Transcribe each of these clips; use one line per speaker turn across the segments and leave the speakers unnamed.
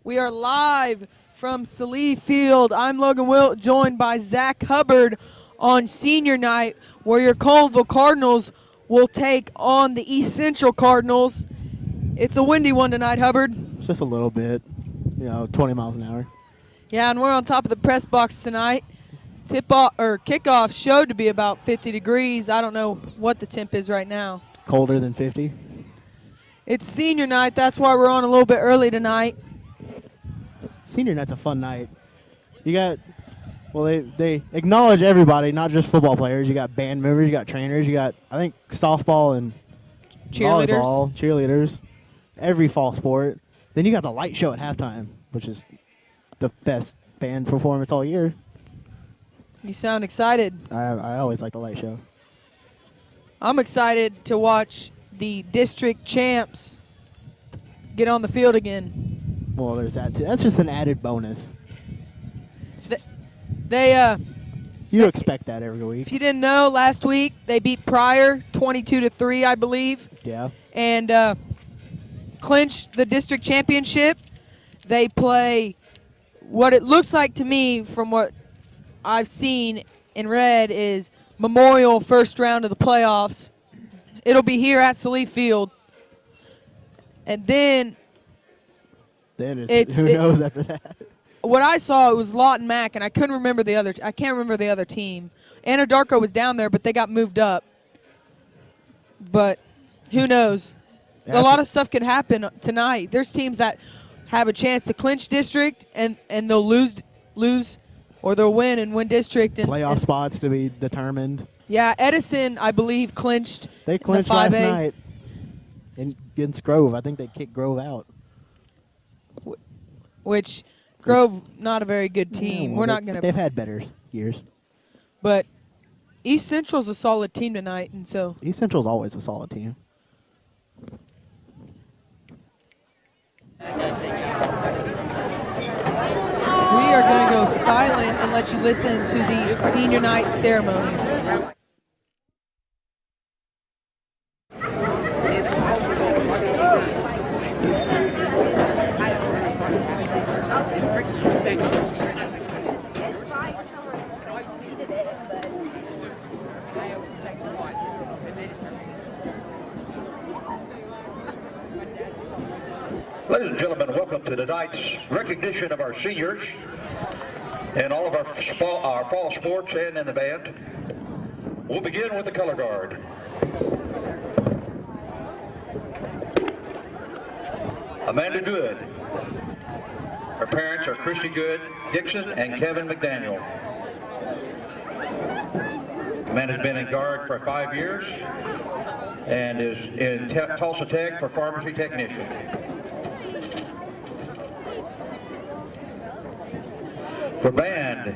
We are live from Salee Field. I'm Logan Wilt, joined by Zach Hubbard on senior night, where your Colville Cardinals will take on the East Central Cardinals. It's a windy one tonight, Hubbard.
Just a little bit, 20 miles an hour.
Yeah, and we're on top of the press box tonight. Kickoff showed to be about 50 degrees. I don't know what the temp is right now.
Colder than 50.
It's senior night. That's why we're on a little bit early tonight.
Senior night's a fun night. You got, they acknowledge everybody, not just football players. You got band members, you got trainers, you got, I think, softball and volleyball, cheerleaders, every fall sport. Then you got the light show at halftime, which is the best band performance all year.
You sound excited.
I always like the light show.
I'm excited to watch the district champs get on the field again.
Well, there's that too. That's just an added bonus.
You
expect that every week.
If you didn't know, last week they beat Pryor 22-3, I believe.
Yeah.
And clinched the district championship. They play what it looks like to me from what I've seen and read is Memorial first round of the playoffs. It'll be here at Salee Field. And then
who knows after that?
What I saw, it was Lawton Mack, and I couldn't remember the other. I can't remember the other team. Anadarko was down there, but they got moved up. But who knows? A lot of stuff could happen tonight. There's teams that have a chance to clinch district, and they'll lose, or they'll win district. And
playoff spots to be determined.
Yeah, Edison, I believe, clinched.
They clinched last night against Grove. I think they kicked Grove out.
Which Grove, not a very good team. We're not going to.
They've had better years.
But East Central's a solid team tonight, and so
East Central's always a solid team.
We are going to go silent and let you listen to the senior night ceremonies.
Ladies and gentlemen, welcome to tonight's recognition of our seniors and all of our fall sports and in the band. We'll begin with the color guard. Amanda Good. Her parents are Christy Good Dixon and Kevin McDaniel. Amanda's been in guard for 5 years and is in Tulsa Tech for pharmacy technician. For band,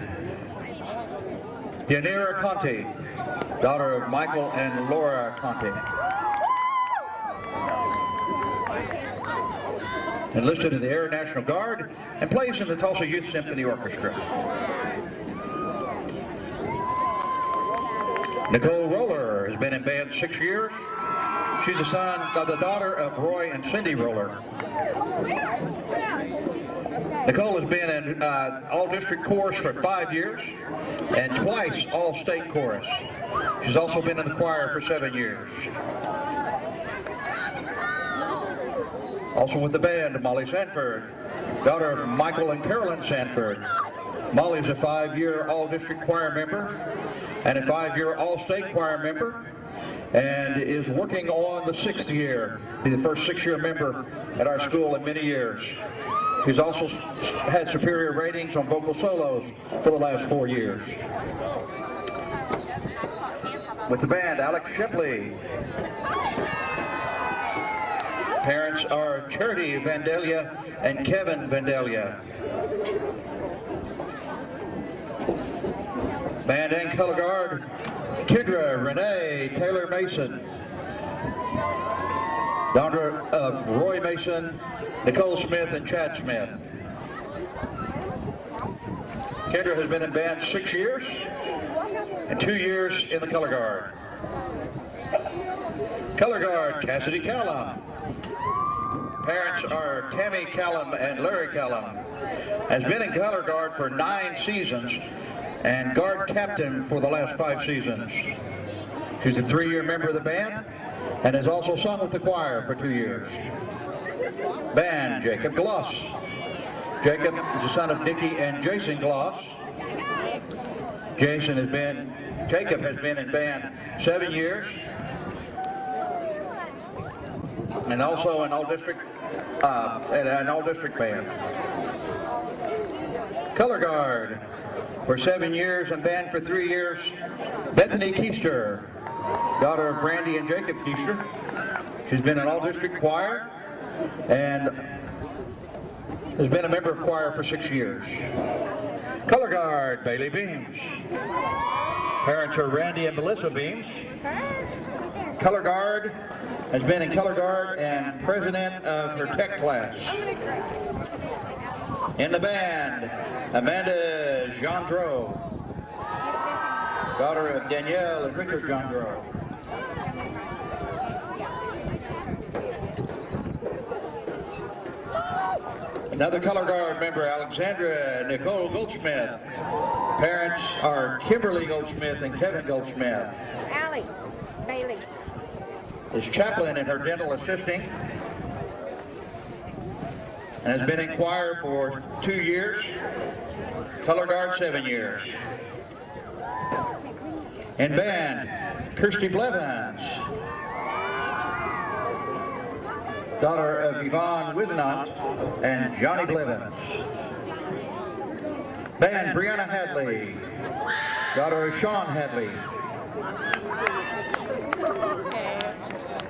Yanira Conte, daughter of Michael and Laura Conte. Enlisted in the Air National Guard and plays in the Tulsa Youth Symphony Orchestra. Nicole Roller has been in band 6 years. She's the daughter of Roy and Cindy Roller. Nicole has been in all-district chorus for 5 years and twice all-state chorus. She's also been in the choir for 7 years. Also with the band, Molly Sanford, daughter of Michael and Carolyn Sanford. Molly's a 5-year all-district choir member and a 5-year all-state choir member, and is working on the 6th year, be the first 6-year member at our school in many years. He's also had superior ratings on vocal solos for the last 4 years. With the band, Alex Shipley. Parents are Charity Vandalia and Kevin Vandalia. Band and color guard, Kidra Renee Taylor Mason. Daughter of Roy Mason, Nicole Smith, and Chad Smith. Kendra has been in band 6 years and 2 years in the color guard. Color guard, Cassidy Callum. Parents are Tammy Callum and Larry Callum. Has been in color guard for 9 seasons and guard captain for the last 5 seasons. She's a 3-year member of the band and has also sung with the choir for 2 years. Band, Jacob Gloss. Jacob is the son of Nikki and Jason Gloss. Jacob has been in band 7 years. And also an all-district band. Color guard for 7 years and band for 3 years, Bethany Keister, daughter of Brandy and Jacob Keister. She's been an all-district choir and has been a member of choir for 6 years. Color guard, Bailey Beams. Parents are Randy and Melissa Beams. Color guard, has been in color guard and president of her tech class. In the band, Amanda Gendreau, daughter of Danielle and Richard Gendreau. Another color guard member, Alexandra Nicole Goldsmith. Parents are Kimberly Goldsmith and Kevin Goldsmith.
Allie, Bailey.
Is chaplain in her dental assisting and has been in choir for 2 years, color guard 7 years. In band, Kirsty Blevins, daughter of Yvonne Widenant and Johnny Blevins. Band, Brianna Hadley, daughter of Sean Hadley.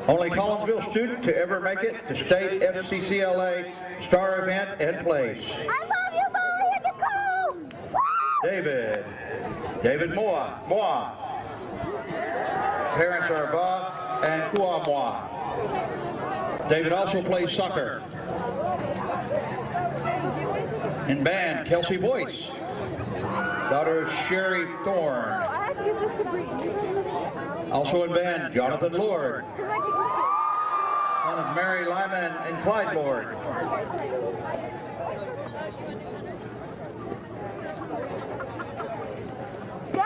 Only Collinsville student to ever make it to state FCCLA star event and place.
I love you, Molly. You're cool.
David Moa. Parents are Bob and Kua Moa. David also plays soccer. In band, Kelsey Boyce, daughter of Sherry Thorne.
I have to give this to Bree.
Also in band, Jonathan Lord, son of Mary Lyman and Clyde Lord.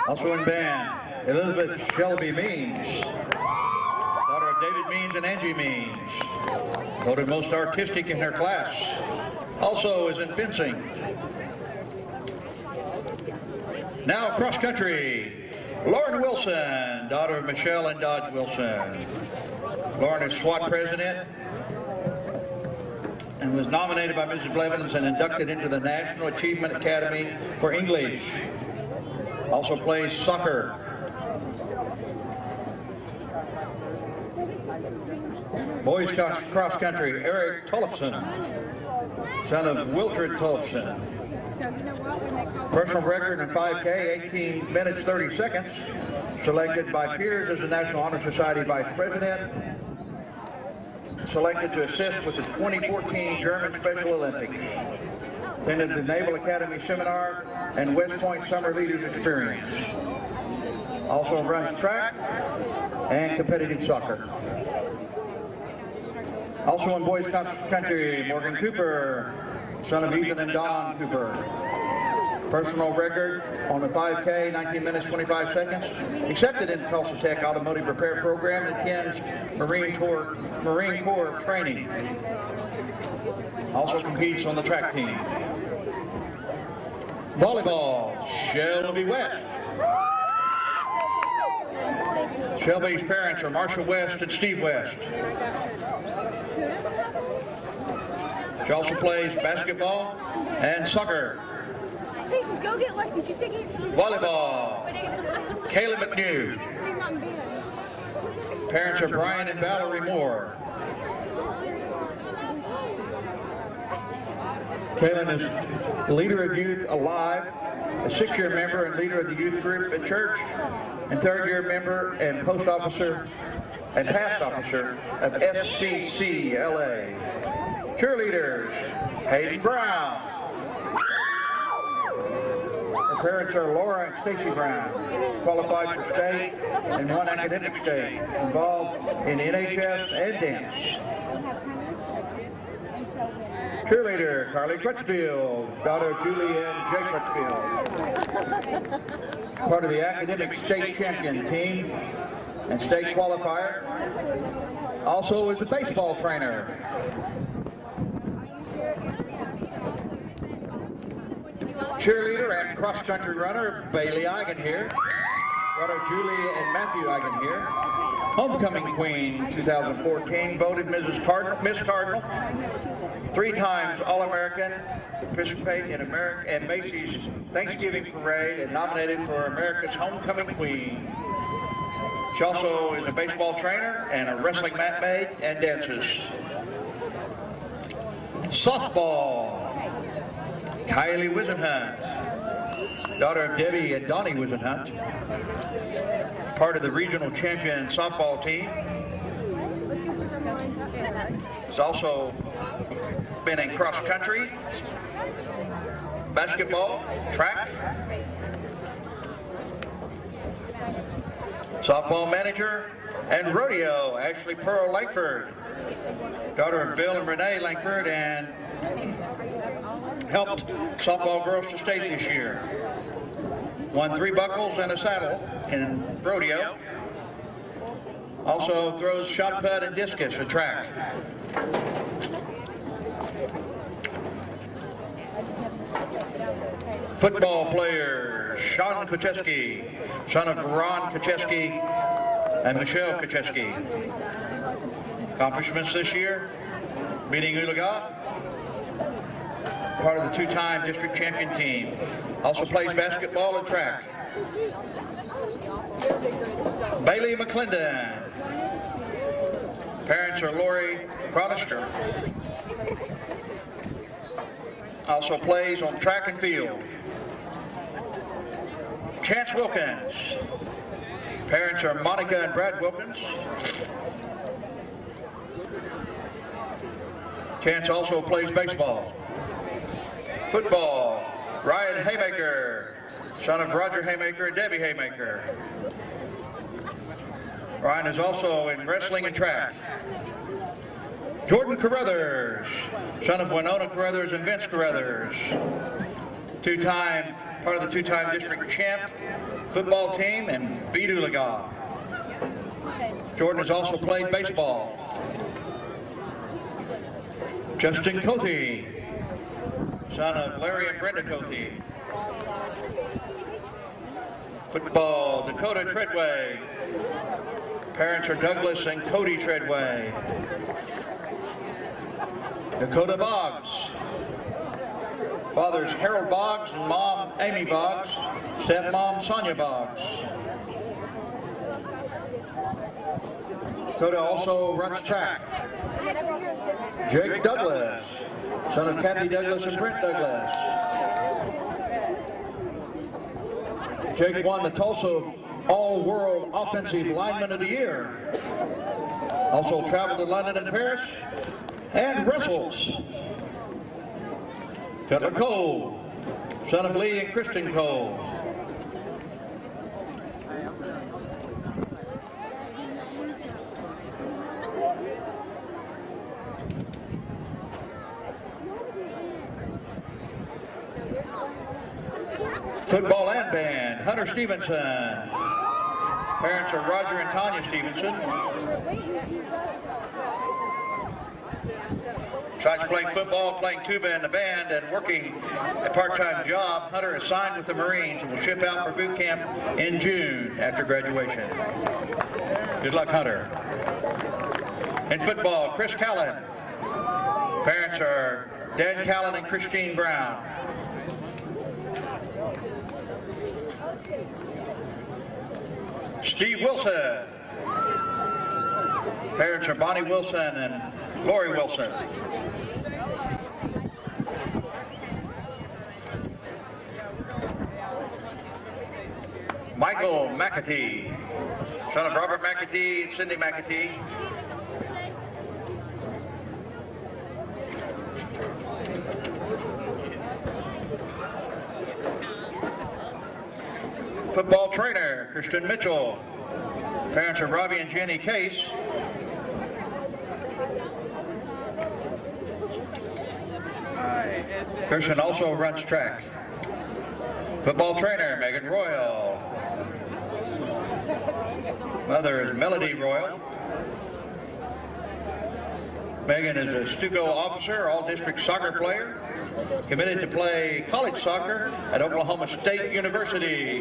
Also in band, Elizabeth Shelby Means, daughter of David Means and Angie Means, voted most artistic in her class. Also is in fencing. Now cross country. Lauren Wilson, daughter of Michelle and Dodge Wilson. Lauren is SWAT president and was nominated by Mrs. Blevins and inducted into the National Achievement Academy for English. Also plays soccer. Boys cross country, Eric Tollefson, son of Wilfred Tollefson. Personal record in 5K, 18 minutes, 30 seconds. Selected by peers as the National Honor Society Vice President. Selected to assist with the 2014 German Special Olympics. Attended the Naval Academy Seminar and West Point Summer Leaders Experience. Also runs track and competitive soccer. Also in boys cross country, Morgan Cooper, son of Ethan and Don Cooper. Personal record on the 5K, 19 minutes, 25 seconds. Accepted in Tulsa Tech Automotive Repair Program and attends Marine Corps training. Also competes on the track team. Volleyball, Shelby West. Shelby's parents are Marshall West and Steve West. She also plays basketball and soccer.
Patience, go get Lexi. She's taking it.
Volleyball, Kayla McNew. Parents are Brian and Valerie Moore. Kaylin is leader of Youth Alive, a 6-year member and leader of the youth group at church, and 3rd-year member and post officer and past officer of SCCLA. Cheerleaders, Hayden Brown. Her parents are Laura and Stacy Brown, qualified for state and 1 academic state, involved in NHS and dance. Cheerleader, Carly Crutchfield, daughter of Julie and Jay Crutchfield. Part of the academic state champion team and state qualifier. Also is a baseball trainer. Cheerleader and cross-country runner, Bailey Eigen here. Daughter Julie and Matthew Eigen here. Homecoming Queen 2014, voted Miss Cardinal. 3 times All-American, participate in Macy's Thanksgiving Parade, and nominated for America's Homecoming Queen. She also is a baseball trainer and a wrestling mat maid and dances. Softball, Kylie Wisenhunt, daughter of Debbie and Donnie Wisenhunt, part of the regional champion softball team. She's also been in cross country, basketball, track, softball manager, and rodeo, Ashley Pearl Langford, daughter of Bill and Renee Langford, and helped softball girls to state this year. Won 3 buckles and a saddle in rodeo. Also throws shot put and discus at track. Football players, Sean Kucheski, son of Ron Kucheski and Michelle Kucheski. Accomplishments this year, beating Ulaga, part of the 2-time district champion team. Also plays basketball and track. Bailey McClendon. Parents are Lori Chronister. Also plays on track and field. Chance Wilkins. Parents are Monica and Brad Wilkins. Chance also plays baseball. Football, Ryan Haymaker, son of Roger Haymaker and Debbie Haymaker. Ryan is also in wrestling and track. Jordan Carruthers, son of Winona Carruthers and Vince Carruthers. Part of the 2-time district champ football team and beat Ulaga. Jordan has also played baseball. Justin Cothe, son of Larry and Brenda Cothe. Football, Dakota Treadway. Parents are Douglas and Cody Treadway. Dakota Boggs. Father's Harold Boggs and mom Amy Boggs. Stepmom Sonia Boggs. Dakota also runs track. Jake Douglas, son of Kathy Douglas and Brent Douglas. Jake won the Tulsa All-World Offensive Lineman of the Year. Also traveled to London and Paris and wrestles. Cutler Cole, son of Lee and Kristen Cole. Football and band, Hunter Stevenson. Parents are Roger and Tanya Stevenson. Besides playing football, playing tuba in the band, and working a part-time job, Hunter is signed with the Marines and will ship out for boot camp in June after graduation. Good luck, Hunter. In football, Chris Callan. Parents are Dan Callan and Christine Brown. Steve Wilson. Parents are Bonnie Wilson and Lori Wilson. Michael McAtee, son of Robert McAtee and Cindy McAtee. Football trainer, Kristen Mitchell. Parents are Robbie and Jenny Case. Christian also runs track. Football trainer, Megan Royal. Mother is Melody Royal. Megan is a Stuco officer, all-district soccer player, committed to play college soccer at Oklahoma State University.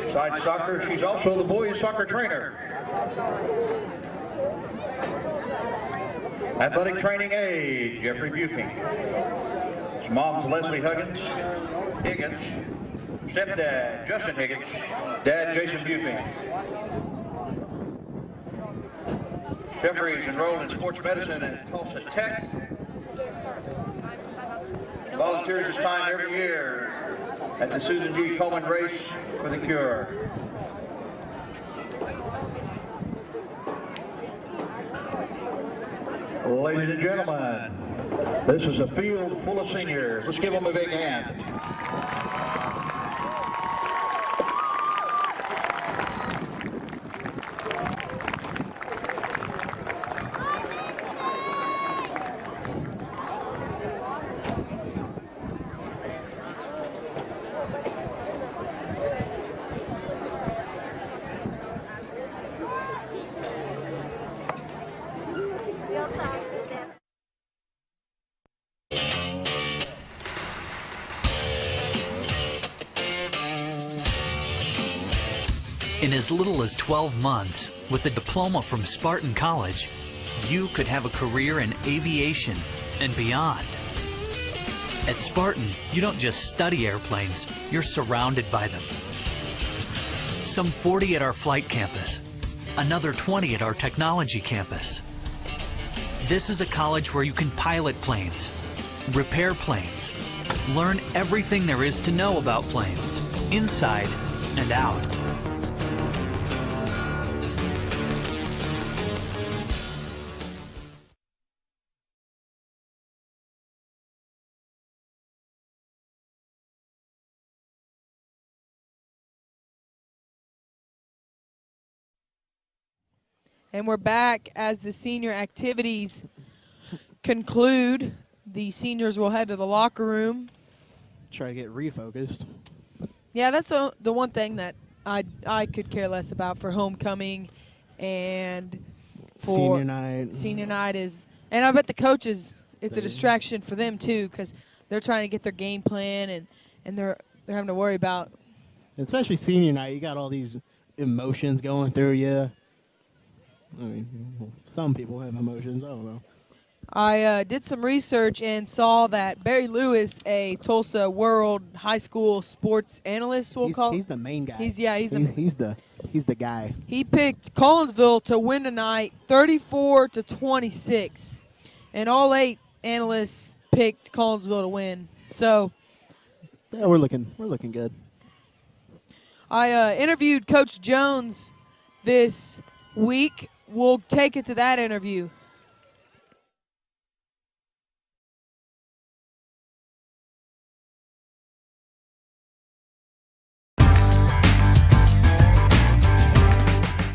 Besides soccer, she's also the boys' soccer trainer. Athletic training aide, Jeffrey Bufing. His mom's Leslie Higgins. Stepdad, Justin Higgins. Dad, Jason Bufing. Jeffrey is enrolled in sports medicine at Tulsa Tech. Volunteers his time every year at the Susan G. Komen Race for the Cure. Ladies and gentlemen, this is a field full of seniors. Let's give them a big hand.
In as little as 12 months, with a diploma from Spartan College, you could have a career in aviation and beyond. At Spartan, you don't just study airplanes, you're surrounded by them. Some 40 at our flight campus, another 20 at our technology campus. This is a college where you can pilot planes, repair planes, learn everything there is to know about planes, inside and out.
And we're back as the senior activities conclude. The seniors will head to the locker room.
Try to get refocused.
Yeah, that's the one thing that I could care less about for homecoming and for
Senior night.
Senior night is, and I bet the coaches, it's a distraction for them too, because they're trying to get their game plan and they're having to worry about.
Especially senior night, you got all these emotions going through you. I mean, some people have emotions. I don't know.
I did some research and saw that Barry Lewis, a Tulsa World High School sports analyst,
He's the main guy. He's the guy.
He picked Collinsville to win tonight, 34-26, and all 8 analysts picked Collinsville to win. So,
yeah, we're looking good.
I interviewed Coach Jones this week. We'll take it to that interview.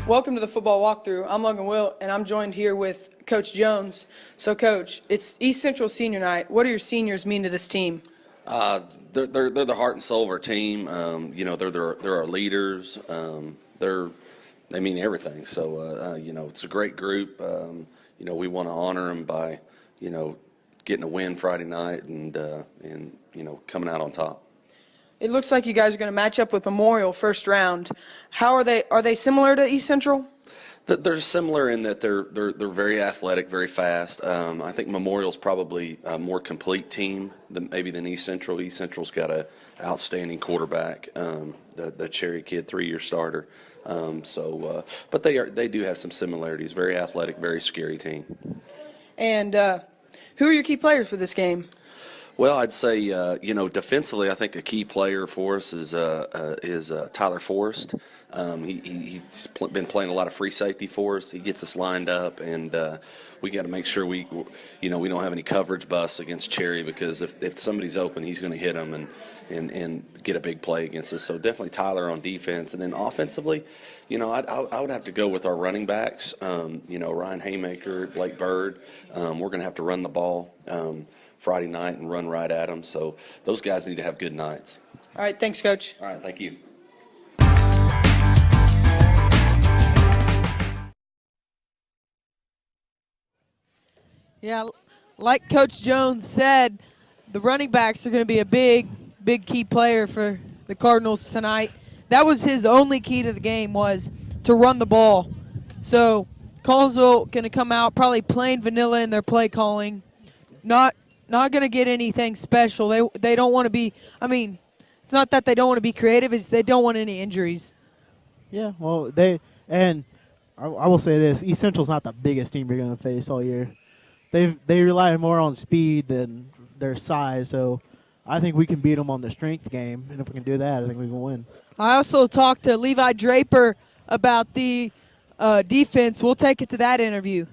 Welcome to the football walkthrough. I'm Logan Wilt, and I'm joined here with Coach Jones. So, Coach, it's East Central Senior Night. What do your seniors mean to this team?
They're the heart and soul of our team. They're our leaders. They mean everything. So, it's a great group. We want to honor them by, getting a win Friday night and coming out on top.
It looks like you guys are going to match up with Memorial first round. How are they? Are they similar to East Central?
They're similar in that they're very athletic, very fast. I think Memorial's probably a more complete team than East Central. East Central's got an outstanding quarterback, the Cherry kid, 3-year starter. But they do have some similarities. Very athletic, very scary team.
And who are your key players for this game?
Well, I'd say defensively, I think a key player for us is Tyler Forrest. He's been playing a lot of free safety for us. He gets us lined up, and we got to make sure we don't have any coverage busts against Cherry, because if somebody's open, he's going to hit them and get a big play against us. So definitely Tyler on defense, and then offensively, I would have to go with our running backs. Ryan Haymaker, Blake Bird. We're going to have to run the ball Friday night and run right at them. So those guys need to have good nights.
All right, thanks, Coach.
All right, thank you.
Yeah, like Coach Jones said, the running backs are going to be a big key player for the Cardinals tonight. That was his only key to the game, was to run the ball. So Collinsville going to come out probably plain vanilla in their play calling, not going to get anything special. They don't want to be. I mean, it's not that they don't want to be creative; it's they don't want any injuries.
Yeah, well, I will say this: East Central's not the biggest team you're going to face all year. They rely more on speed than their size, so I think we can beat them on the strength game, and if we can do that, I think we can win.
I also talked to Levi Draper about the defense. We'll take it to that interview.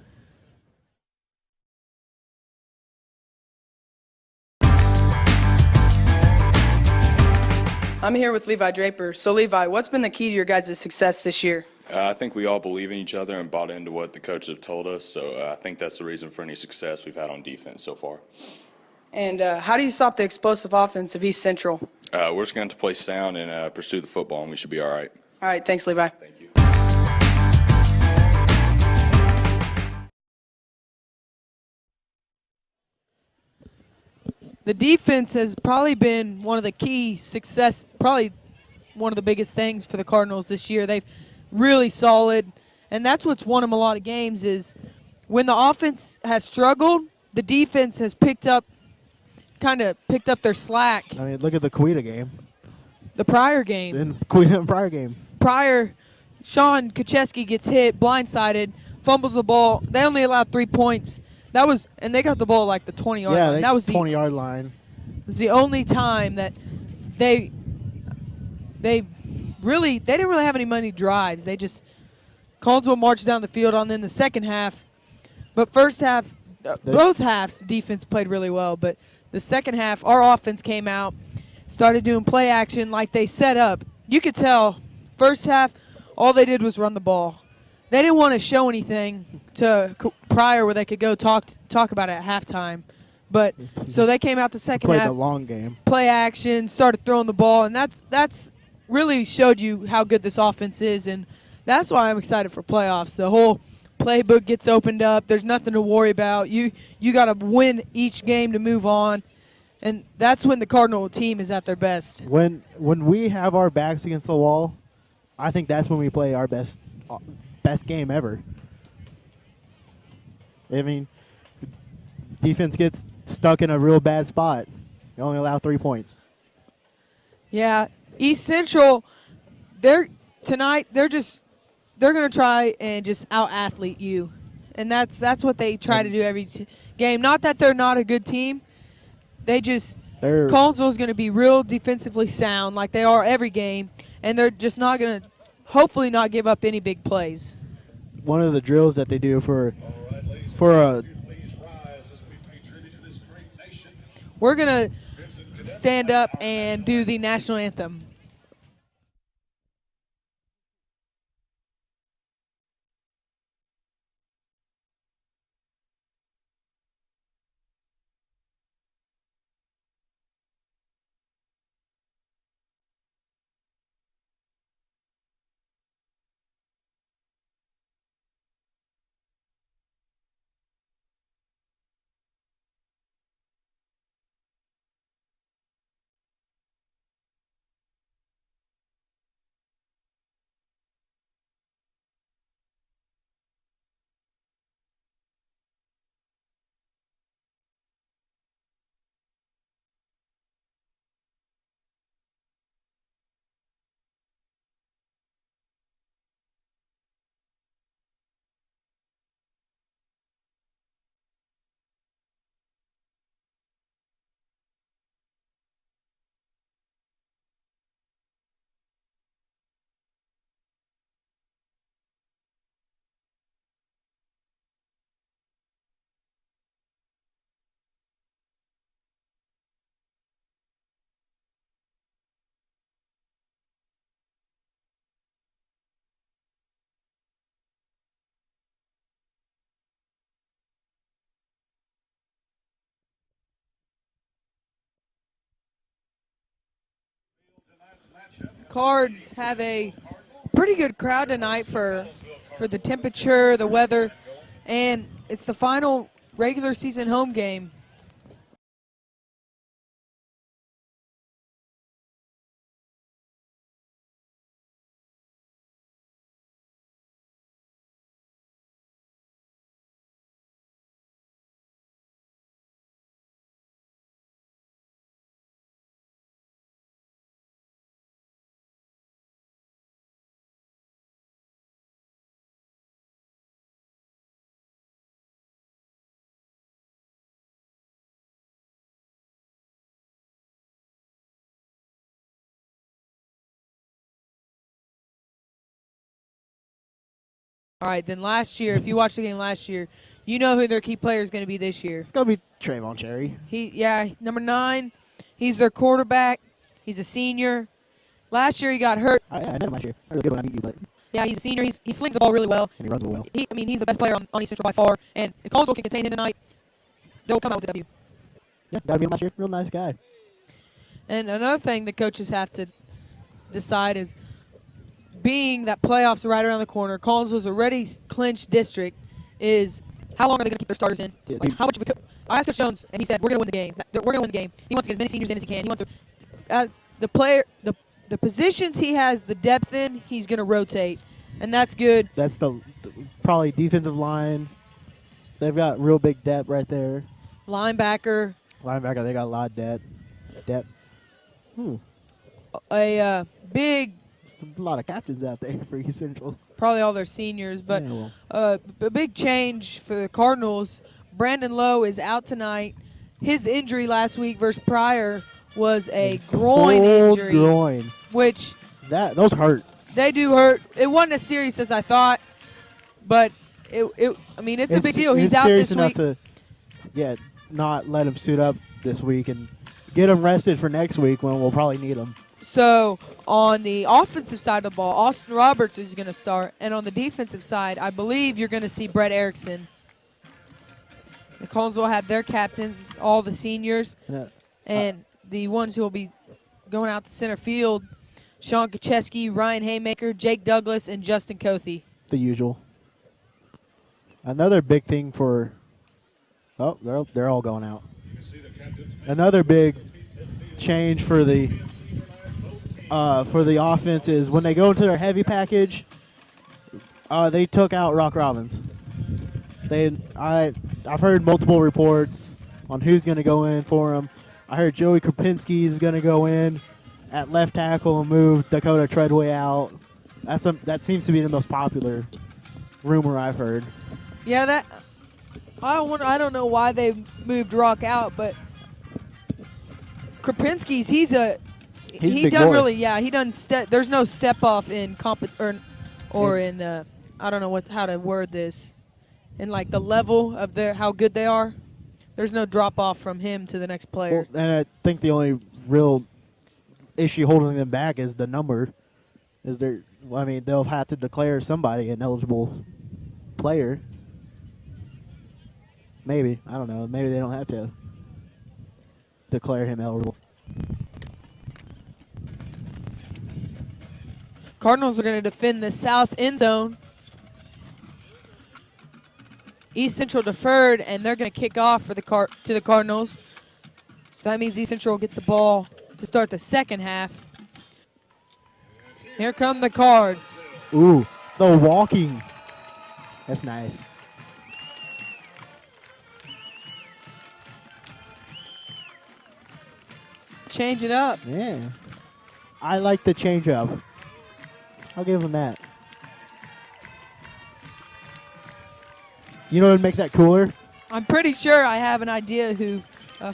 I'm here with Levi Draper. So, Levi, what's been the key to your guys' success this year?
I think we all believe in each other and bought into what the coaches have told us, so I think that's the reason for any success we've had on defense so far.
And how do you stop the explosive offense of East Central?
We're just going to play sound and pursue the football, and we should be all right.
All right, thanks, Levi.
Thank you.
The defense has probably been one of the key success, probably one of the biggest things for the Cardinals this year. They've really solid, and that's what's won them a lot of games is when the offense has struggled, the defense has picked up their slack.
I mean, look at the Quita game.
The prior game.
In Quita and prior game.
Sean Kucheski gets hit, blindsided, fumbles the ball. They only allowed 3 points. And they got the ball like the 20-yard line.
Yeah,
that was
20-yard line.
It was the only time that they didn't really have any money drives. They just Collinsville marched down the field on in the second half. But first half, both halves, defense played really well. But the second half, our offense came out, started doing play action like they set up. You could tell first half, all they did was run the ball. They didn't want to show anything to Pryor where they could go talk about it at halftime. But so they came out the second
Played
half,
the long game.
play action, started throwing the ball, and that's really showed you how good this offense is, and that's why I'm excited for playoffs. The whole playbook gets opened up. There's nothing to worry about. You got to win each game to move on, and that's when the Cardinal team is at their best.
When we have our backs against the wall, I think that's when we play our best game ever. I mean, defense gets stuck in a real bad spot. You only allow 3 points.
Yeah, East Central, they're going to try and just out-athlete you, and that's what they try to do every game. Not that they're not a good team. Collinsville's going to be real defensively sound like they are every game, and they're just not going to hopefully not give up any big plays.
One of the drills that they do for
we're going to stand up and do the national anthem. Cards have a pretty good crowd tonight for the temperature, the weather, and it's the final regular season home game. All right, then last year, if you watched the game last year, you know who their key player is going to be this year.
It's gonna be Trayvon Cherry.
Number 9. He's their quarterback. He's a senior. Last year he got hurt.
I met him last year. I really good when I meet you, but
Yeah, he's a senior. He slings the ball really well.
and he runs real well.
He's the best player on East Central by far. And if Collinsville can contain him tonight, they'll come out with a W.
Yeah, got to meet him last year. Real nice guy.
And another thing the coaches have to decide is, being that playoffs are right around the corner, Collinsville's already clinched district, is how long are they going to keep their starters in?
Yeah,
Like, how much of a I asked Coach Jones, and he said, we're going to win the game. We're going to win the game. He wants to get as many seniors in as he can. He wants to, the positions he has the depth in, he's going to rotate, and that's good.
That's the probably defensive line. They've got real big depth right there.
Linebacker,
Linebacker, they got a lot of depth.
a big,
A lot of captains out there for East Central.
probably all their seniors, but
Yeah, well.
a big change for the Cardinals. Brandon Lowe is out tonight. His injury last week versus prior was a groin
Old
injury,
groin.
which
Those hurt.
they do hurt. It wasn't as serious as I thought, but it's a big deal. He's
it's
out
serious
this
enough
week.
to, not let him suit up this week and get him rested for next week when we'll probably need him.
So on the offensive side of the ball, Austin Roberts is going to start, and on the defensive side, I believe you're going to see Brett Erickson. The Collinsville will have their captains, all the seniors, and the ones who will be going out to center field, Sean Kacheski, Ryan Haymaker, Jake Douglas, and Justin Cothy.
The usual. Another big thing for... Oh, they're all going out. Another big change for the offense is when they go into their heavy package, they took out Rock Robbins. I've heard multiple reports on who's going to go in for him. I heard Joey Krupinski is going to go in at left tackle and move Dakota Treadway out. That seems to be the most popular rumor I've heard.
Yeah, I don't know why they moved Rock out, but Krupinski's he
big
done
boy.
really he done there's no step off in in I don't know how to word this, in like the level of how good they are. There's no drop off from him to the next player.
Well, and I think the only real issue holding them back is the number. They'll have to declare somebody an eligible player. Maybe. I don't know. Maybe they don't have to declare him eligible.
Cardinals are going to defend the south end zone. East Central deferred, and they're going to kick off for to the Cardinals. So that means East Central will get the ball to start the second half. Here come the Cards.
Ooh, the walking. That's nice.
Change it up.
Yeah. I like the change up. I'll give them that. You know what would make that cooler?
I'm pretty sure I have an idea who.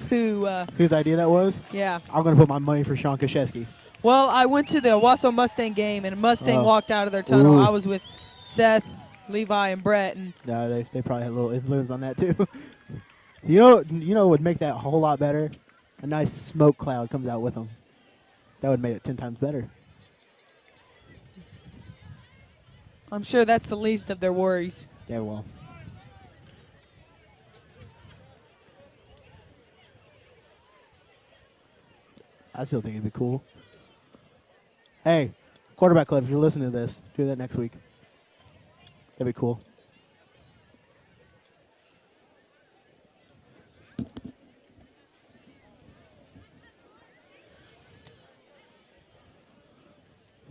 Whose idea that was?
Yeah.
I'm going to put my money for Sean Krzyzewski.
Well, I went to the Owasso Mustang game, and Mustang
Oh.
walked out of their tunnel.
Ooh.
I was with Seth, Levi, and Brett, and
No, they probably had a little influence on that too. You know what would make that a whole lot better? A nice smoke cloud comes out with them. That would make it 10 times better.
I'm sure that's the least of their worries.
Yeah, well. I still think it'd be cool. Hey, quarterback club, if you're listening to this, do that next week. That'd be cool.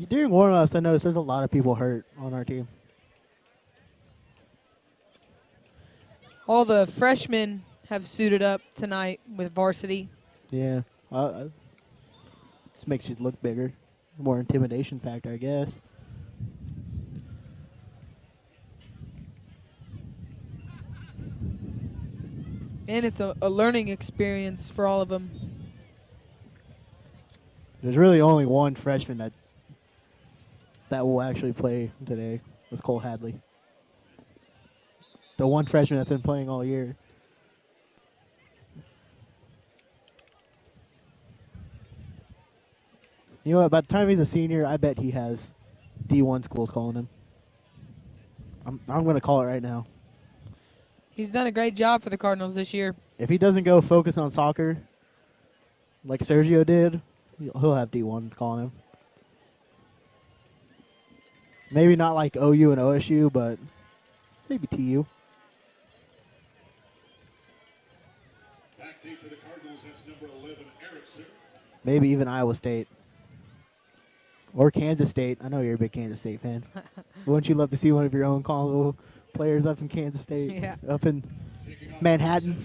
During warm-ups, I noticed there's a lot of people hurt on our team.
All the freshmen have suited up tonight with varsity.
Yeah. Just makes you look bigger. More intimidation factor, I guess.
And it's a learning experience for all of them.
There's really only one freshman that will actually play today. That's Cole Hadley. The one freshman that's been playing all year. You know what? By the time he's a senior, I bet he has D1 schools calling him. I'm going to call it right now.
He's done a great job for the Cardinals this year.
If he doesn't go focus on soccer like Sergio did, he'll have D1 calling him. Maybe not like OU and OSU, but maybe TU.
Back deep for the Cardinals, that's number 11, Erickson.
Maybe even Iowa State. Or Kansas State. I know you're a big Kansas State fan. Wouldn't you love to see one of your own little players up in Kansas State?
Yeah.
Up in Manhattan?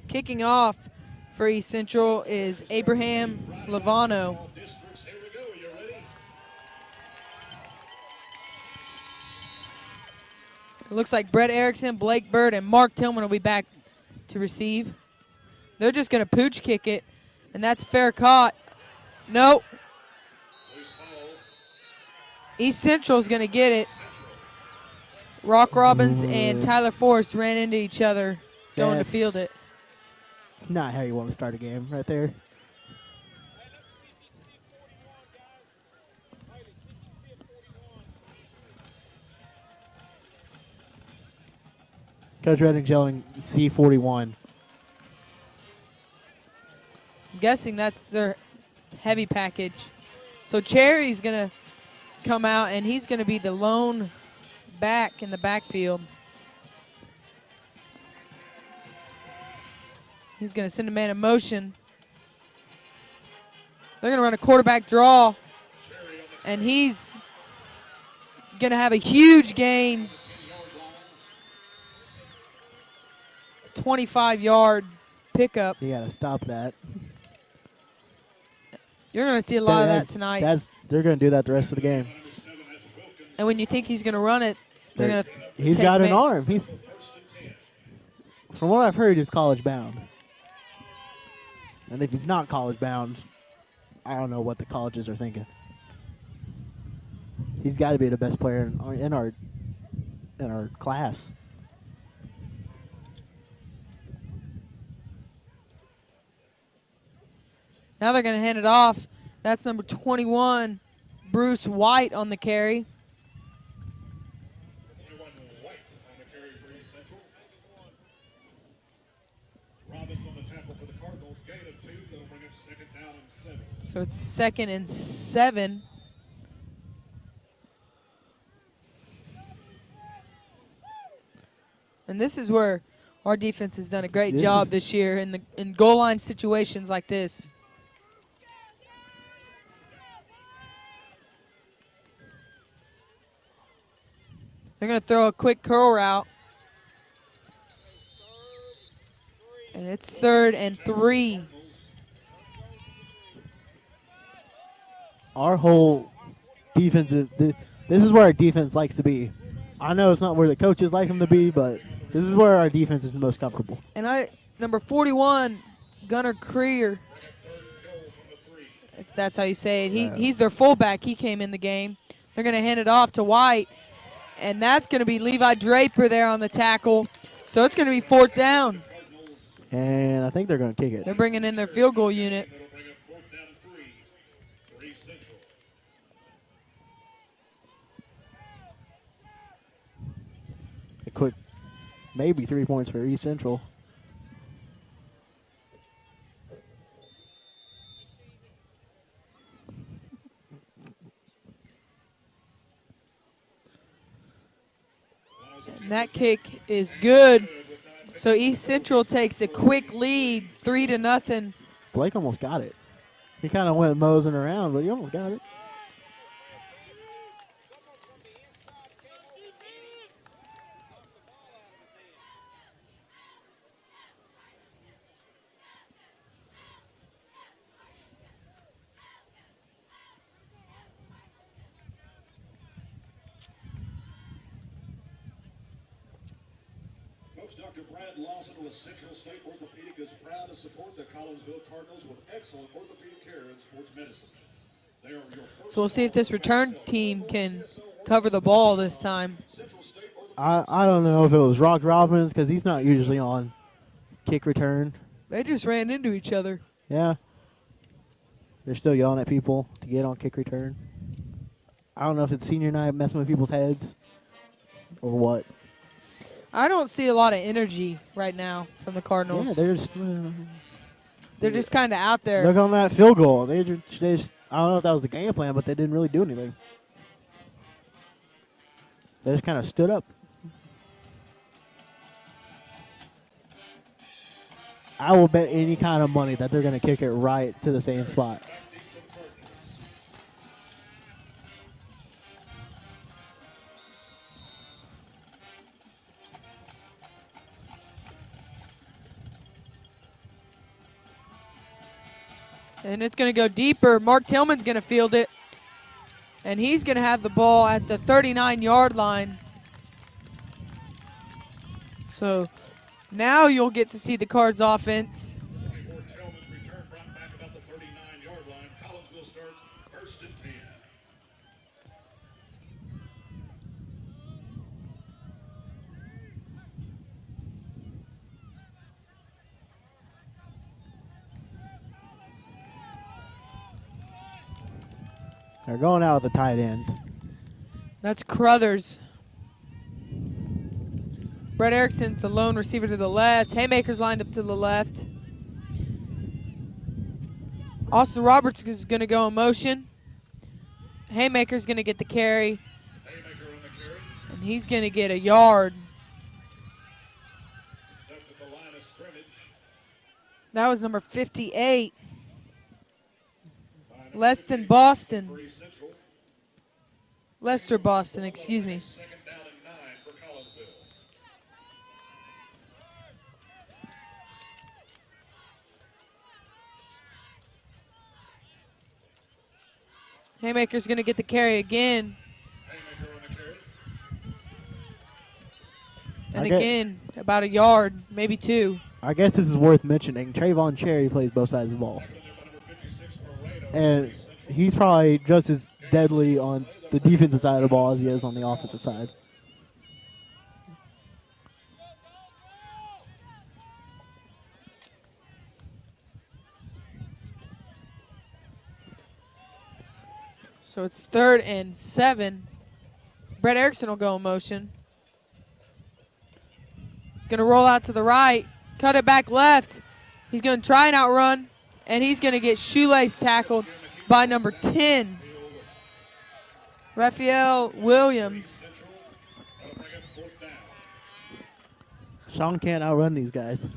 Kicking off for East Central is Abraham Lavano.
Districts, here we go. You ready?
It looks like Brett Erickson, Blake Bird, and Mark Tillman will be back to receive. They're just going to pooch kick it, and that's fair caught. Nope.
Loose ball.
East Central's going to get it. Rock Robbins and Tyler Forrest ran into each other going to field it.
It's not how you want to start a game right there. Coach Redding's yelling C41.
I'm guessing that's their heavy package. So Cherry's going to come out, and he's going to be the lone back in the backfield. He's going to send a man in motion. They're going to run a quarterback draw, and he's going to have a huge gain. 25-yard pickup.
You got to stop that.
You're going to see a lot of that tonight.
They're going to do that the rest of the game.
And when you think he's going to run it, they're going to.
He's got an arm. From what I've heard, he's college bound. And if he's not college bound, I don't know what the colleges are thinking. He's got to be the best player in our class.
Now they're going to hand it off. That's number 21, Bruce White on the carry.
21 White on the carry for East Central. Robbins on the tackle for the Cardinals. Gain of 2. They'll bring it second down and 7.
So it's 2nd and 7. And this is where our defense has done a great job this year in goal line situations like this. They're going to throw a quick curl route. And it's 3rd and 3.
Our whole defense, this is where our defense likes to be. I know it's not where the coaches like them to be, but this is where our defense is the most comfortable.
And number 41, Gunnar Creer, if that's how you say it. He's their fullback. He came in the game. They're going to hand it off to White. And that's going to be Levi Draper there on the tackle. So it's going to be 4th down.
And I think they're going to kick it.
They're bringing in their field goal unit.
That'll bring up 4th down and 3 for East Central.
A quick, maybe 3 points for East Central.
And that kick is good. So East Central takes a quick lead, 3-0.
Blake almost got it. He kind of went moseying around, but he almost got it.
Coach Dr. Brad Lawson with Central State Orthopedic is proud to support the Collinsville Cardinals with excellent orthopedic care and sports medicine. They are your first
So we'll see if this return team can cover the ball this time.
Central State Orthopedic.
I don't know if it was Rock Robbins because he's not usually on kick return.
They just ran into each other.
Yeah. They're still yelling at people to get on kick return. I don't know if it's senior night messing with people's heads or what.
I don't see a lot of energy right now from the Cardinals.
Yeah, they're just
kind of out there.
look on that field goal. They just I don't know if that was the game plan, but they didn't really do anything. They just kind of stood up. I will bet any kind of money that they're going to kick it right to the same spot.
And it's going to go deeper. Mark Tillman's going to field it. And he's going to have the ball at the 39-yard line. So now you'll get to see the Cards offense.
24 Tillman's return brought back about the 39-yard line. Collinsville starts first and 10.
They're going out with the tight end.
That's Crothers. Brett Erickson's the lone receiver to the left. Haymaker's lined up to the left. Austin Roberts is going to go in motion. Haymaker's going to get the carry.
Haymaker on the carry.
And he's going to get a yard.
Stuck at the line of scrimmage.
That was number 58. Less than Boston.
For East Central.
Lester Boston, excuse me.
Second down and 9 for Collinsville.
Haymaker's going to get the carry again.
Haymaker on the carry.
And
Okay.
again, about a yard, maybe two.
I guess this is worth mentioning. Trayvon Cherry plays both sides of the ball.
Tackling there by number 56 Moreno.
And he's probably just as deadly on the defensive side of the ball as he is on the offensive side.
So it's 3rd and 7. Brett Erickson will go in motion. He's going to roll out to the right, cut it back left. He's going to try and outrun, and he's going to get shoelace tackled by number 10, Raphael Williams.
Central. That'll bring up 4th down.
Sean can't outrun these guys.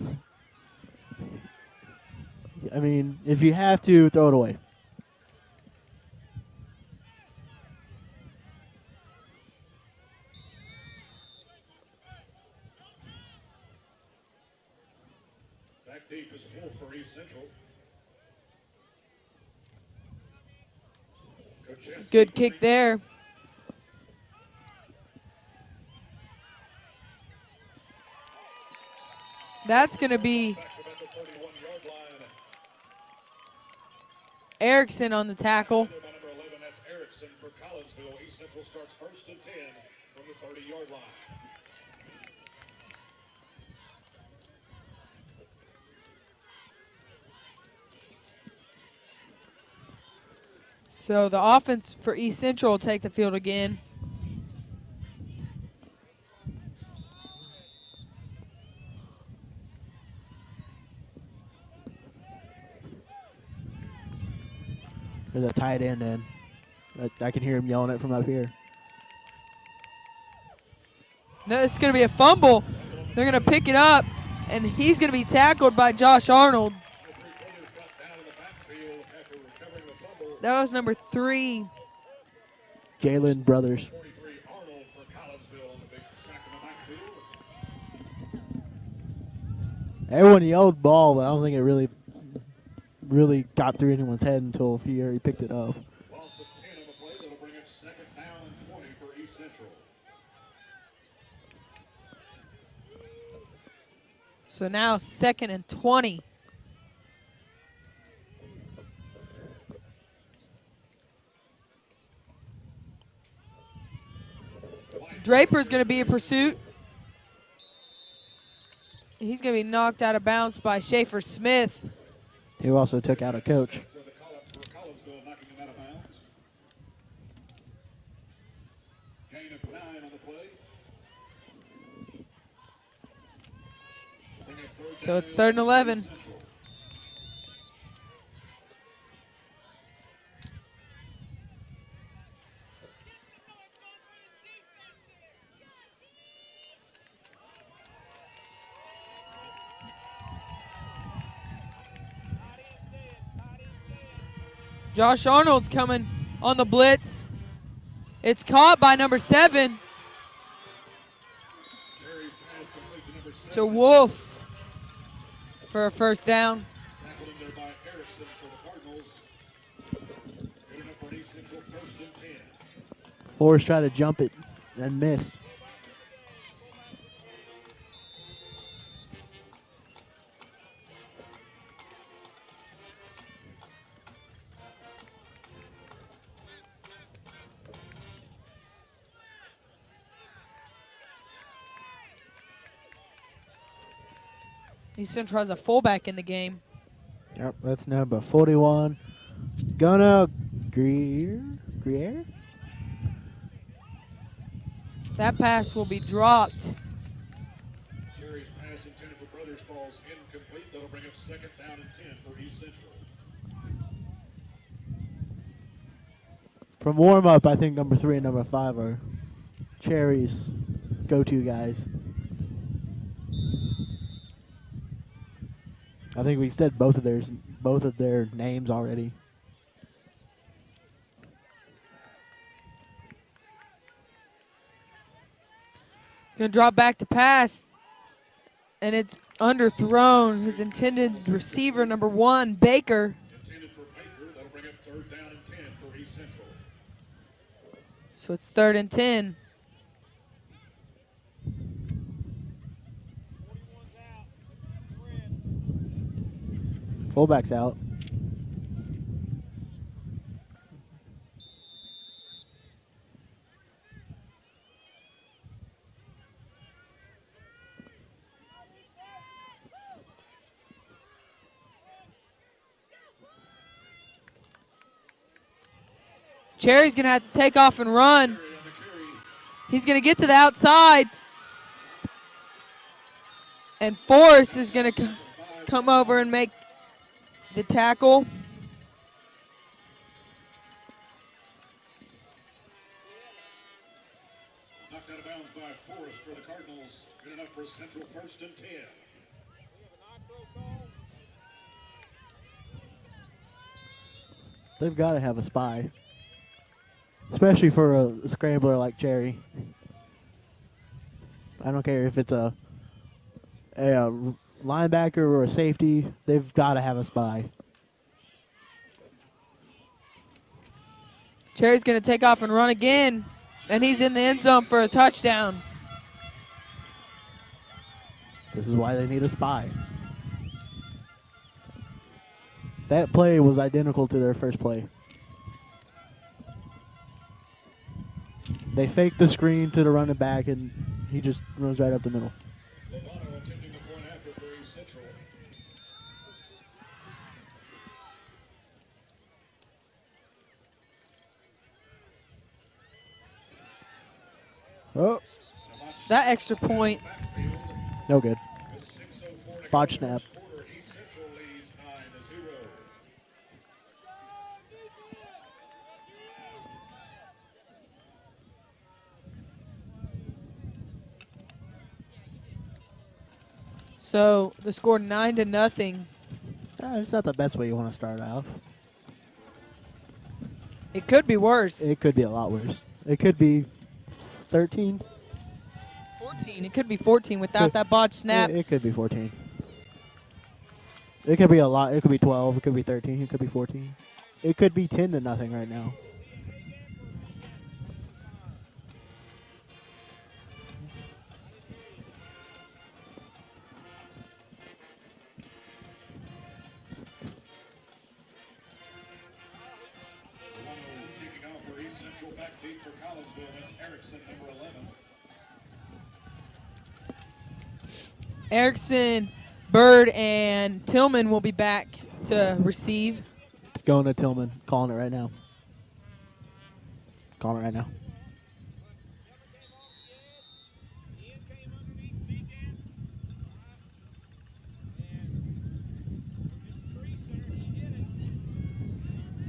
I mean, if you have to, throw it away.
Back deep is Wolf for East Central. Kocheski
Good kick there. That's going to be
back to about the 31-yard line.
Erickson on the tackle.
By number 11, that's Erickson for Collinsville. East Central starts first and 10 from the 30-yard line.
So the offense for East Central will take the field again.
There's a tight end in. I can hear him yelling it from up here.
No, it's going to be a fumble. They're going to pick it up, and he's going to be tackled by Josh Arnold. That was number 3.
Jalen Brothers. Everyone yelled ball, but I don't think it really got through anyone's head until he already picked it up.
Loss of 10 on the play. That'll bring it 2nd down and 20 for East Central.
So now 2nd and 20. Draper's going to be in pursuit. He's going to be knocked out of bounds by Schaefer Smith.
Who also took out a coach.
For Collinsville, knocking him out of bounds. Gain of 9 on the play.
So it's 3rd and 11. Josh Arnold's coming on the blitz. It's caught by number 7. To Wolf for a first down.
Tackled in there by Erickson for the Cardinals. Good enough for East Central, 1st and 10.
Forrest tried to jump it and missed.
East Central has a fullback in the game.
Yep, that's number 41. Gunnar Greer?
That
pass will be dropped.
Cherry's pass intended for Brothers falls incomplete. That'll bring up 2nd down and 10 for East Central.
From warm-up, I think number 3 and number 5 are Cherry's go-to guys. I think we said both of their names already.
Going to drop back to pass. And it's underthrown. His intended receiver, number 1, Baker.
Intended for Baker. That'll bring up 3rd down and 10 for East Central.
So it's 3rd and 10.
Fullback's out.
Cherry's going to have to take off and run. He's going to get to the outside. And Forrest is going to come over and make the tackle.
Knocked out of bounds by Forrest for the Cardinals. Good enough for Central, 1st and 10.
They've got to have a spy. Especially for a scrambler like Cherry. I don't care if it's a linebacker or a safety, they've got to have a spy.
Cherry's going to take off and run again, and he's in the end zone for a touchdown.
This is why they need a spy. That play was identical to their first play. They faked the screen to the running back, and he just runs right up the middle.
Lovato attempting the point after for East Central.
Oh,
That extra point.
no good. Botch snap.
East Central leads 9-0.
So the score 9-0.
It's not the best way you want to start off.
It could be worse.
It could be a lot worse. It could be 13.
14. It could be 14 without that botched snap.
It could be 14. It could be a lot. It could be 12. It could be 13. It could be 14. It could be 10-0 right now.
Kicking off for East Central, back deep for Collinsville. That's Erickson, number 11.
Erickson, Bird, and Tillman will be back to receive.
Going to Tillman. Calling it right now. Calling it right now.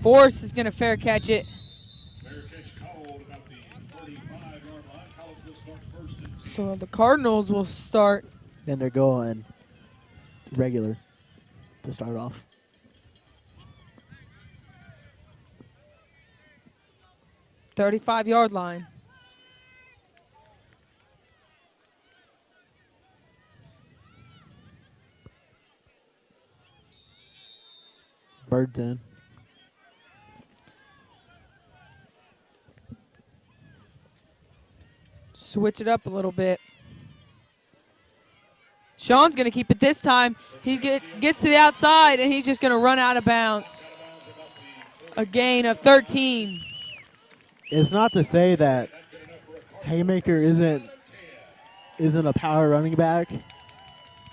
Forrest is going to fair catch it.
Fair catch called about the 35-yard line. Collinsville starts first and 10.
So the Cardinals will start.
And they're going regular to start off.
.35-yard line.
Bird's in.
Switch it up a little bit. Sean's going to keep it this time. He gets to the outside, and he's just going to run out of bounds. A gain of 13.
It's not to say that Haymaker isn't a power running back,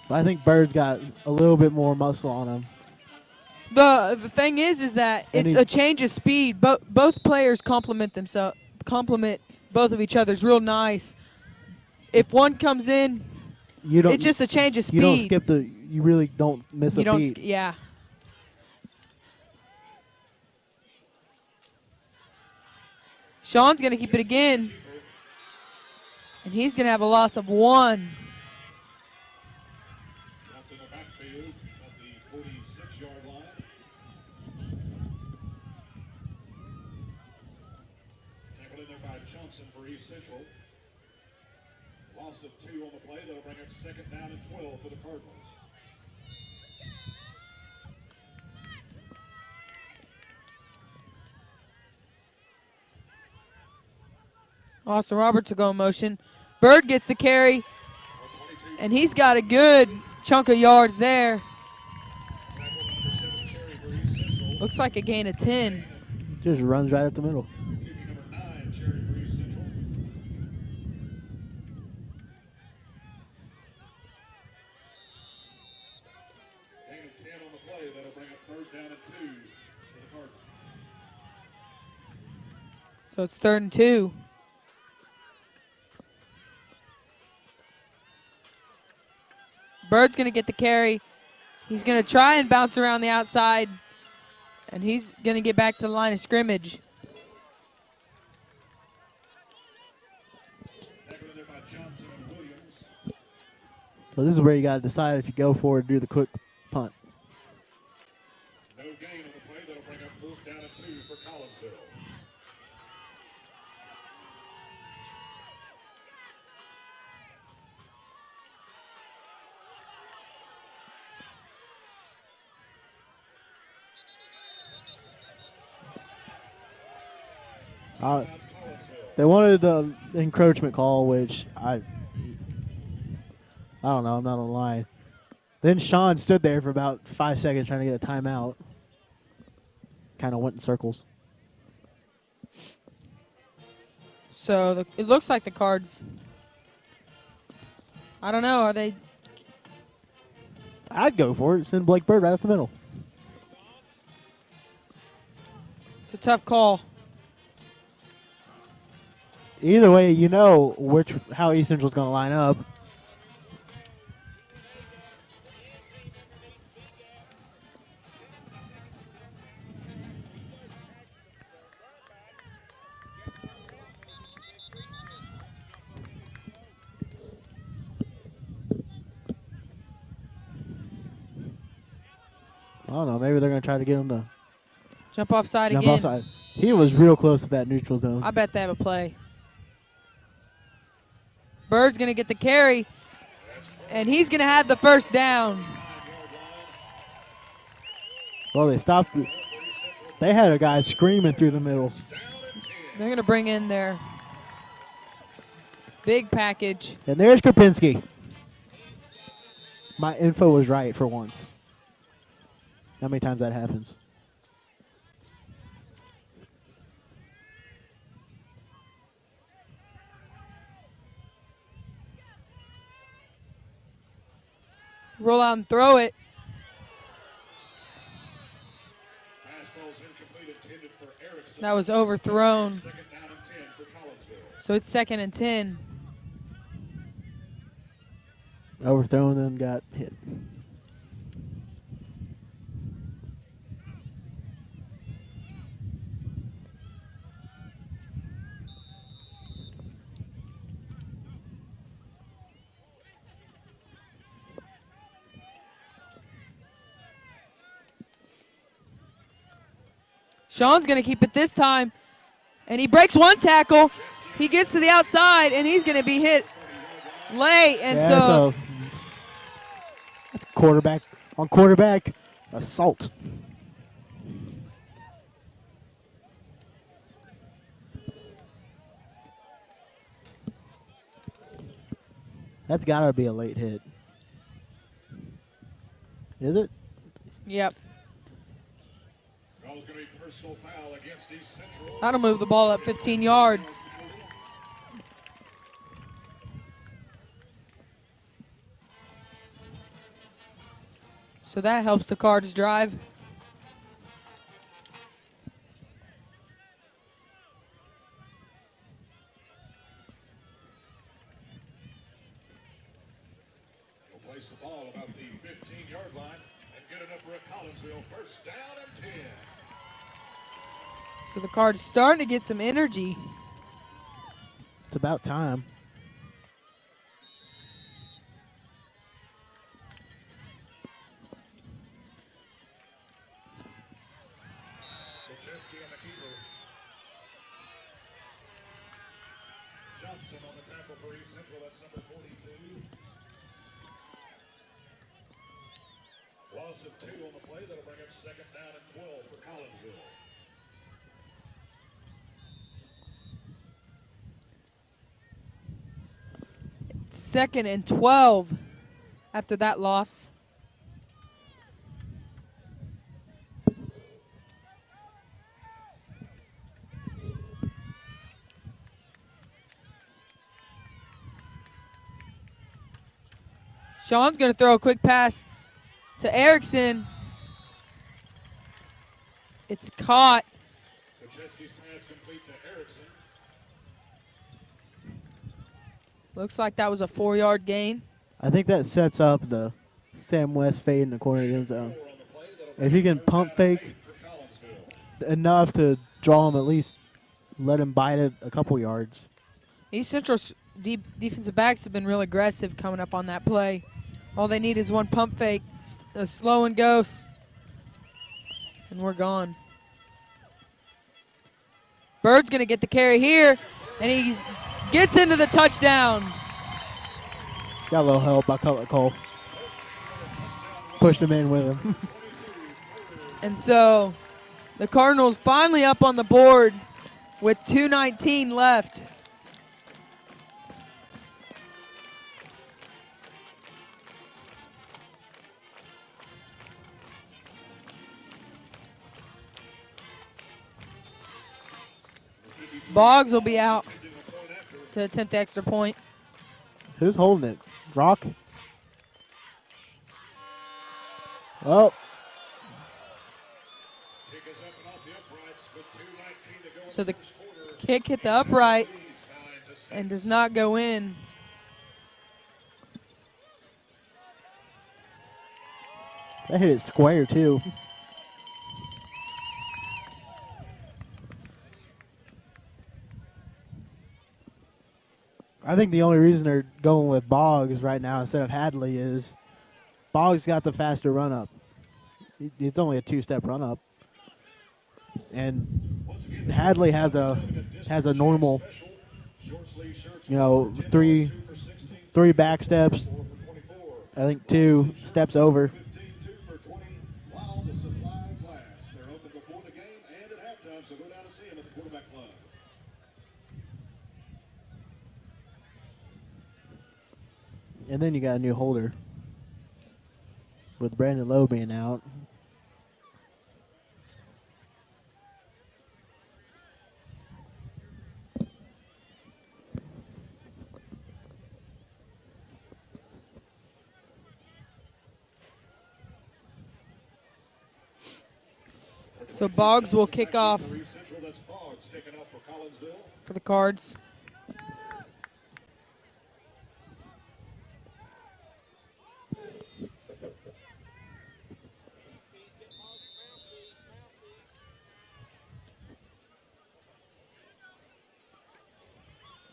but I think Bird's got a little bit more muscle on him.
The thing is that
And
it's a change of speed. Both players complement both of each other's real nice. If one comes in, it's just a change of speed.
You don't skip you really don't miss a beat.
Yeah. Sean's going to keep it again. And he's going to have a loss of 1.
Dropped in the backfield at the 46-yard line. Tackled in there by Johnson for East Central. Loss of 2 on the play. That'll bring up second down and 12 for the Cardinals.
Austin Roberts will go in motion. Bird gets the carry, and he's got a good chunk of yards there. Looks like a gain of 10.
Just runs right up the middle.
Number 9, Cherry for East Central. Gain of 10 on the play. That'll bring up third down and 2 for the Cardinals.
So it's 3rd and 2. Bird's going to get the carry. He's going to try and bounce around the outside, and he's going to get back to the line of scrimmage.
Tackled in there by Johnson and Williams.
So this is where you got to decide if you go for it or do the quick punt.
No gain on the play. That'll bring up fourth down and 2 for Collinsville.
They wanted the encroachment call, which I don't know. I'm not gonna lie. Then Sean stood there for about 5 seconds trying to get a timeout. Kind of went in circles.
So it looks like the Cards. I don't know. Are they?
I'd go for it. Send Blake Bird right up the middle.
It's a tough call.
Either way, you know how East Central's going to line up. I don't know. Maybe they're going to try to get him to
Jump offside
jump
again.
offside. He was real close to that neutral zone.
I bet they have a play. Bird's going to get the carry, and he's going to have the first down.
Well, they stopped. They had a guy screaming through the middle.
They're going to bring in their big package.
And there's Krupinski. My info was right for once. How many times that happens?
Roll out and throw it. That was overthrown. So it's 2nd and 10.
Overthrown and got hit.
Sean's going to keep it this time. And he breaks one tackle. He gets to the outside, and he's going to be hit late. And so
that's quarterback on quarterback assault. That's got to be a late hit. Is it?
Yep. That'll move the ball up 15 yards. So that helps the Cards drive.
He'll place the ball about the 15-yard line and get it up for a Collinsville first down and 10.
So the Cards starting to get some energy.
It's about time.
Johnson on the tackle for East Central. That's number 42. Loss of 2 on the play. That'll bring up 2nd down and 12 for Collinsville.
It's 2nd and 12 after that loss. Sean's going to throw a quick pass to Erickson. It's caught.
Kucheski's pass complete to Erickson.
Looks like that was a 4-yard gain.
I think that sets up the Sam West fade in the corner of the end zone. If he can pump fake enough to draw him, at least let him bite it a couple yards.
East Central's defensive backs have been real aggressive coming up on that play. All they need is one pump fake, a slow and go, and we're gone. Bird's going to get the carry here, and he gets into the touchdown.
Got a little help by Cutler Cole. Pushed him in with him.
And so the Cardinals finally up on the board with 2:19 left. Boggs will be out to attempt the extra point.
Who's holding it? Rock? Oh.
So the kick hit the upright and does not go in.
That hit it square, too. I think the only reason they're going with Boggs right now instead of Hadley is Boggs got the faster run up. It's only a 2-step run up. And Hadley has a normal, three back steps. I think 2 steps over.
While the supplies last. They're open before the game and at halftime, so go down and see them at the quarterback club.
And then you got a new holder with Brandon Lowe being out.
So Boggs will kick off
For East Central, that's Boggs taking off for Collinsville.
for the Cards.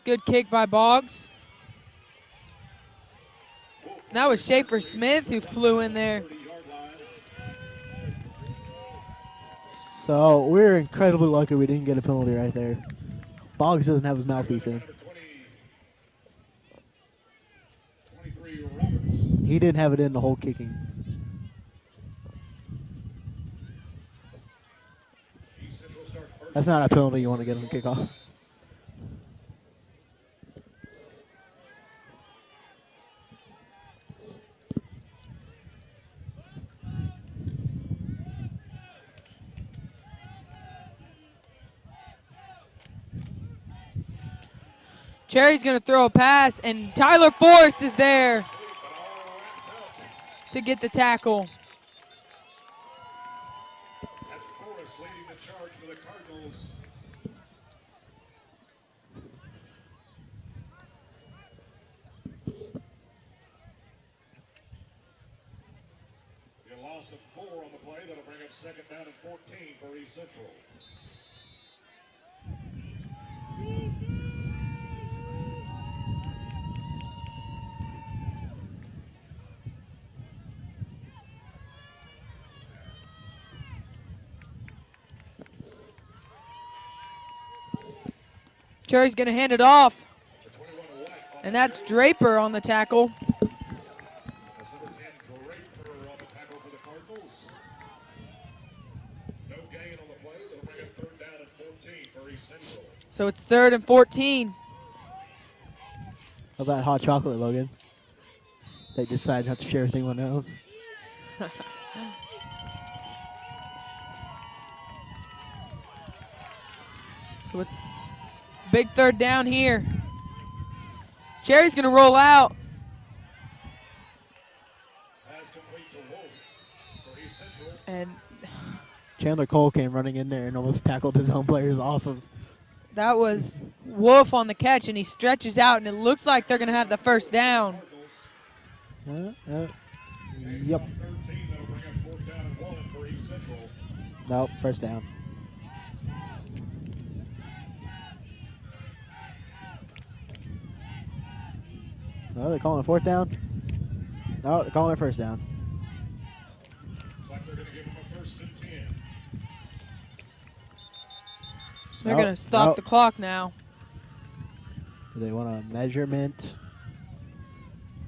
Good kick by Boggs. That was Schaefer Smith who flew in there.
30-yard line.
So we're incredibly lucky we didn't get a penalty right there. Boggs doesn't have his mouthpiece in.
Number 23, Roberts.
He didn't have it in the whole kicking.
East Central start first.
That's not a penalty you want to get on the kickoff.
Cherry's going to throw a pass, and Tyler Forrest is there to get the tackle.
That's Forrest leading the charge for the Cardinals. A loss of 4 on the play. That'll bring up second down and 14 for East Central.
Cherry's going to hand it off,
The 21 White on
and that's Draper on the tackle.
That's number 10, Draper on the tackle for the Cardinals. No gain on the play. That'll bring up third down and 14 for East Central.
So it's 3rd and 14.
How about hot chocolate, Logan? They decided not to share with anyone else.
So it's big 3rd down here. Cherry's going to roll out.
Pass complete to Wolf for East Central.
And
Chandler Cole came running in there and almost tackled his own players off of.
that was Wolf on the catch, and he stretches out, and it looks like they're going to have the first down.
Cardinals.
Yep.
On 13, that'll bring up fourth down and 1 for East Central.
Nope, first down. No, they're calling it 4th down. No, they're calling it first down.
Looks like they're going to give him a first and 10.
They're
Nope,
going to stop
nope.
the clock now.
Do they want a measurement?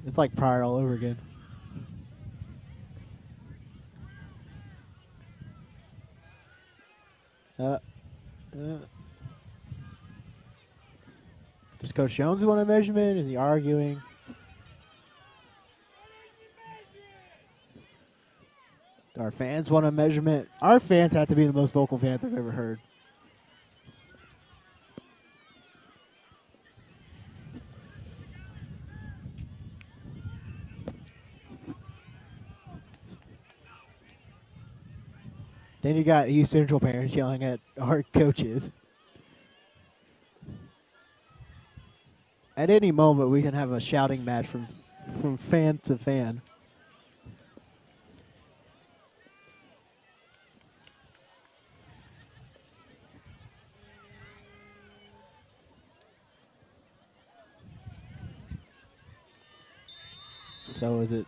It's like prior all over again. Does Coach Jones want a measurement? Is he arguing? Do our fans want a measurement? Our fans have to be the most vocal fans I've ever heard. Then you got East Central parents yelling at our coaches. At any moment, we can have a shouting match from fan to fan. So is it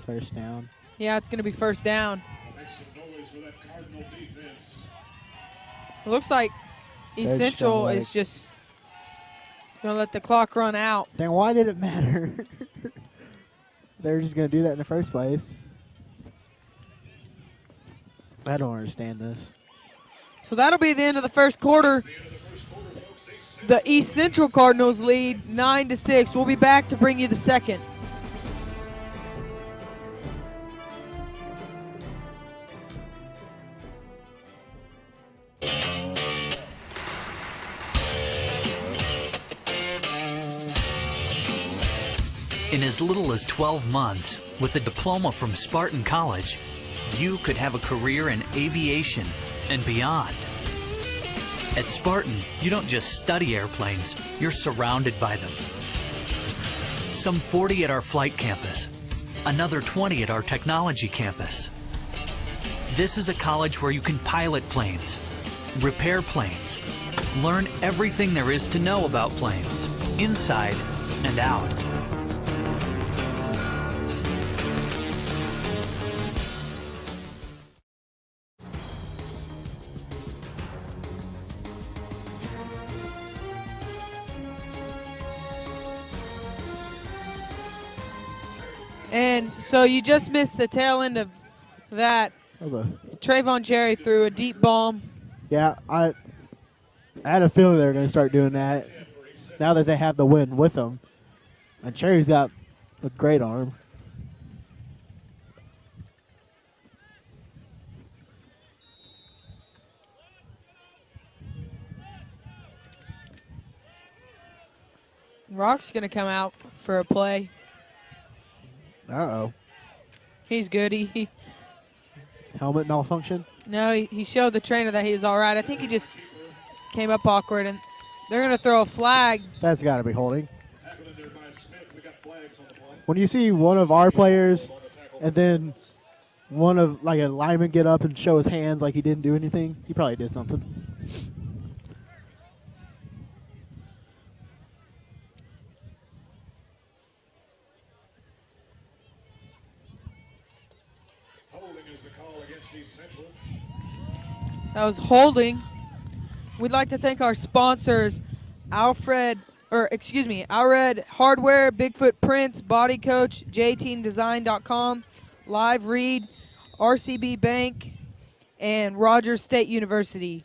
first down?
Yeah, it's going to be first down.
They Make some noise for that Cardinal defense.
It looks like East
There's
Central
John
is
White.
just going to let the clock run out.
Then why did it matter? They're just going to do that in the first place. I don't understand this.
So that'll be the end of the first quarter. The East Central Cardinals lead 9-6. We'll be back to bring you the second.
In as little as 12 months, with a diploma from Spartan College, you could have a career in aviation and beyond. At Spartan, you don't just study airplanes, you're surrounded by them. Some 40 at our flight campus, another 20 at our technology campus. This is a college where you can pilot planes, repair planes, learn everything there is to know about planes, inside and out.
And so you just missed the tail end of that.
That was
Trayvon Cherry threw a deep bomb.
Yeah, I had a feeling they were going to start doing that now that they have the win with them. And Cherry's got a great arm.
Rock's going to come out for a play.
Uh-oh.
He's good. He
Helmet malfunction?
No, he showed the trainer that he was all right. I think he just came up awkward, and they're going to throw a flag.
That's got to be holding. When you see one of our players and then one of, like, a lineman get up and show his hands like he didn't do anything, he probably did something.
That was holding. We'd like to thank our sponsors, Alred Hardware, Bigfoot Prints, Body Coach, JTeamDesign.com, Live Read, RCB Bank, and Rogers State University.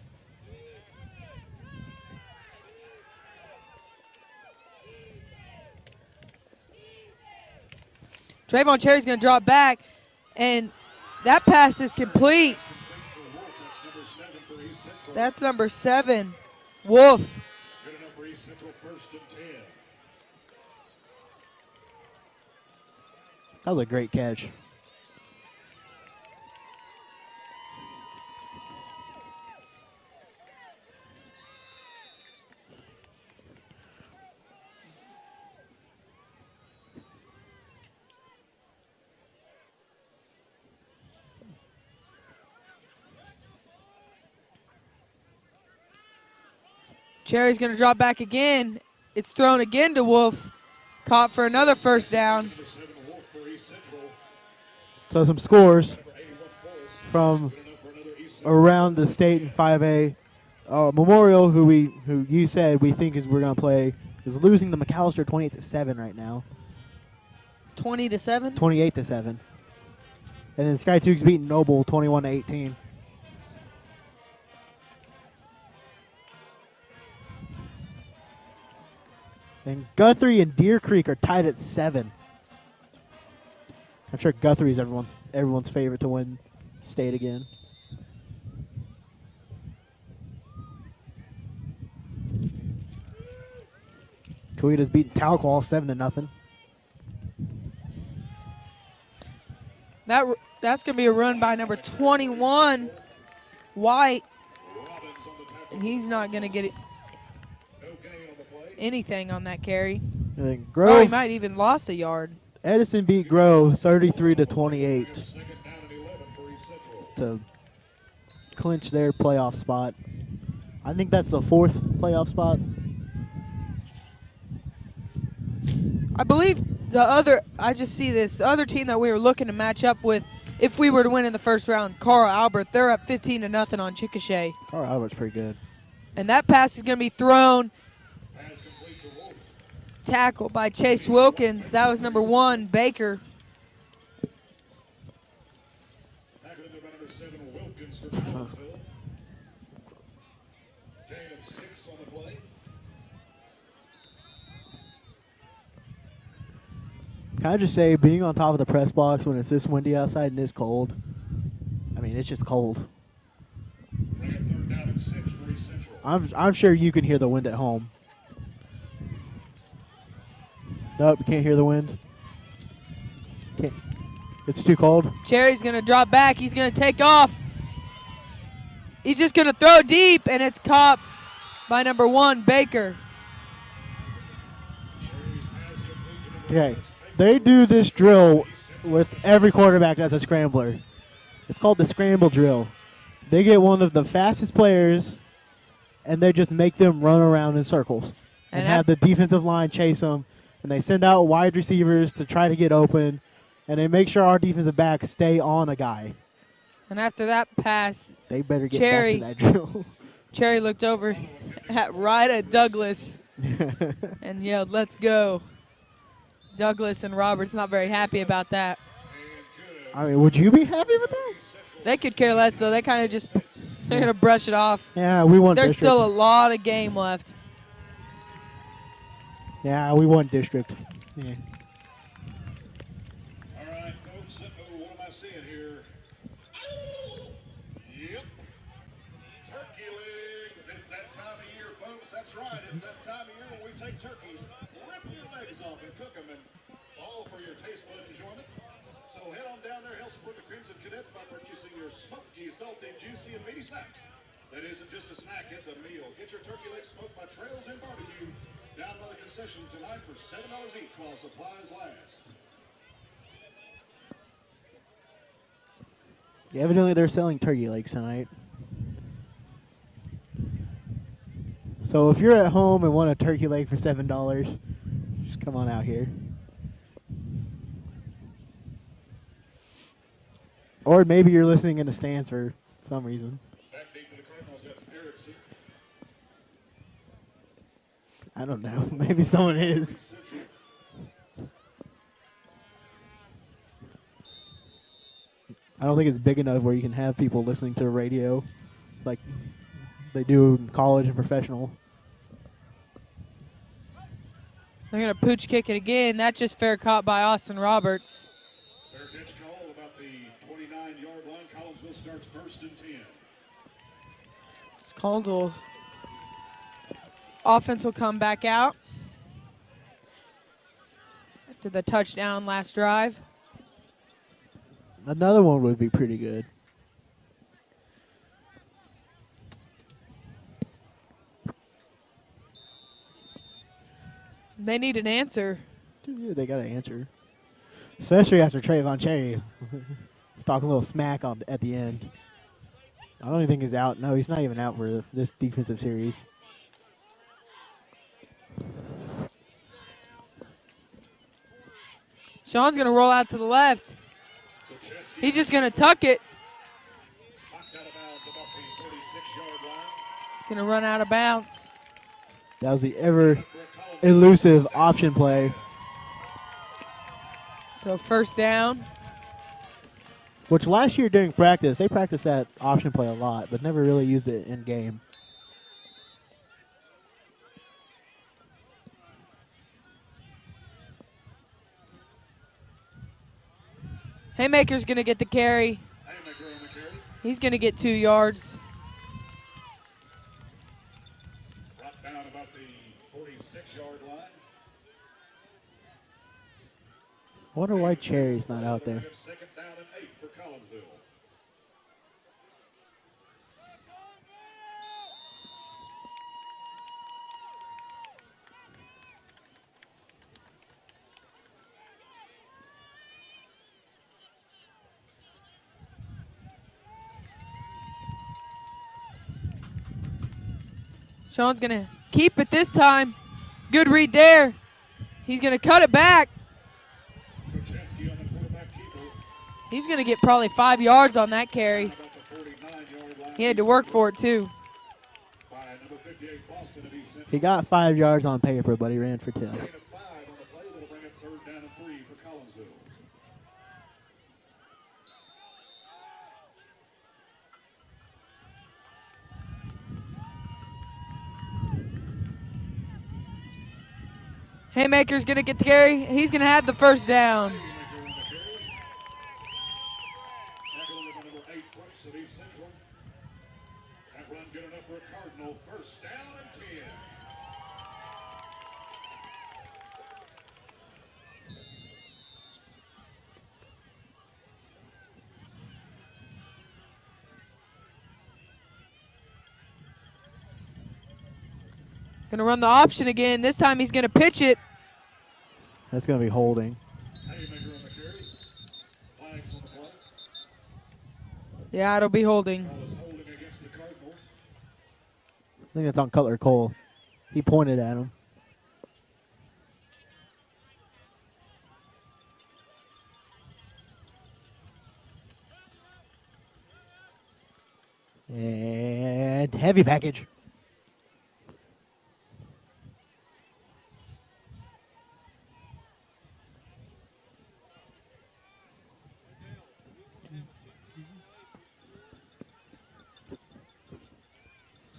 Trayvon Cherry's going to drop back, and that pass is complete. That's number 7, Wolf.
That was a great catch.
Cherry's going to drop back again. It's thrown again to Wolf. Caught for another first down.
So some scores from around the state in 5A. Memorial, who you said we think we're going to play, is losing to McAllister 28-7 right now.
20-7?
28-7. And then Sky Tooks beating Noble 21-18. And Guthrie and Deer Creek are tied at 7. I'm sure Guthrie's everyone's favorite to win state again. Coweta's beating Talqual 7-0.
That's going to be a run by number 21, White. And he's not going to get anything on that carry.
And
Oh, he might even lost a yard.
Edison beat Grove 33-28 to clinch their playoff spot. I think that's the 4th playoff spot.
I believe I just see this, the other team that we were looking to match up with if we were to win in the first round. Carl Albert, they're up 15-0 on Chickasha.
Carl Albert's pretty good.
And that pass is going to be thrown.
Pass complete to Wolf.
Tackle by Chase Wilkins. That was number 1, Baker.
Tackle into number 7, Wilkins for Collinsville. Gain of 6 on the play.
Can I just say, being on top of the press box when it's this windy outside and this cold, I mean, it's just cold.
Bring up third down and 6 for East Central.
I'm sure you can hear the wind at home. Nope, you can't hear the wind. Can't. It's too cold.
Cherry's going to drop back. He's going to take off. He's just going to throw deep, and it's caught by number 1, Baker.
Cherry's pass complete to number
Okay, they do this drill with every quarterback that's a scrambler. It's called the scramble drill. They get one of the fastest players, and they just make them run around in circles and have the defensive line chase them. And they send out wide receivers to try to get open, and they make sure our defensive backs stay on a guy.
And after that pass,
They better get
Cherry.
back to that drill.
Cherry looked over at Douglas and yelled, "Let's go." Douglas and Roberts not very happy about that.
I mean, would you be happy with that?
They could care less, though. They kind of just, they're going to brush it off.
Yeah, we won
There's
district.
still a lot of game left.
Yeah, we won district. Yeah.
All right, folks, what am I seeing here? Yep. Turkey legs. It's that time of year, folks. That's right. It's that time of year when we take turkeys, rip your legs off, and cook them, and all for your taste bud enjoyment. So head on down there, help support the Crimson Cadets by purchasing your smoky, salty, juicy, and meaty snack. That isn't just a snack, it's a meal. Get your turkey legs smoked by Trails and Barbecue down by the concession tonight for $7 each while supplies last.
Yeah, evidently they're selling turkey legs tonight. So if you're at home and want a turkey leg for $7, just come on out here. Or maybe you're listening in the stands for some reason.
Back deep to the Cardinals, that's Erickson.
I don't know. Maybe someone is. I don't think it's big enough where you can have people listening to the radio like they do in college and professional.
They're going to pooch kick it again. That's just fair caught by Austin Roberts.
Fair pitch call about the 29-yard line. Collinsville starts 1st and 10.
Collinsville offense will come back out after the touchdown last drive.
Another one would be pretty good.
They need an answer.
Yeah, they got to answer. Especially after Trayvon Cherry talking a little smack at the end. I don't even think he's out. No, he's not even out for this defensive series.
Sean's going to roll out to the left. He's just going to tuck it.
Knocked out of bounds about the 46-yard line.
Going to run out of bounds.
That was the ever elusive option play.
So first down.
Which last year during practice, they practiced that option play a lot, but never really used it in game.
Haymaker's going to get the carry.
Haymaker on the carry.
He's going to get 2 yards.
Brought down about the 46-yard line.
I wonder why Cherry's not out there.
2nd down and 8 for Collinsville.
Sean's going to keep it this time. Good read there. He's going to cut it back.
Kucheski on the quarterback keeper.
He's going to get probably 5 yards on that carry.
About the 49-yard line.
He had to work for it, too.
By number 58, Boston of East Central.
He got 5 yards on paper, but he ran for 10.
Gain of 5 on the play. That'll bring up 3rd down and 3 for Collinsville.
Haymaker's going to get the carry. He's going to have the first down.
Tackle number 8, Brooks of East Central. That run good enough for a Cardinal. 1st down and 10.
Going to run the option again. This time he's going to pitch it.
That's going to be holding.
Haymaker on the carry. Flags on the play.
Yeah, it'll be holding.
Ball is holding against the Cardinals.
I think that's on Cutler Cole. He pointed at him. And heavy package.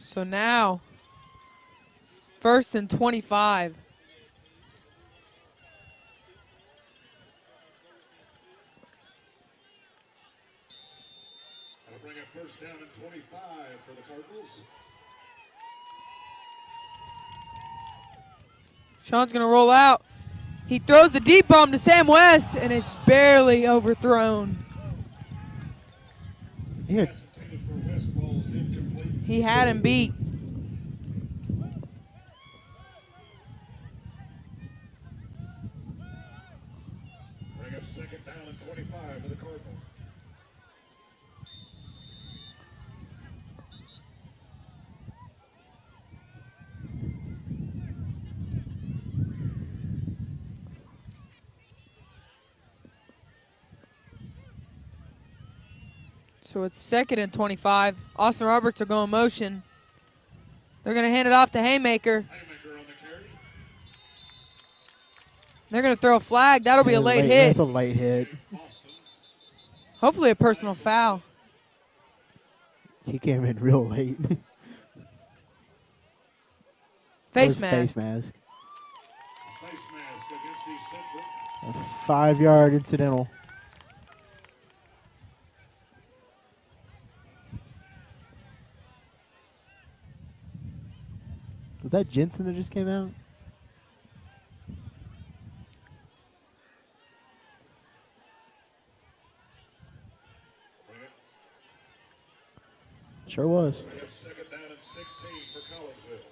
So now, 1st and 25.
That'll bring up 1st down and 25 for the Cardinals.
Sean's going to roll out. He throws the deep bomb to Sam West, and it's barely overthrown.
Yeah.
Pass intended for West. Ball is incomplete.
He had him beat.
Bring up 2nd down and 25 for the Cardinals.
So it's 2nd and 25. Austin Roberts are going motion. They're going to hand it off to Haymaker.
Haymaker on the carry.
They're going to throw a flag. That'll be a late hit.
That's a late hit.
Boston.
Hopefully a personal foul.
He came in real late.
Face
Face
mask.
mask.
Face mask against East Central.
A 5-yard incidental. Was that Jensen that just came out? Sure was.
Bring up 2nd down and 16 for Collinsville.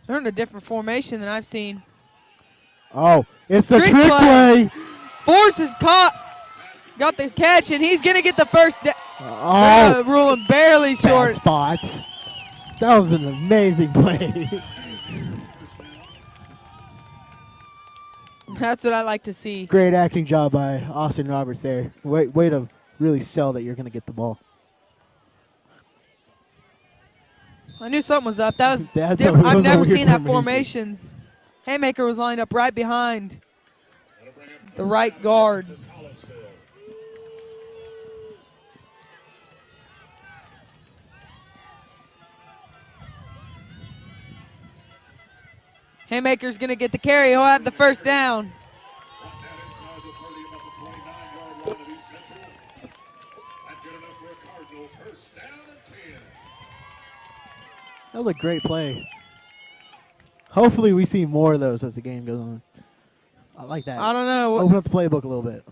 They're in a different formation than I've seen.
Oh, it's the
Trick
trick
play.
play.
Force is caught. Got the catch, and he's going to get the first down.
Oh,
Ruling barely
bad
short.
spots. That was an amazing play.
That's what I like to see.
Great acting job by Austin Roberts there. Way to really sell that you're going to get the ball.
I knew something was up. That was
That's
different.
a-
I've
was a
never
weird
seen that
formation.
formation. Haymaker was lined up right behind
That'll bring up
the right guard.
for Collinsville.
Haymaker's going to get the carry. He'll have the first down.
Brought down inside the 30, about the 29-yard line of East Central. Not good enough for a Cardinal. 1st down and 10.
That was a great play. Hopefully we see more of those as the game goes on. I like that.
I don't know.
Open up the playbook a little bit.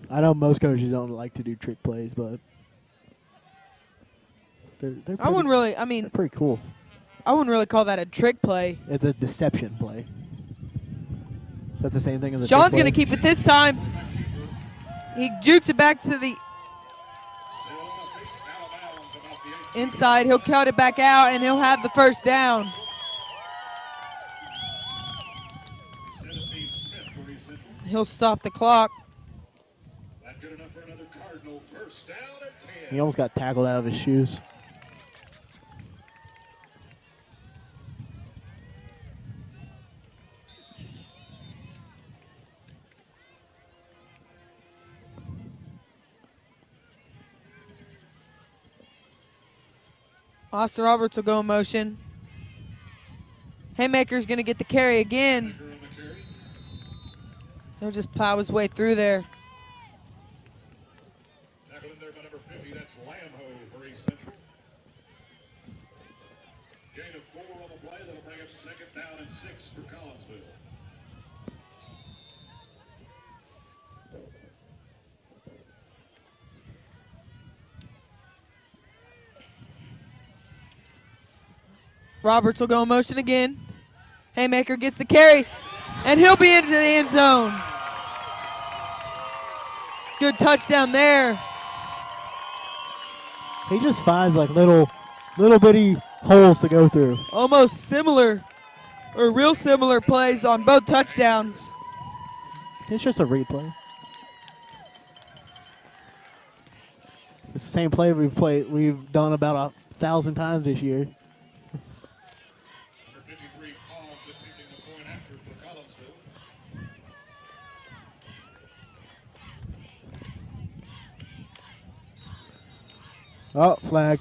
I know most coaches don't like to do trick plays, but they're
I wouldn't
pretty,
really, I
they're
mean,
pretty cool.
I wouldn't really call that a trick play.
It's a deception play. Is that the same thing as a
Sean's
trick play?
going to keep it this time. He jukes it back to the
Still on the feet, out of bounds about the 8.
inside. He'll cut it back out, and he'll have the first down. He'll stop the clock.
Not good enough for another Cardinal. First down at 10.
He almost got tackled out of his shoes.
Austin Roberts will go in motion. Haymaker's going to get the carry again.
Baker on the carry.
He'll just plow his way through there.
Tackled in there by number 50. That's Lamho for East Central. Gain of 4 on the play. That'll bring up second down and 6 for Collinsville.
Roberts will go in motion again. Haymaker gets the carry, and he'll be into the end zone. Good touchdown there.
He just finds like little bitty holes to go through.
Almost similar, or real similar plays on both touchdowns.
It's just a replay. It's the same play we've done about 1,000 times this year.
Number 53, Hobbs attempting the point after for Collinsville.
Oh, flag.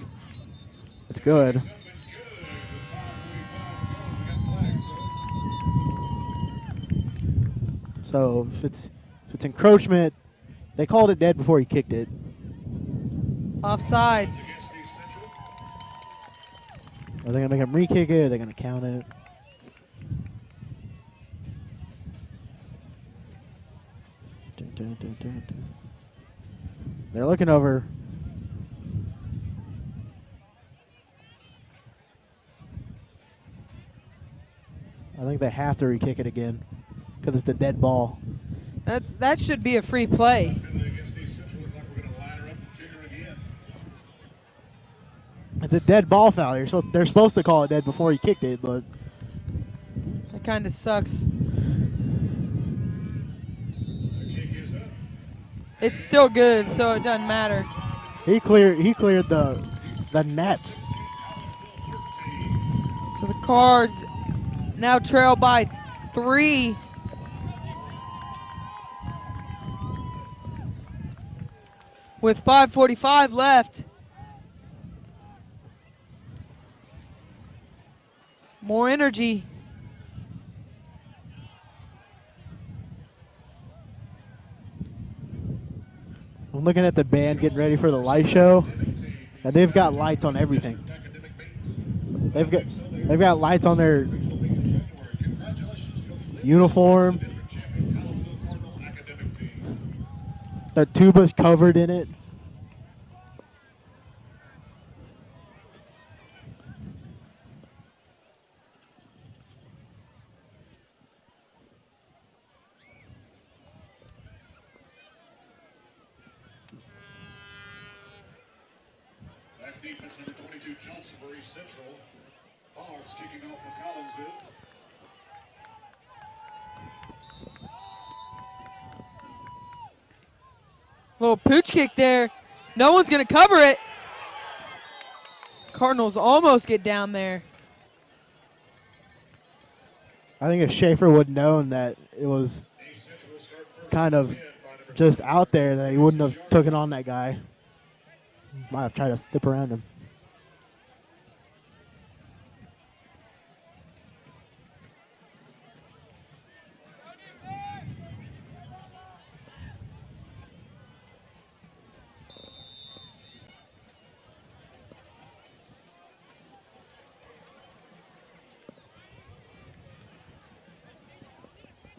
It's good.
Something good with 5:45 to go. We got flags.
So if it's encroachment, they called it dead before he kicked it.
Offsides.
Against East Central.
Are they gonna make him re-kick it? Are they gonna count it? Dun, dun, dun, dun, dun. They're looking over. I think they have to re-kick it again because it's the dead ball.
That should be a free play.
Penalty against East Central. Looks like we're going to line her up and kick her again.
It's a dead ball foul. They're supposed to call it dead before he kicked it, but
That kind of sucks.
The kick is up.
It's still good, so it doesn't matter.
he cleared the net.
So the Cards now trail by 3. With 5:45 left. More energy.
I'm looking at the band getting ready for the light show, and they've got lights on everything. They've got lights on their uniform. The tuba's covered in it.
Back defense number 22, Johnson for East Central. Hogs kicking off for Collinsville.
Little pooch kick there. No one's going to cover it. Cardinals almost get down there.
I think if Schaefer would have known that it was
East Central will start first
kind of
and 10 by number
just out there, that he wouldn't have taken on that guy. Might have tried to slip around him.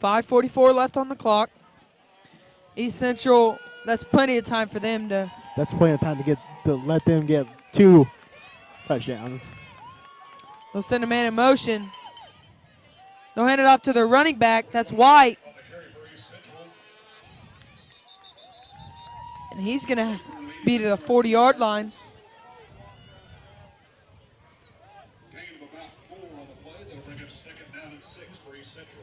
.544 left on the clock. East Central, that's plenty of time for them to.
That's plenty of time to let them get 2 touchdowns.
They'll send a man in motion. They'll hand it off to their running back. That's White.
on the carry for East Central.
And he's going to be to the 40-yard line.
Gain of about 4 on the play. That'll bring up second down and 6 for East Central.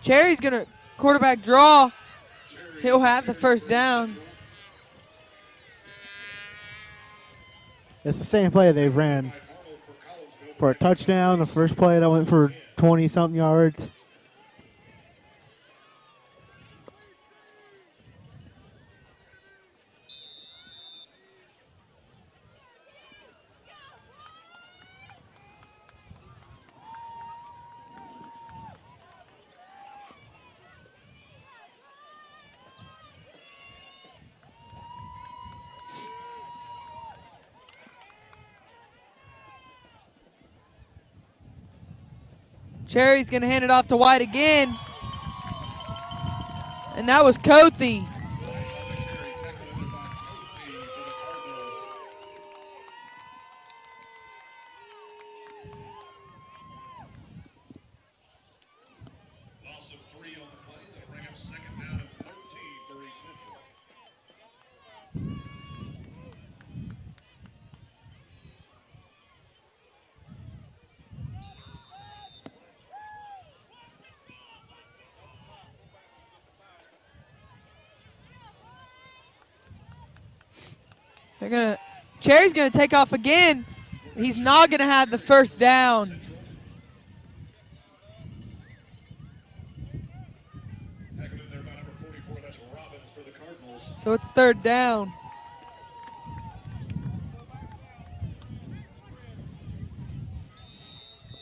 Cherry's going to quarterback draw. He'll have the first down.
It's the same play they ran for a touchdown. The first play that went for 20-something yards.
Cherry's going to hand it off to White again. And that was Cothey.
Loss of 3 on the play. That'll bring up second down and 13 for East Central.
Cherry's going to take off again. He's not going to have the first down.
Tackled in there by number 44. That's Robbins for the Cardinals.
So it's third down.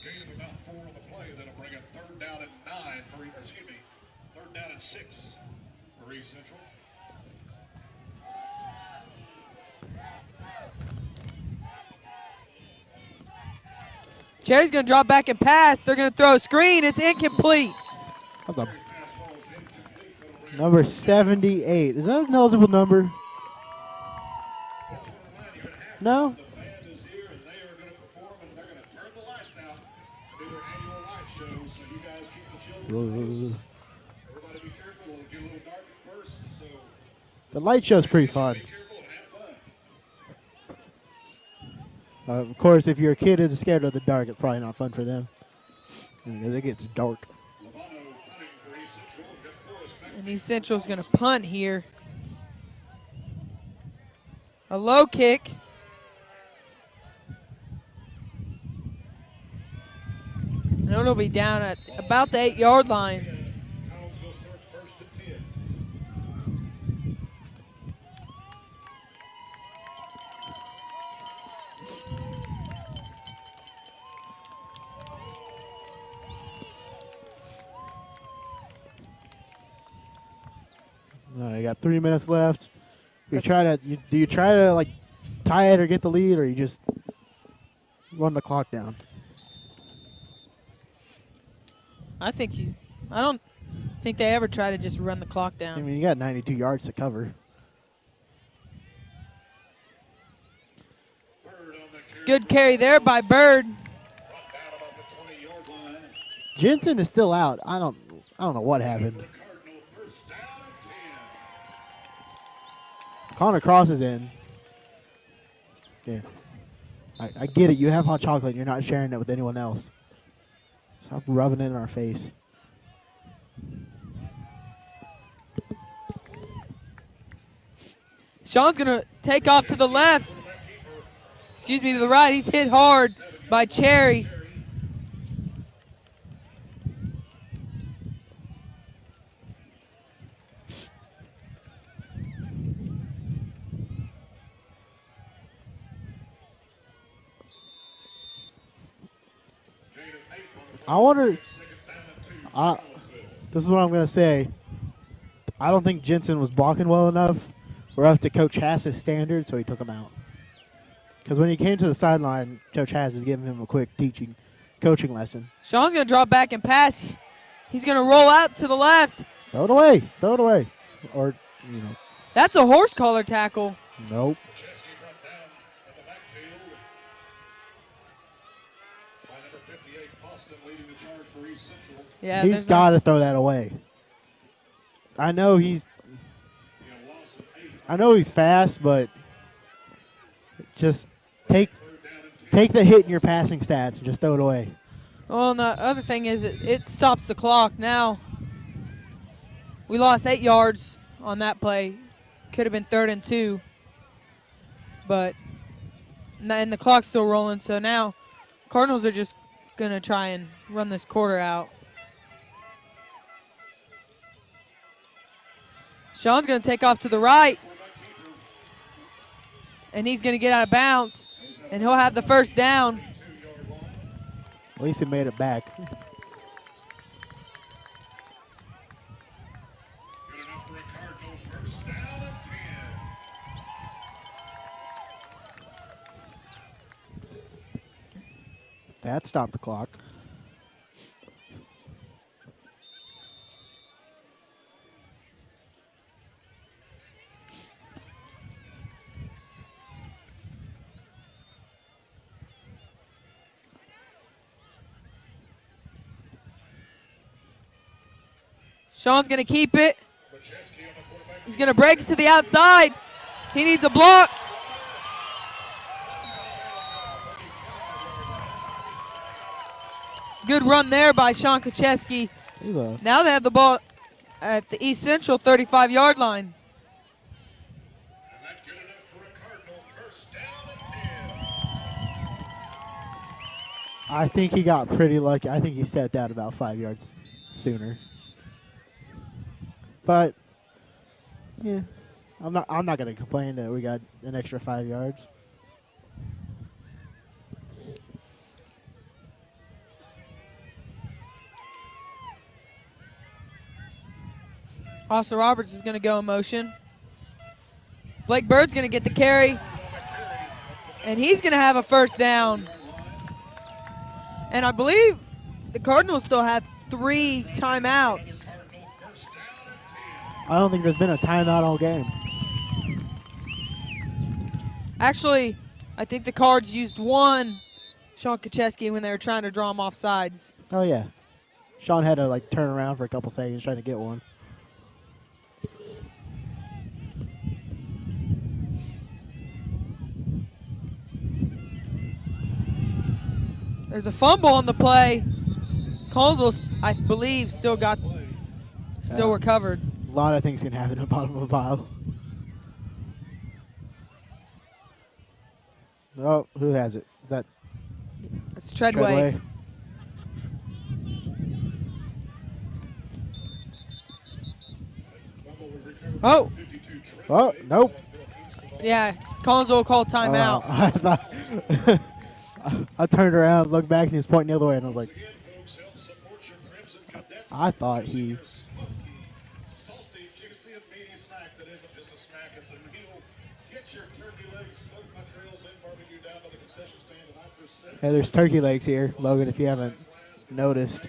Gain of about 4 on the play. That'll bring up third down and 3rd down and 6 for East Central.
Cherry's going to drop back and pass. They're going to throw a screen. It's incomplete.
That's a number 78. Is that an eligible number? No?
The band is here and they are going to perform and they're going to turn the lights out and do their annual light show. So you guys keep the children close. Everybody be careful. It'll get a little dark at first. So
The light show's pretty fun.
be careful and have fun.
Of course, if your kid is scared of the dark, it's probably not fun for them. Because it gets dark.
Lovano punting for East Central. Got Forrest back.
And East Central's going to punt here. A low kick. And it'll be down at about the 8-yard line.
Collinsville starts first and 10.
You got 3 minutes left. Do you try to like tie it or get the lead, or you just run the clock down?
I don't think they ever try to just run the clock
I
down.
mean, you got 92 yards to cover.
Bird on the carry.
Good carry there by Bird.
Brought down about the 20-yard line.
Jensen is still out. I don't know what happened.
The Cardinal first down and 10.
Connor Cross is in. Yeah. I get it. You have hot chocolate and you're not sharing it with anyone else. Stop rubbing it in our face.
Sean's going to take off to the left. Excuse me, to the right. He's hit hard by Cherry.
I wonder.
Second down and 2.
This is what I'm going to say. I don't think Jensen was blocking well enough. We're up to Coach Hass's standard, so he took him out. Because when he came to the sideline, Coach Hass was giving him a quick coaching lesson.
Sean's going to drop back and pass. He's going to roll out to the left.
Throw it away. Throw it away. Or,
That's a horse collar tackle.
nope.
Chesky brought down at the backfield by number 58, Boston, leading the charge for East Central.
Yeah,
He's
there's
got to throw that away. I know he's fast, but just take the hit in your passing stats and just throw it away.
Well, and the other thing is it stops the clock now. We lost 8 yards on that play. Could have been 3rd and 2. But, and the clock's still rolling, so now Cardinals are just going to try and run this quarter out. Sean's going to take off to the right. And he's going to get out of bounds. And he'll have the first down.
At least he made it back.
Good enough for a Cardinals first down and 10.
That stopped the clock.
Sean's going to keep it. He's going to break it to the outside. He needs a block. Good run there by Sean Kucheski. Now they have the ball at the East Central 35-yard line.
And that good enough for a Cardinal first down and 10.
I think he got pretty lucky. I think he stepped out about 5 yards sooner. But yeah, I'm not gonna complain that we got an extra 5 yards.
Austin Roberts is going to go in motion. Blake Bird's going to get the carry. And he's going to have a first down. And I believe the Cardinals still have 3 timeouts.
I don't think there's been a timeout all game.
Actually, I think the Cards used 1, Sean Kucheski, when they were trying to draw him off sides.
Oh yeah, Sean had to like turn around for a couple seconds trying to get one.
There's a fumble on the play. Colesville, I believe, still recovered.
A lot of things can happen at the bottom of a pile. Oh, who has it? Is that
It's Treadway. Oh.
Oh, nope.
Yeah, Colesville called timeout.
I thought I turned around, looked back, and he was pointing the other way, and I was like, I thought he.
Salty, juicy, and meaty snack that isn't just a snack, it's a meal. Get your turkey legs, smoked trails, and barbecue down to the concession stand and after 7.
Hey, there's turkey legs here, Logan, if you haven't noticed.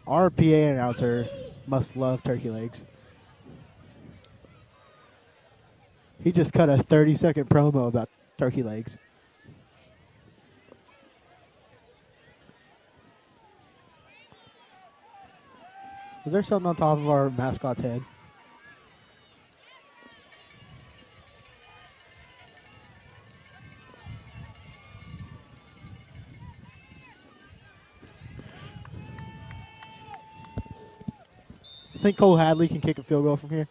Our PA announcer must love turkey legs. He just cut a 30-second promo about turkey legs. Is there something on top of our mascot's head? I think Cole Hadley can kick a field goal from here.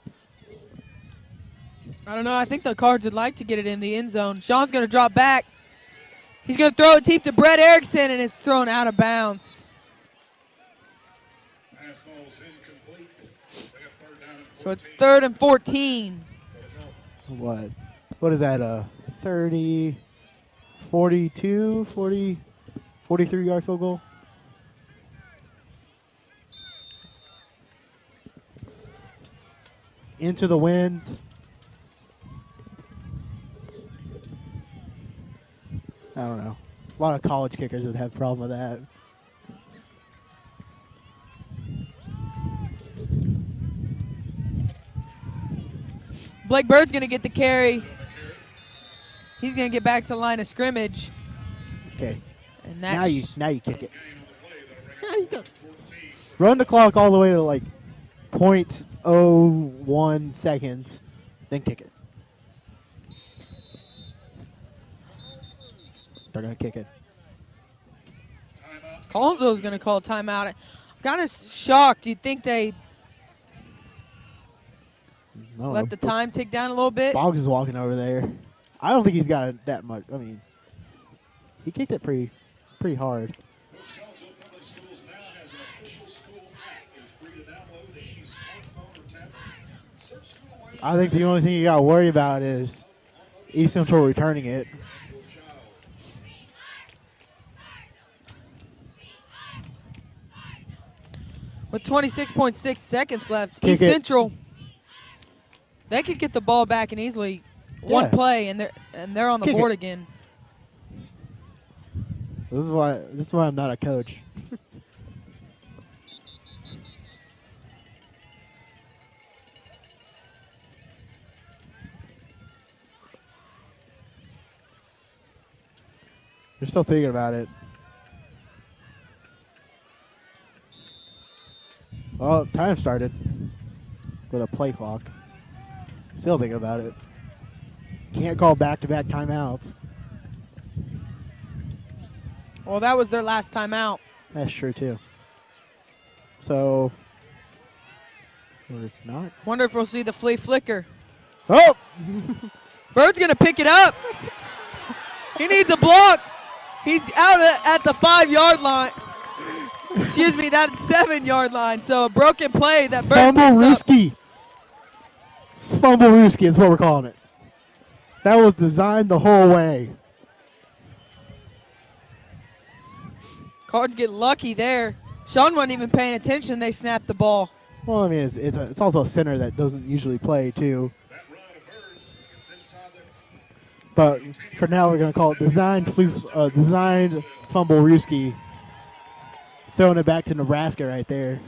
I don't know. I think the Cards would like to get it in the end zone. Sean's going to drop back. He's going to throw it deep to Brett Erickson, and it's thrown out of bounds. So it's 3rd and 14.
What is that, 30, 42, 40, 43-yard field goal? Into the wind. I don't know. A lot of college kickers would have a problem with that.
Blake Bird's going to get the carry. He's going to get back to the line of scrimmage.
Okay.
And
Now you kick it.
Now you go.
Run the clock all the way to like 0.01 seconds, then kick it. They're going to kick it.
Collinsville is going to call a timeout. I'm Kind of shocked. You'd think they
No,
let the time tick down a little bit.
Boggs is walking over there. I don't think he's got it that much. I mean, he kicked it pretty hard.
Coach Collinsville Public Schools now has an official school app. It's free to download the smartphone or tablet. Search School Way.
I think the only thing you got to worry about is East Central returning it.
With 26.6 seconds left,
Kick
East
it.
Central, they could get the ball back in easily one
Yeah.
play, and they're on the
Kick
board
it.
again.
This is why I'm not a coach. They're still thinking about it. Oh, time started with a play clock. Still thinking about it. Can't call back-to-back timeouts.
Well, that was their last time out.
That's true too. So, or if not.
Wonder if we'll see the flea flicker.
Oh!
Bird's going to pick it up. He needs a block. He's out at the 5-yard line. Excuse me, that's 7-yard line. So a broken play that Bird picks up.
Fumble-rooski. Fumble-rooski is what we're calling it. That was designed the whole way.
Cards get lucky there. Sean wasn't even paying attention. They snapped the ball.
Well, I mean, it's also a center that doesn't usually play too.
That run of hers gets inside the
But for now, we're going to call it designed fumble-rooski. Throwing it back to Nebraska right there.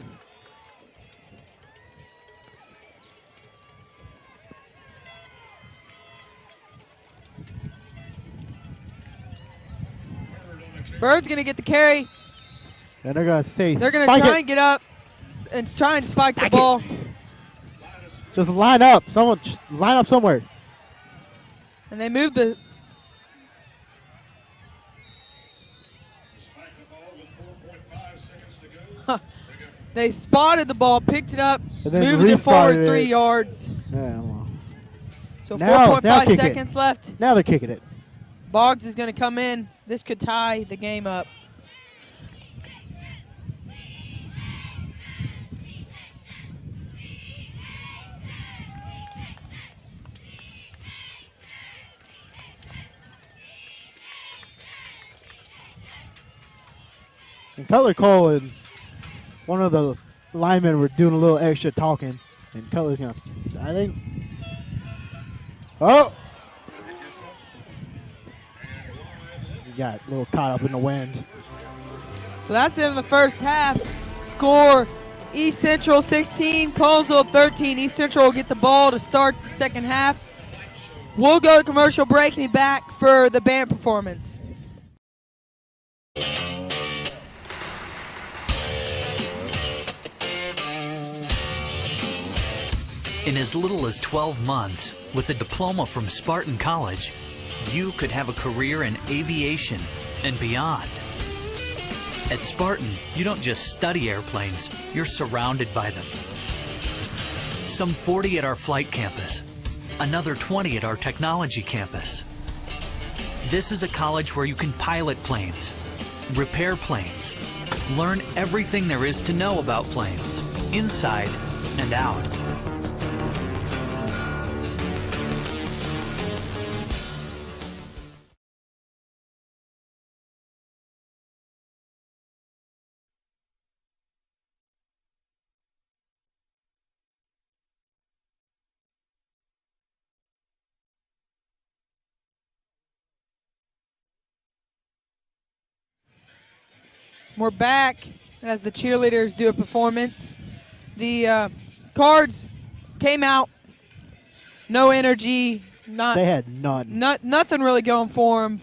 Bird's going to get the carry.
And they're going to say,
They're going to
spike
try
it.
and get up and try and spike the ball.
Just line up. Someone, just line up somewhere.
And they moved the
spike the ball with 4.5 seconds to go.
Huh. They spotted the ball, picked it up,
And then
moved it forward
respotted
3
it.
yards.
Yeah, well.
So
Now
4.5
kick it.
seconds left.
Now they're kicking it.
Boggs is going to come in. This could tie the game up.
And Cutler Cole and one of the linemen were doing a little extra talking. And Cutler's going to, I think. Oh! He got a little caught up in the wind.
So that's the end of the first half. Score East Central 16, Collinsville 13. East Central will get the ball to start the second half. We'll go to commercial break and be back for the band performance.
In as little as 12 months, with a diploma from Spartan College, you could have a career in aviation and beyond. At Spartan, you don't just study airplanes, you're surrounded by them. Some 40 at our flight campus, another 20 at our technology campus. This is a college where you can pilot planes, repair planes, learn everything there is to know about planes, inside and out.
We're back as the cheerleaders do a performance. The Cards came out, no energy,
They had none.
nothing really going for them.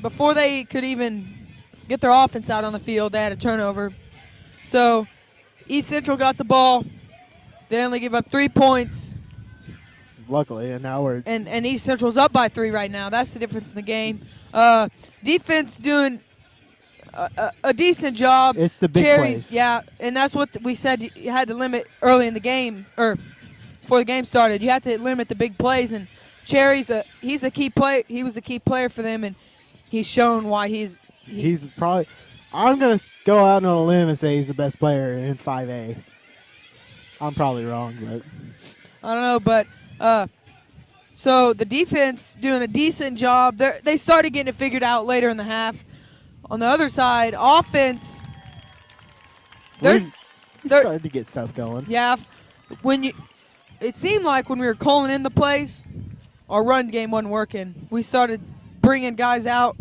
Before they could even get their offense out on the field, they had a turnover. So East Central got the ball. They only gave up 3 points.
Luckily, and now we're
And East Central's up by 3 right now. That's the difference in the game. Defense doing a decent job.
It's the big
Cherry's,
plays.
yeah, and that's what we said. You had to limit early in the game, or before the game started. You had to limit the big plays, and Cherry's he's a key play. He was a key player for them, and he's shown why he's
probably. I'm gonna go out on a limb and say he's the best player in 5A. I'm probably wrong, but
I don't know, but so the defense doing a decent job. They started getting it figured out later in the half. On the other side, offense,
we're
they're
starting to get stuff going.
yeah. It seemed like when we were calling in the plays, our run game wasn't working. We started bringing guys out,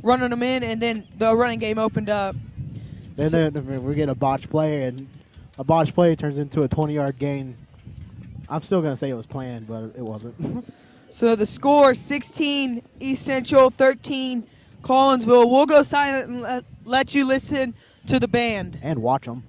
running them in, and then the running game opened up.
Then we get a botch play, and a botch play turns into a 20-yard gain. I'm still going to say it was planned, but it wasn't.
So the score, 16 East Central, 13 Collinsville. We'll go silent and let you listen to the band.
And watch them.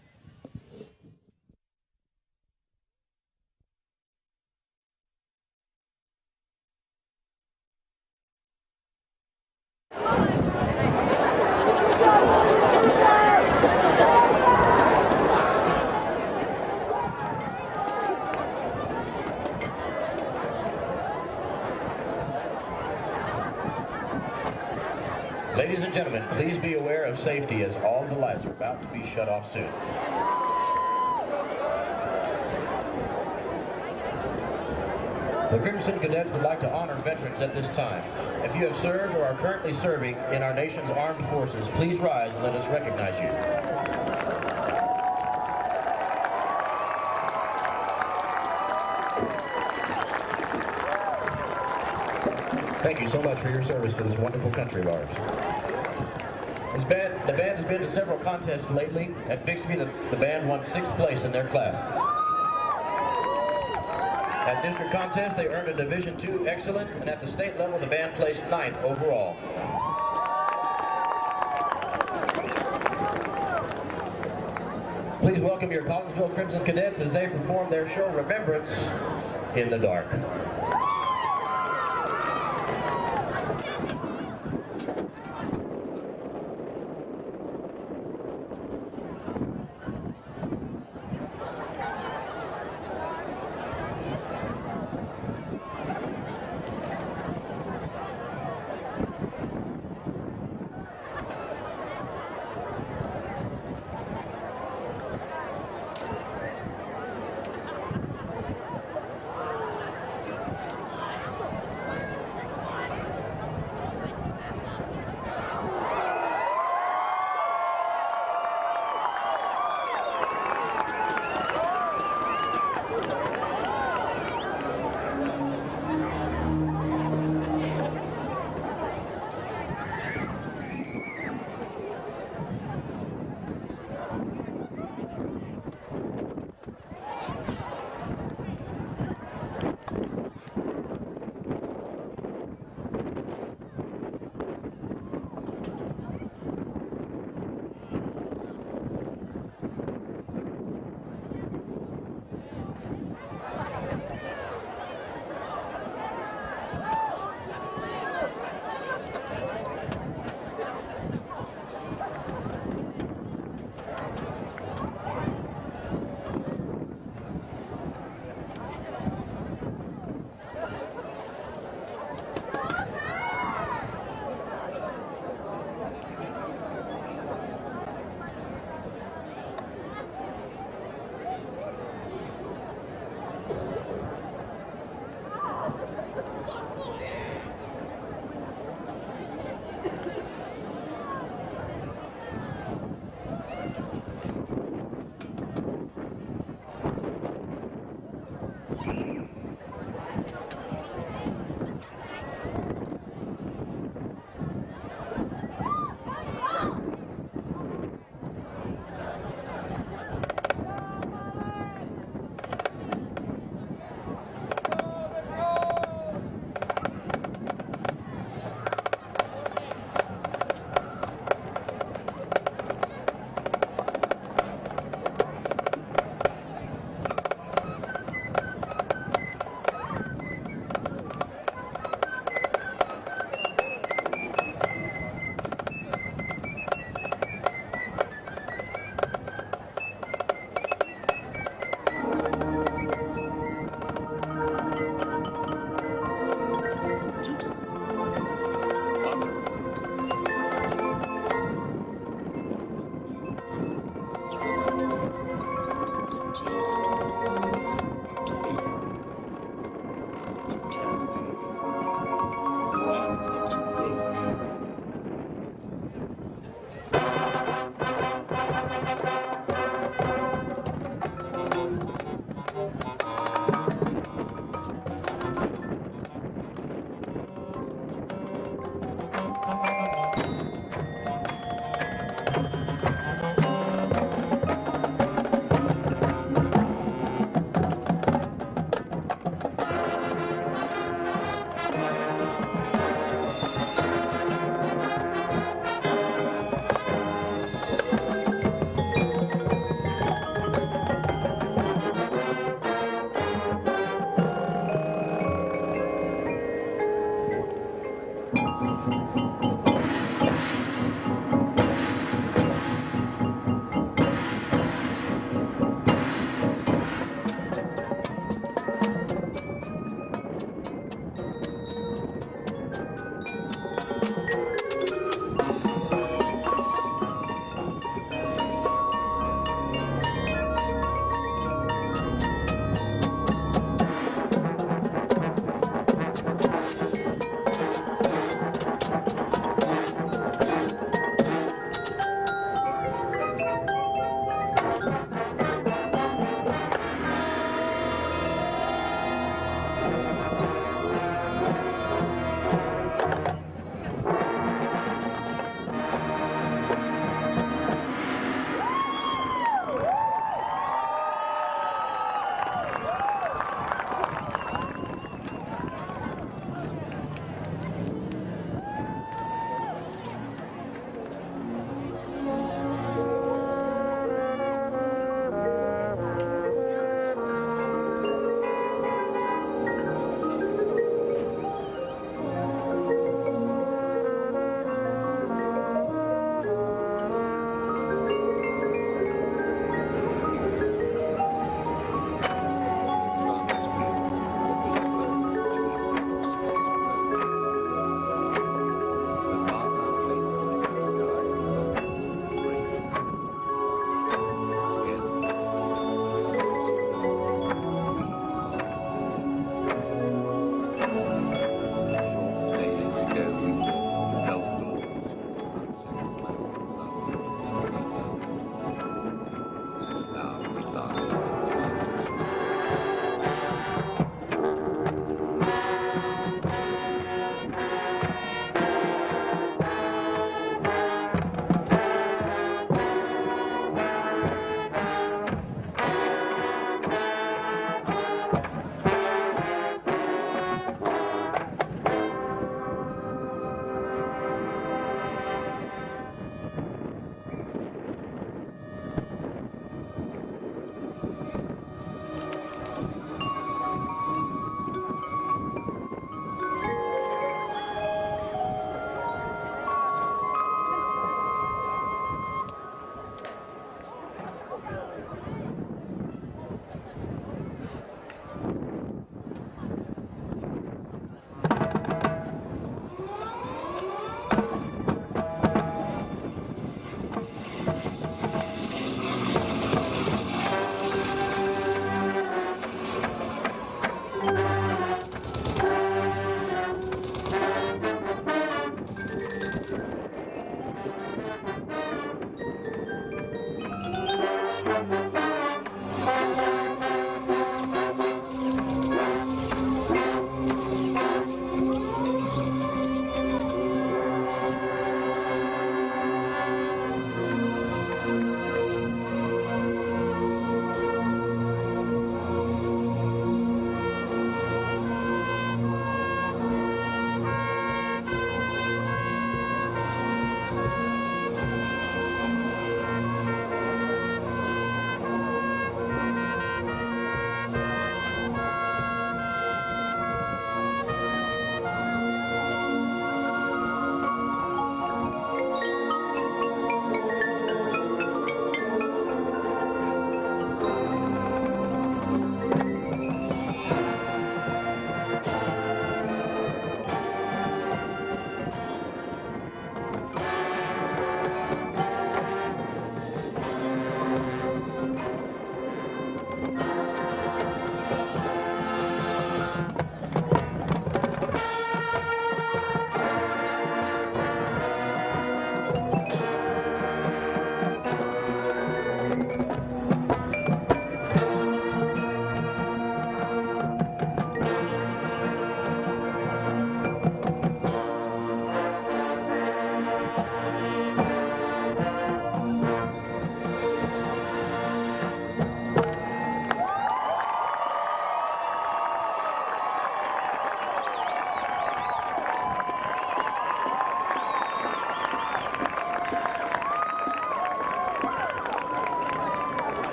Ladies and gentlemen, please be aware of safety as all the lights are about to be shut off soon. The Crimson Cadets would like to honor veterans at this time. If you have served or are currently serving in our nation's armed forces, please rise and let us recognize you. Thank you so much for your service to this wonderful country of ours. The band has been to several contests lately. At Bixby, the band won 6th place in their class. At district contest, they earned a Division II Excellent, and at the state level, the band placed 9th overall. Please welcome your Collinsville Crimson Cadets as they perform their show Remembrance in the Dark.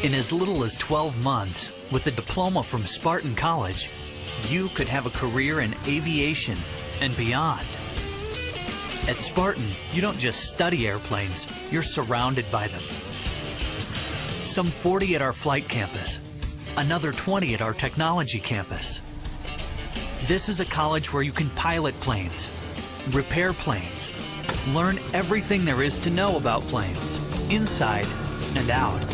In as little as 12 months, with a diploma from Spartan College, you could have a career in aviation and beyond. At Spartan, you don't just study airplanes, you're surrounded by them. Some 40 at our flight campus, another 20 at our technology campus. This is a college where you can pilot planes, repair planes, learn everything there is to know about planes, inside and out.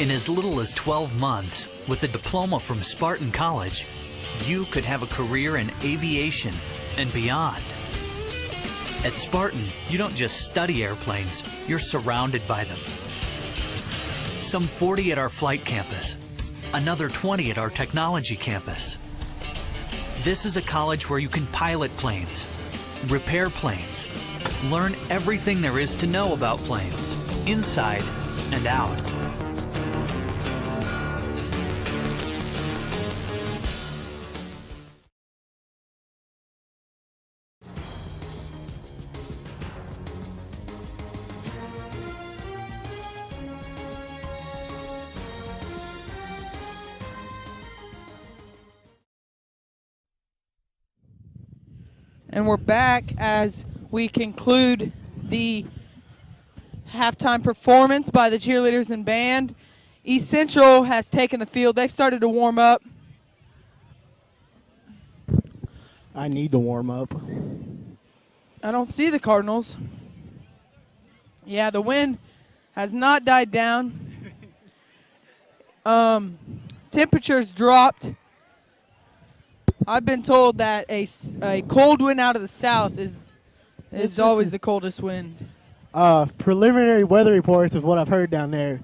In as little as 12 months, with a diploma from Spartan College, you could have a career in aviation and beyond. At Spartan, you don't just study airplanes, you're surrounded by them. Some 40 at our flight campus, another 20 at our technology campus. This is a college where you can pilot planes, repair planes, learn everything there is to know about planes, inside and out.
And we're back as we conclude the halftime performance by the cheerleaders and band. East Central has taken the field. They've started to warm up.
I need to warm up.
I don't see the Cardinals. Yeah, the wind has not died down. Temperatures dropped. I've been told that a cold wind out of the south is always the coldest wind.
Preliminary weather reports of what I've heard down there,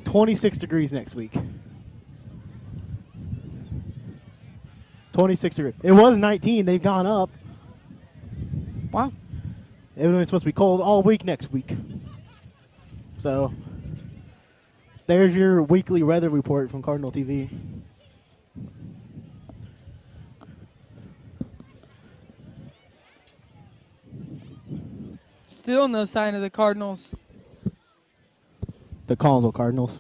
26 degrees next week. 26 degrees. It was 19. They've gone up.
Wow.
It's supposed to be cold all week next week. So, there's your weekly weather report from Cardinal TV.
Still no sign of the Cardinals.
The Collinsville Cardinals.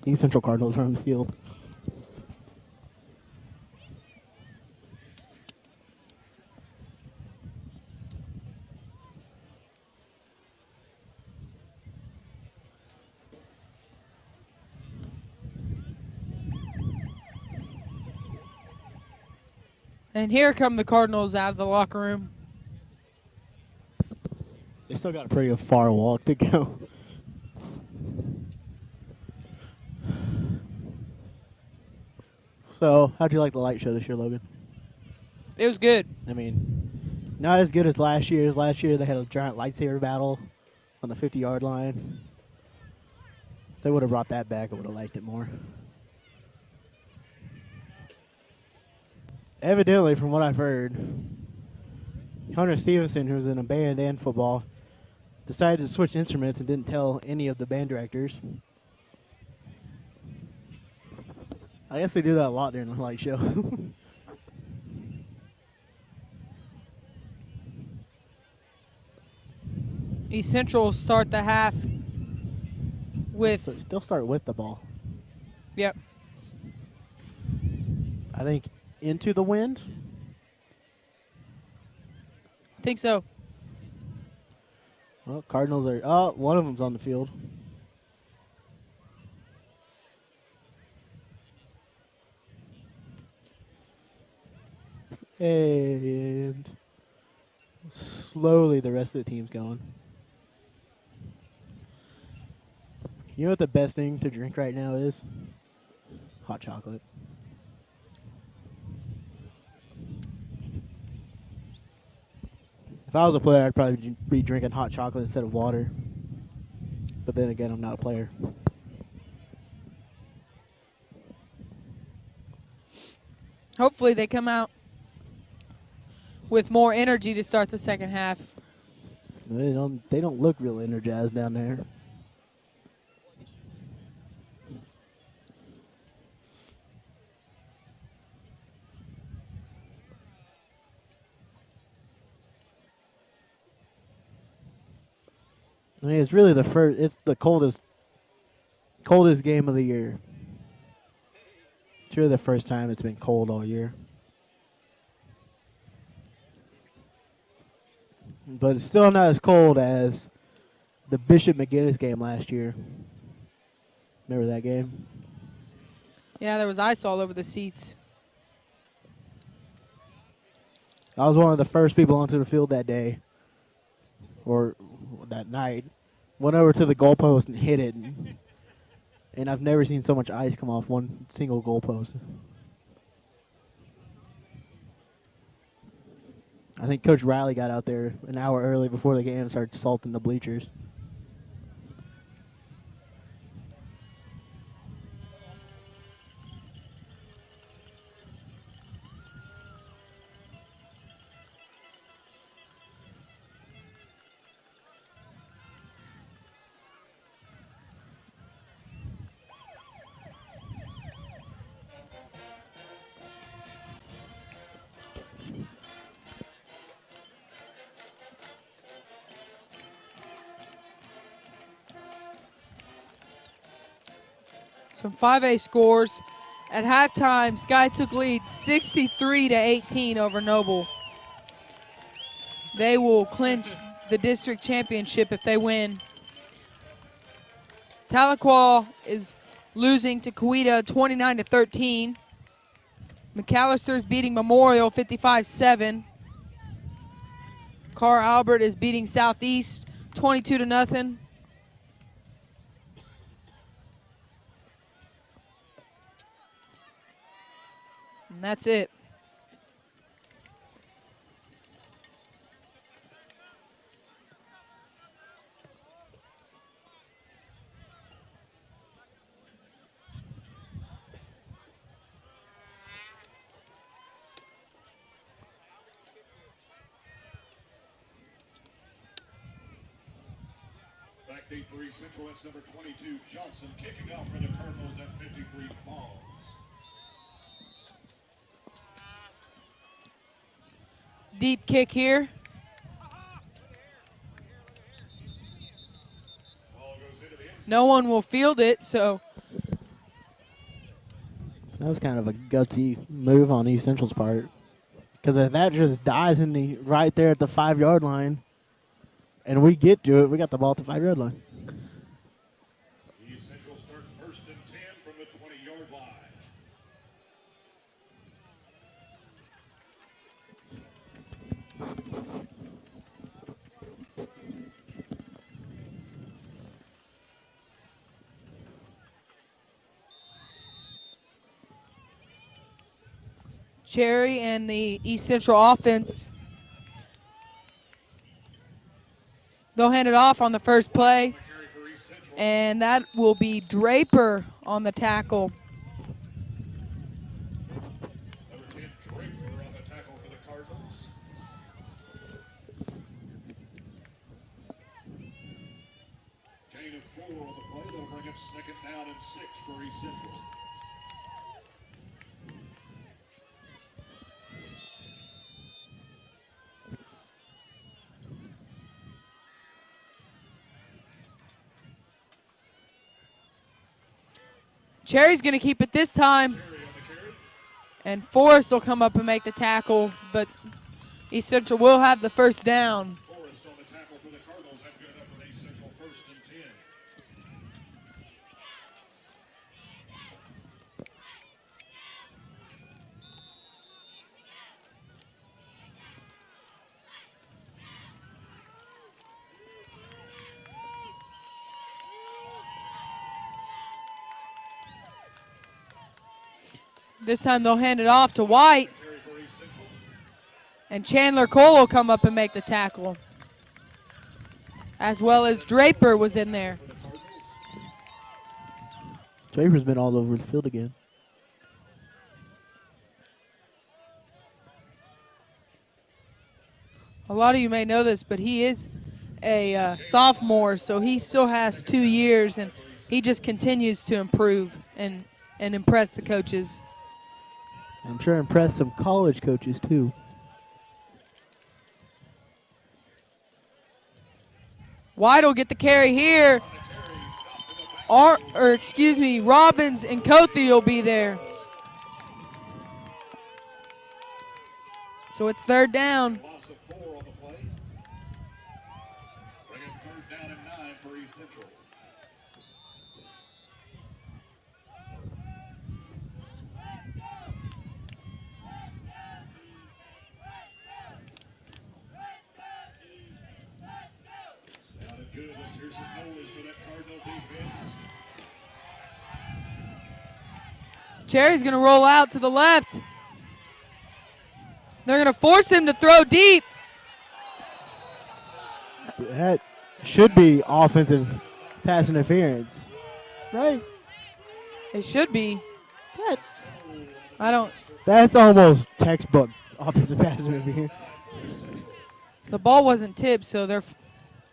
East Central Cardinals are on the field.
And here come the Cardinals out of the locker room.
They still got a pretty far walk to go. So, how'd you like the light show this year, Logan?
It was good.
I mean, not as good as last year's. Last year they had a giant lightsaber battle on the 50-yard line. If they would have brought that back, I would have liked it more. Evidently, from what I've heard, Hunter Stevenson, who's in a band and football, decided to switch instruments and didn't tell any of the band directors. I guess they do that a lot during the light show.
East Central will start the half with...
They'll start with the ball.
Yep.
I think into the wind.
I think so.
Well, Cardinals are... Oh, one of them's on the field. And slowly the rest of the team's going. You know what the best thing to drink right now is? Hot chocolate. If I was a player, I'd probably be drinking hot chocolate instead of water. But then again, I'm not a player.
Hopefully they come out with more energy to start the second half.
They don't look real energized down there. I mean, it's really it's the coldest game of the year. It's really the first time it's been cold all year. But it's still not as cold as the Bishop McGinnis game last year. Remember that game?
Yeah, there was ice all over the seats.
I was one of the first people onto the field that day, or that night. Went over to the goalpost and hit it, And I've never seen so much ice come off one single goalpost. I think Coach Riley got out there an hour early before the game and started salting the bleachers.
Some 5A scores. At halftime, Sky took lead 63-18 over Noble. They will clinch the district championship if they win. Tahlequah is losing to Coweta 29-13. McAllister is beating Memorial 55-7. Carr Albert is beating Southeast 22-0. And that's it.
Back deep for East Central, that's number 22, Johnson, kicking off for the Cardinals at 53 balls.
Deep kick here. No one will field it, so.
That was kind of a gutsy move on East Central's part. Because if that just dies in the right there at the 5-yard line, and we get to it, we got the ball at the 5-yard line.
East Central starts first and 10 from the 20-yard line.
Cherry and the East Central offense. They'll hand it off on the first play. And that will be Draper on the tackle.
Number 10, Draper on the tackle for the Cardinals. Gain of 4 on the play. They'll bring up second down and 6 for East Central.
Cherry's going to keep it this time. And Forrest will come up and make the tackle, but East Central will have the first down.
Forrest on the tackle for the Cardinals. That's good enough for East Central first and 10.
This time they'll hand it off to White. And Chandler Cole will come up and make the tackle. As well as Draper was in there.
Draper's been all over the field again.
A lot of you may know this, but he is a sophomore, so he still has 2 years, and he just continues to improve and impress the coaches.
I'm sure impressed some college coaches too.
White will get the carry here. Robbins and Cothe will be there. So it's third down.
Loss of 4 on the play. Bring up third down and 9 for East Central. Sounded good. Let's hear some noise for that Cardinal defense.
Cherry's going to roll out to the left. They're going to force him to throw deep.
That should be offensive pass interference, right?
It should be.
That,
I don't.
that's almost textbook offensive pass interference.
The ball wasn't tipped, so
Yeah.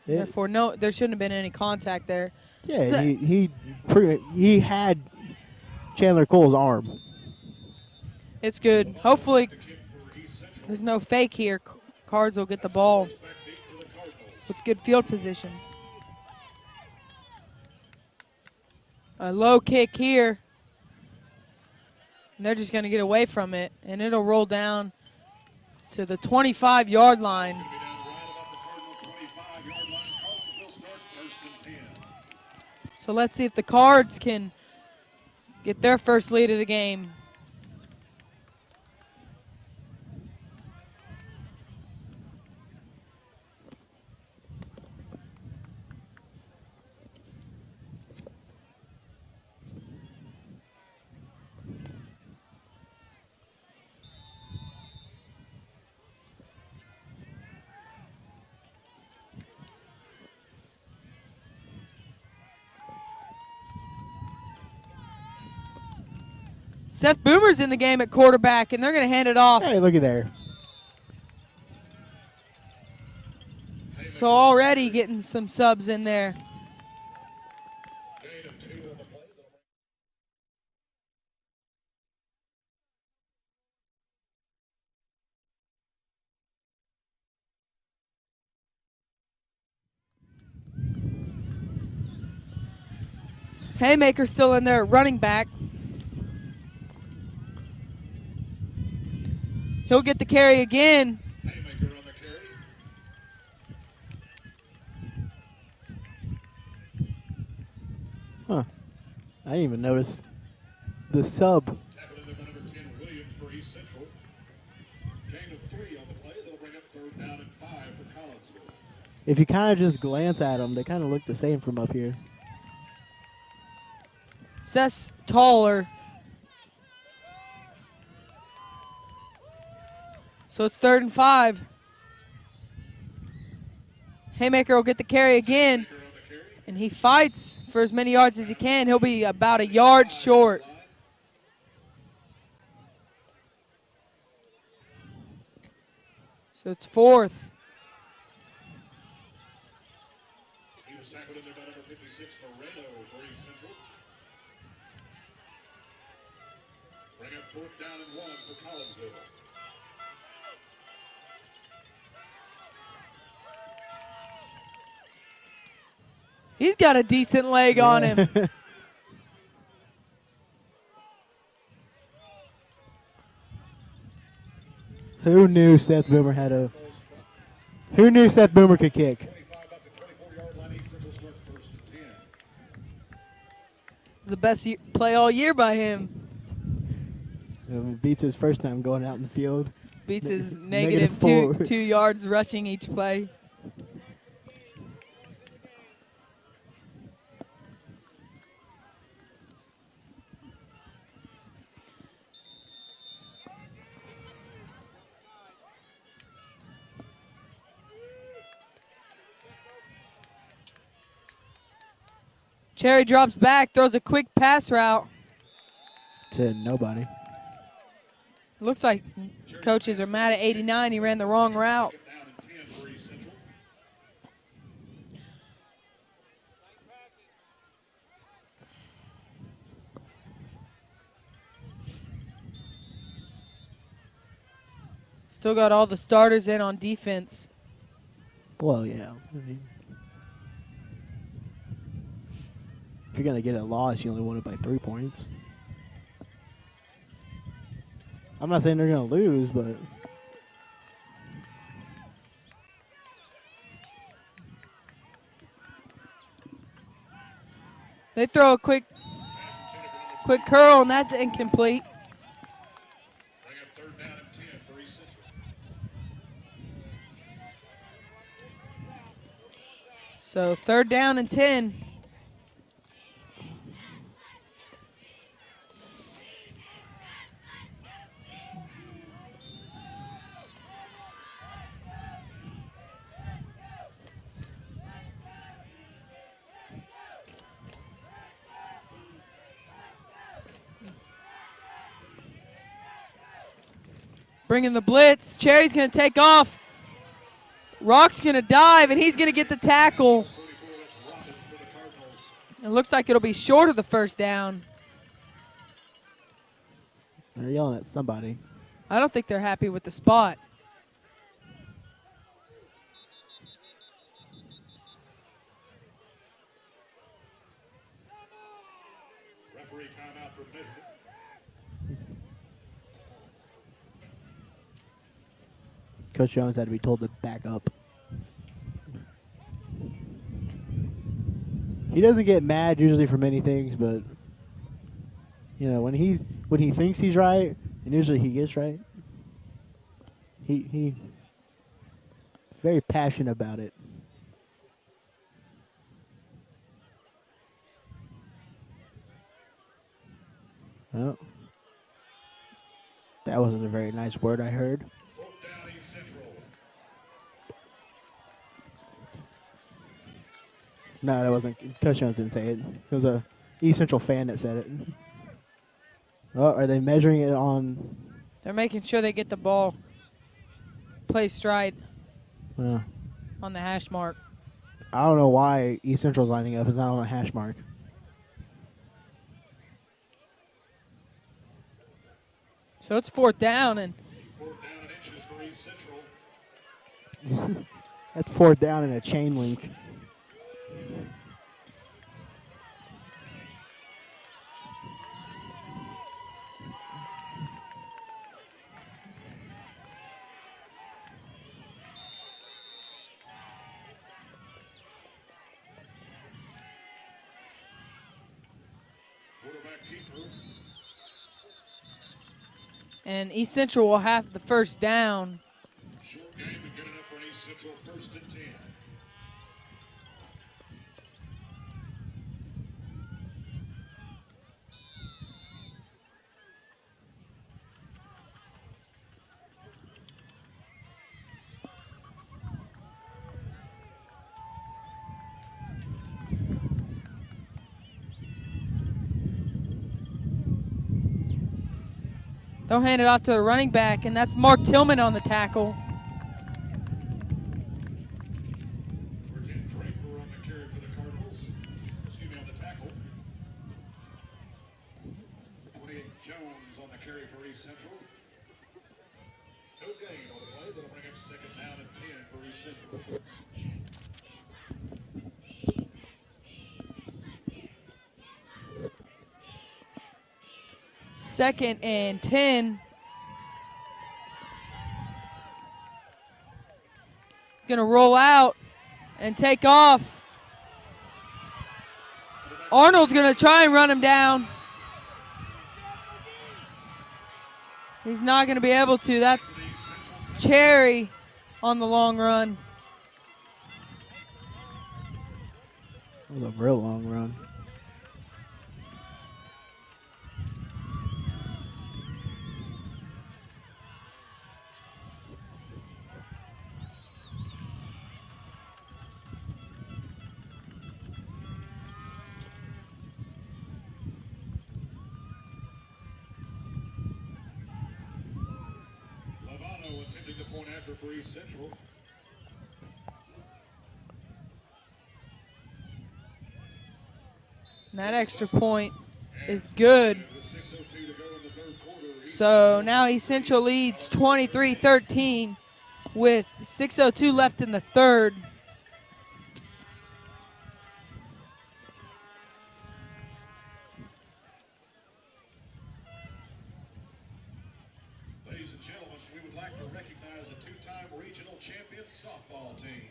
therefore no, there shouldn't have been any contact there.
Yeah,
So-
he had Chandler Cole's arm.
It's good. Hopefully, there's no fake here. Cards will get the ball with good field position. A low kick here. And they're just going to get away from it, and it'll roll down to the 25-yard line. So let's see if the Cards can get their first lead of the game. Seth Boomer's in the game at quarterback, and they're going to hand it off.
Hey, looky there.
So already getting some subs in there. Haymaker still in there, running back. He'll get the carry again.
Haymaker on the carry.
Huh. I didn't even notice the sub.
Tackle in there by number 10, Williams for East Central. Gain of 3 on the play. That'll bring up 3rd down and 5 for Collinsville.
If you kind of just glance at them, they kind of look the same from up here.
Seth's taller. So it's 3rd and 5. Haymaker will get the carry again. And he fights for as many yards as he can. He'll be about a yard short. So it's 4th.
He was tackled in there by number 56, Moreno for East Central. Bring up 4th down and 1 for Collinsville.
He's got a decent leg on him.
Who knew Seth Boomer had a? Who knew Seth Boomer could kick?
25 up the 24-yard line. East Central start 1st and 10.
The best play all year by him.
Beats his first time going out in the field.
Beats his
negative
negative
4.
2 yards rushing each play. Cherry drops back, throws a quick pass route.
To nobody.
Looks like coaches are mad at 89. He ran the wrong route.
Down and 10 for East Central.
Still got all the starters in on defense.
Well, yeah. I mean, if you're gonna get a loss, you only won it by 3 points. I'm not saying they're gonna lose, but
They throw a quick curl, and that's incomplete.
Bring up 3rd down and 10 for East Central.
So 3rd down and 10. Bringing the blitz. Cherry's going to take off. Rock's going to dive, and he's going to get the tackle. It looks like it'll be short of the first down.
They're yelling at somebody.
I don't think they're happy with the spot.
Referee timeout for Midland.
Coach Jones had to be told to back up. He doesn't get mad usually for many things, but you know, when he thinks he's right, and usually he gets right. He very passionate about it. Well, that wasn't a very nice word I heard.
Fourth down, East Central.
No, that wasn't. Coach Jones didn't say it. It was a East Central fan that said it. Oh, are they measuring it on?
They're making sure they get the ball placed right
Uh,
on the hash mark.
I don't know why East Central's lining up. It's not on a hash mark.
So it's fourth down, and
Fourth down and inches for East Central.
That's fourth down and a chain link.
Quarterback keeper.
and East Central will have the first down.
Short game and good enough for an East Central 1st and 10.
They'll hand it off to the running back, and that's Mark Tillman on the tackle.
Virgin Draper on the carry for the Cardinals. Excuse me, on the tackle. 28 Jones on the carry for East Central. No gain on the play. That'll bring up 2nd down and 10 for East Central.
Second and 10. Gonna roll out and take off. Arnold's gonna try and run him down. He's not gonna be able to. That's Cherry on the long run.
That was a real long run.
Lavano attempting the point after for East Central.
And that extra point is good.
With 6:02 to go in the 3rd quarter. East
So now East Central leads 23-13 with 6:02 left in the third.
Ladies and gentlemen, we would like to recognize a 2-time regional champion softball team.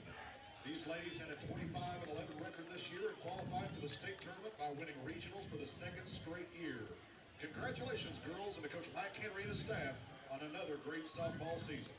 These ladies had a 25-11 record this year and qualified for the state tournament by winning regionals for the 2nd straight year. Congratulations, girls, and to Coach Mike Henry and his staff on another great softball season.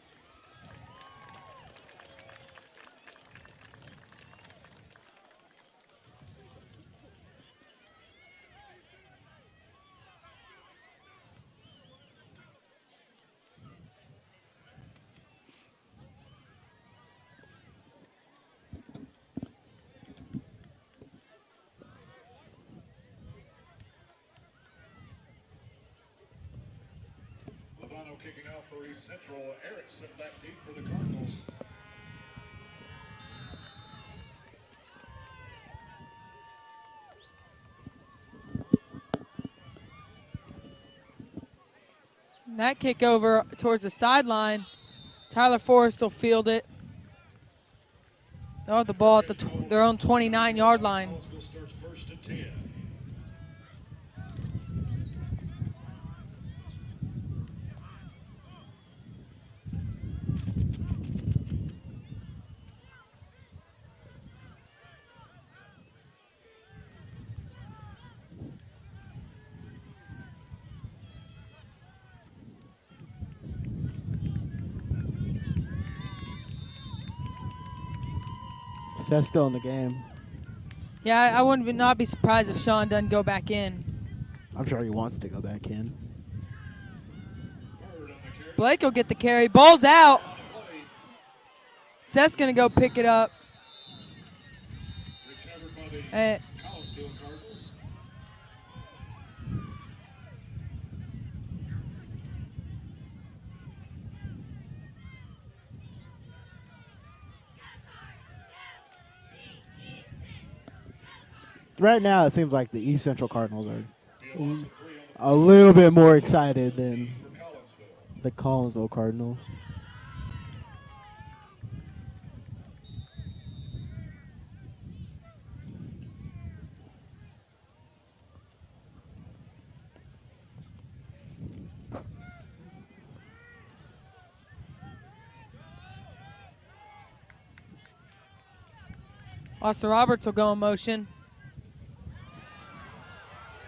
Lavano Now kicking off for East Central, Erickson back deep for the Cardinals.
That kick over towards the sideline. Tyler Forrest will field it. They'll have the ball at their own 29-yard line.
Collinsville starts first and 10.
Seth's still in the game.
Yeah, I wouldn't not be surprised if Sean doesn't go back in.
I'm sure he wants to go back in.
Blake will get the carry. Ball's out. Seth's going to go pick it up.
Recovered by the
Eh,
Collinsville Cardinals.
Right now, it seems like the East Central Cardinals are
Be a loss of 3 on the
a little bit more excited than
for Collinsville.
the Collinsville Cardinals.
Austin Roberts will go in motion.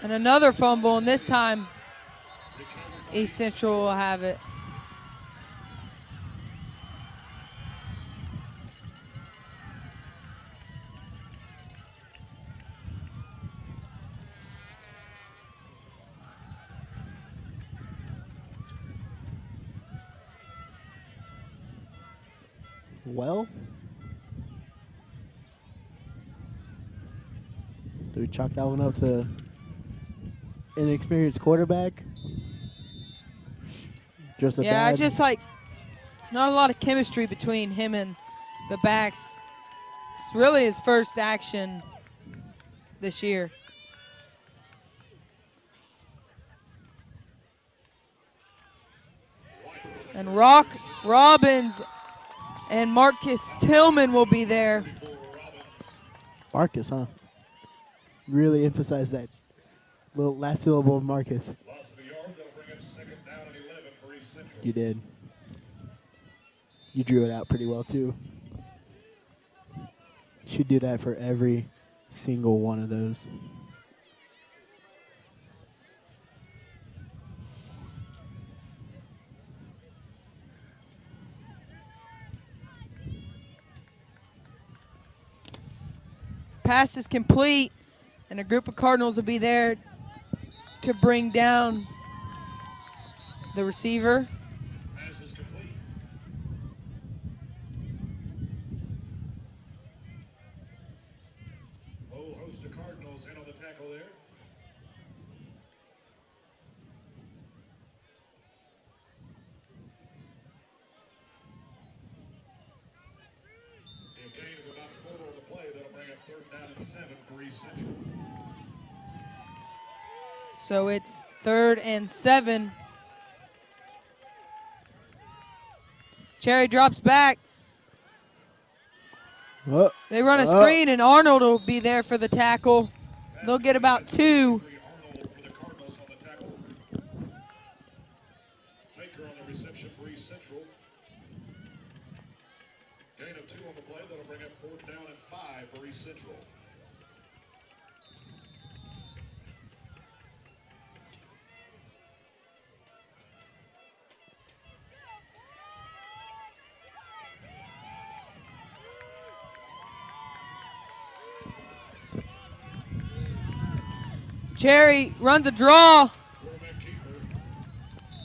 And another fumble, and this time East Central will have it.
Well, do we chalk that one up to inexperienced quarterback? Just a
Yeah,
bad.
just like not a lot of chemistry between him and the backs. It's really his first action this year. And Rock Robbins and Marcus Tillman will be there.
Marcus, huh? Really emphasize that little last syllable of Marcus.
Loss of a yard, that'll bring up second down and 11 for East Central.
You did. You drew it out pretty well too. Should do that for every single one of those.
Pass is complete, and a group of Cardinals will be there to bring down the receiver.
Pass is complete. Whole host of Cardinals in on the tackle there. A gain of about a quarter on the play. That'll bring up third down and 7 for East Central.
So it's 3rd and 7. Cherry drops back.
Oh,
They run a screen, and Arnold will be there for the tackle. They'll get about 2.
Arnold for the Cardinals on the tackle. Baker on the reception for East Central. Gain of 2 on the play. That'll bring up fourth down and 5 for East Central.
Cherry runs a draw,
Quarterback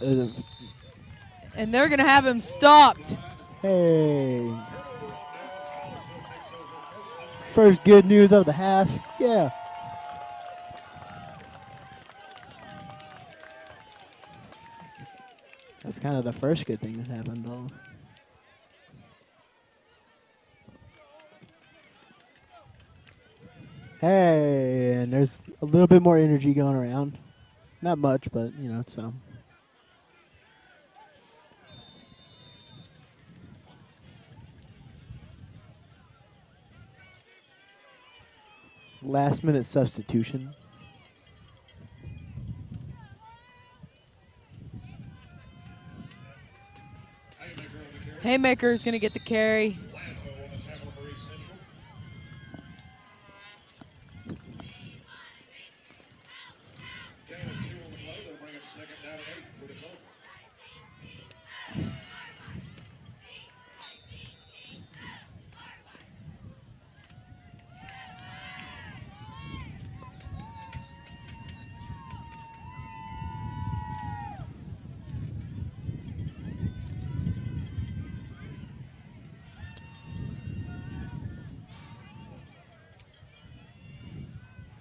keeper.
and they're going to have him stopped.
hey. First good news of the half. Yeah. That's kind of the first good thing that happened, though. Hey, and there's a little bit more energy going around. Not much, but, you know, some. Last minute substitution.
Haymaker is going to get the carry.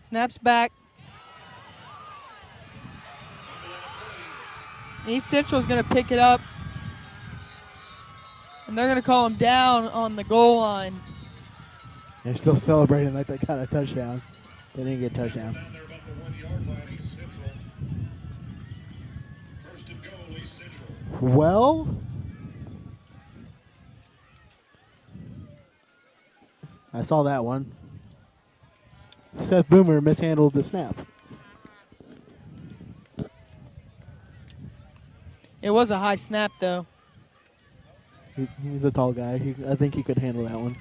Snaps back. East Central is going to pick it up. And they're going to call him down on the goal line.
They're still celebrating like they got a touchdown. They didn't get a touchdown.
Down there about the 1 yard line, East Central. First and goal, East Central.
Well, I saw that one. Seth Boomer mishandled the snap.
It was a high snap, though.
He's a tall guy. I think he could handle that one.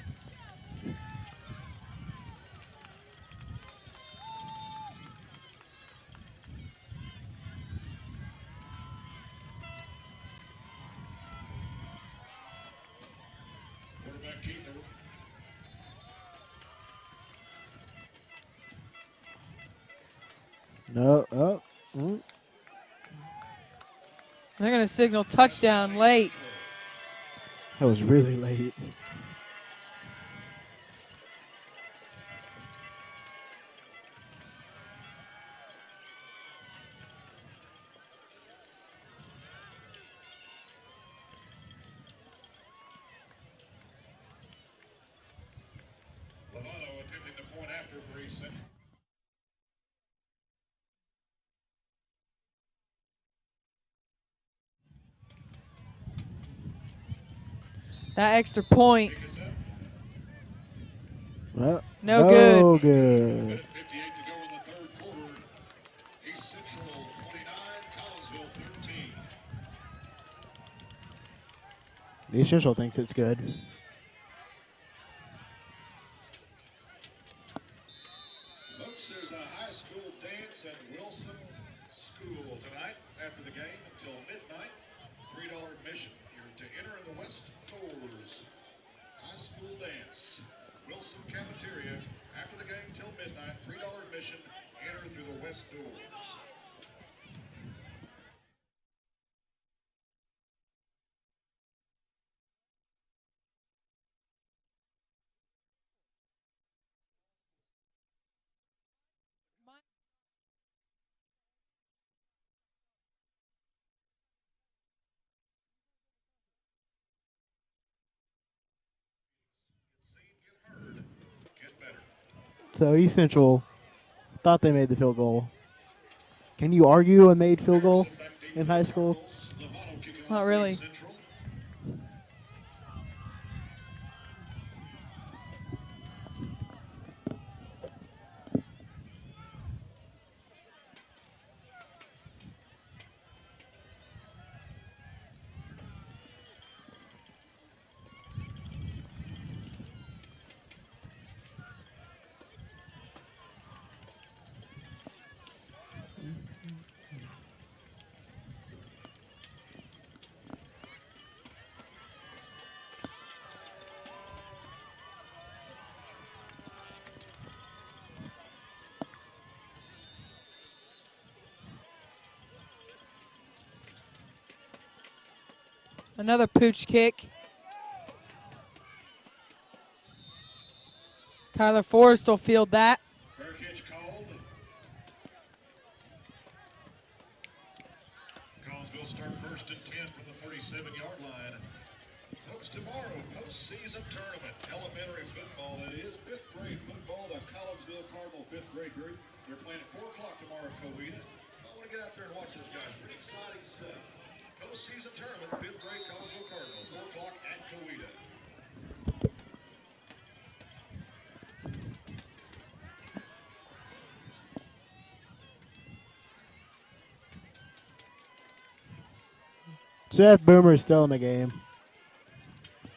Quarterback keeper.
No. Oh. Mm.
They're going to signal touchdown late.
That was really late.
Lovato attempting the point after for East Central.
That extra point.
Well,
No
good.
58 to go in the third quarter. East Central 29, Collinsville 13.
East Central thinks it's good.
Folks, there's a high school dance at Wilson School tonight after the game until midnight. $3 admission. You're to enter in the West Doors. High school dance. Wilson Cafeteria. After the game till midnight. $3 admission. Enter through the West Doors.
So East Central thought they made the field goal. Can you argue a made field goal in high school?
Not really. Another pooch kick. Tyler Forrest will field that.
Fair catch called. Collinsville start first and 10 tomorrow, postseason tournament, elementary football that is, 5th grade football, the Collinsville Cardinal 5th grade group. They're playing at 4 o'clock tomorrow at Coweta. I want to get out there and watch those guys. Pretty exciting stuff. Postseason tournament, 5th grade Collinsville Cardinal, 4 o'clock at Coweta.
Seth Boomer's still in the game.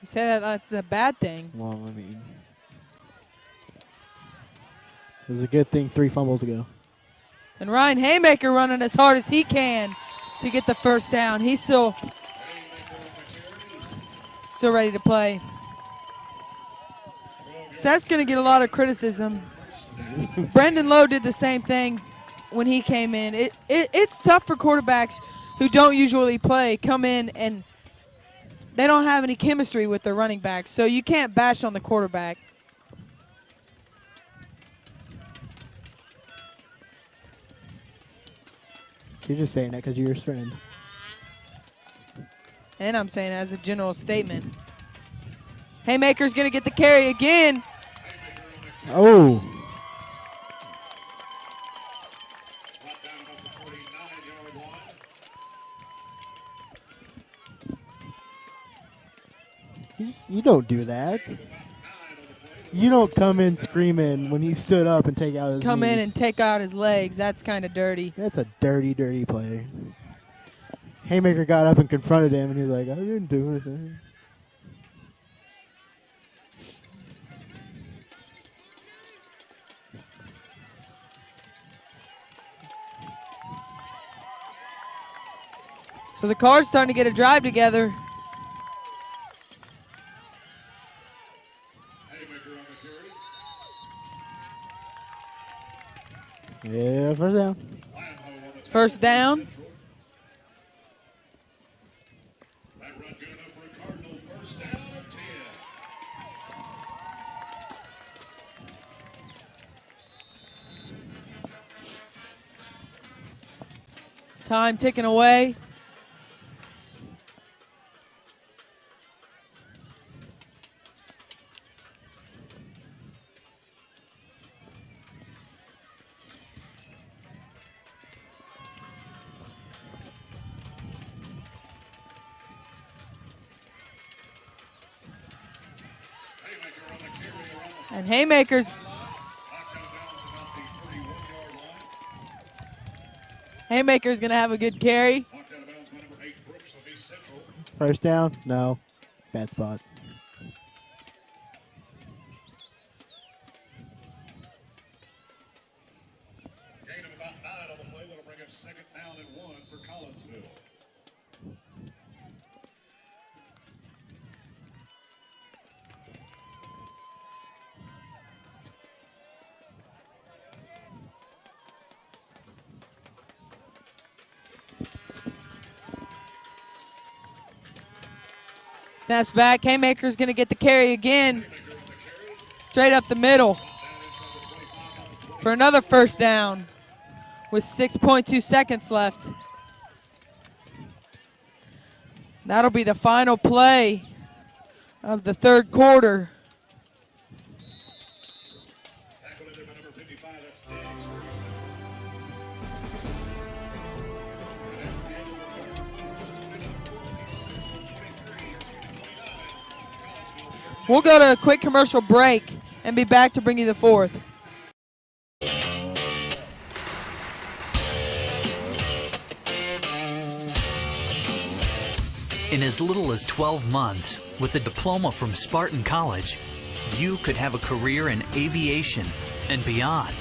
You say that that's a bad thing.
Well, I mean, it was a good thing 3 fumbles ago.
And Ryan Haymaker running as hard as he can to get the first down. He's still ready to play. Seth's going to get a lot of criticism. Brendan Lowe did the same thing when he came in. It's tough for quarterbacks who don't usually play come in and they don't have any chemistry with their running backs, so you can't bash on the quarterback.
You're just saying that because you're his friend.
And I'm saying it as a general statement. Haymaker's going to get the carry again.
Oh. You don't do that. You don't come in screaming when he stood up and take out his
Come in
knees.
and take out his legs. That's kind of dirty.
That's a dirty, dirty play. Haymaker got up and confronted him, and he was like, I didn't do anything.
So the Cards starting to get a drive together.
Yeah, first down.
First down. Time ticking away. And Haymaker's going to have a good carry.
First down? No. Bad spot.
Gain of about 9 on the play. That'll bring up 2nd down and 1 for Collinsville.
Snaps back. Haymaker's going to get the carry again. Straight up the middle. For another first down with 6.2 seconds left. That'll be the final play of the third quarter. We'll go to a quick commercial break and be back to bring you the fourth.
In as little as 12 months, with a diploma from Spartan College, you could have a career in aviation and beyond.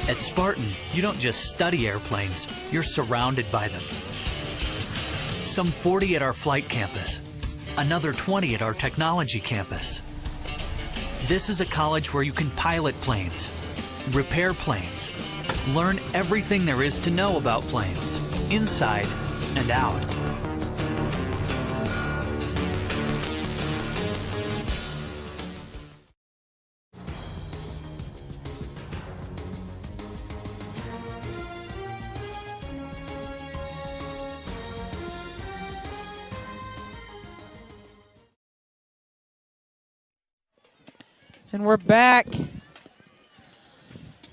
At Spartan, you don't just study airplanes, you're surrounded by them. Some 40 at our flight campus, another 20 at our technology campus. This is a college where you can pilot planes, repair planes, learn everything there is to know about planes, inside and out.
And we're back.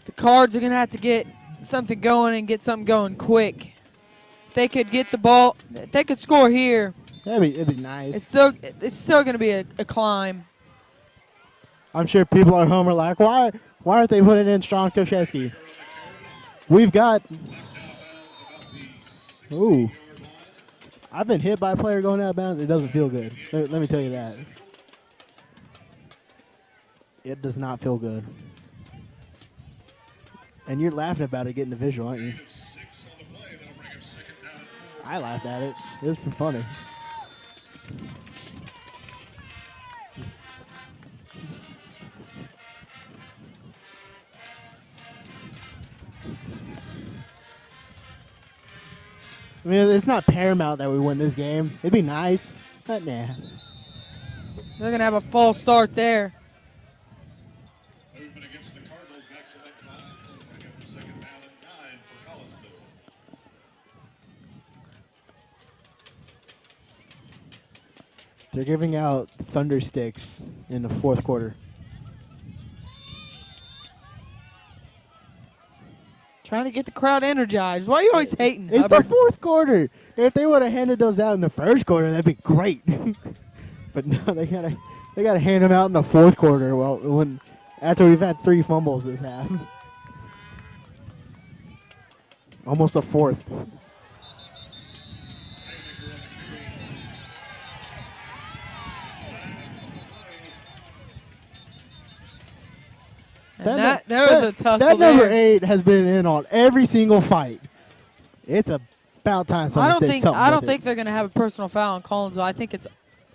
The Cards are going to have to get something going and get something going quick. If they could get the ball, if they could score here.
It'd be nice.
It's still going to be a climb.
I'm sure people at home are like, why aren't they putting in Strong Toshevsky? We've got. Ooh. I've been hit by a player going out of bounds. It doesn't feel good. Let me tell you that. It does not feel good. And you're laughing about it getting the visual, aren't you? I laughed at it. It was funny. I mean, it's not paramount that we win this game. It'd be nice, but nah.
They're going to have a false start there.
Movement against the Cardinals back to that line. Bring up the second down and 9 for Collinsville.
They're giving out thunder sticks in the fourth quarter.
Trying to get the crowd energized. Why are you always hating,
It's
Hubbard?
the fourth quarter. If they would have handed those out in the first quarter, that'd be great. But no, they gotta hand them out in the fourth quarter. Well, after we've had 3 fumbles this half, almost a fourth.
There was a tussle
That number
there.
8 has been in on every single fight. It's about time someone did something
I don't
with
think
it.
they're going to have a personal foul on Collinsville. I think it's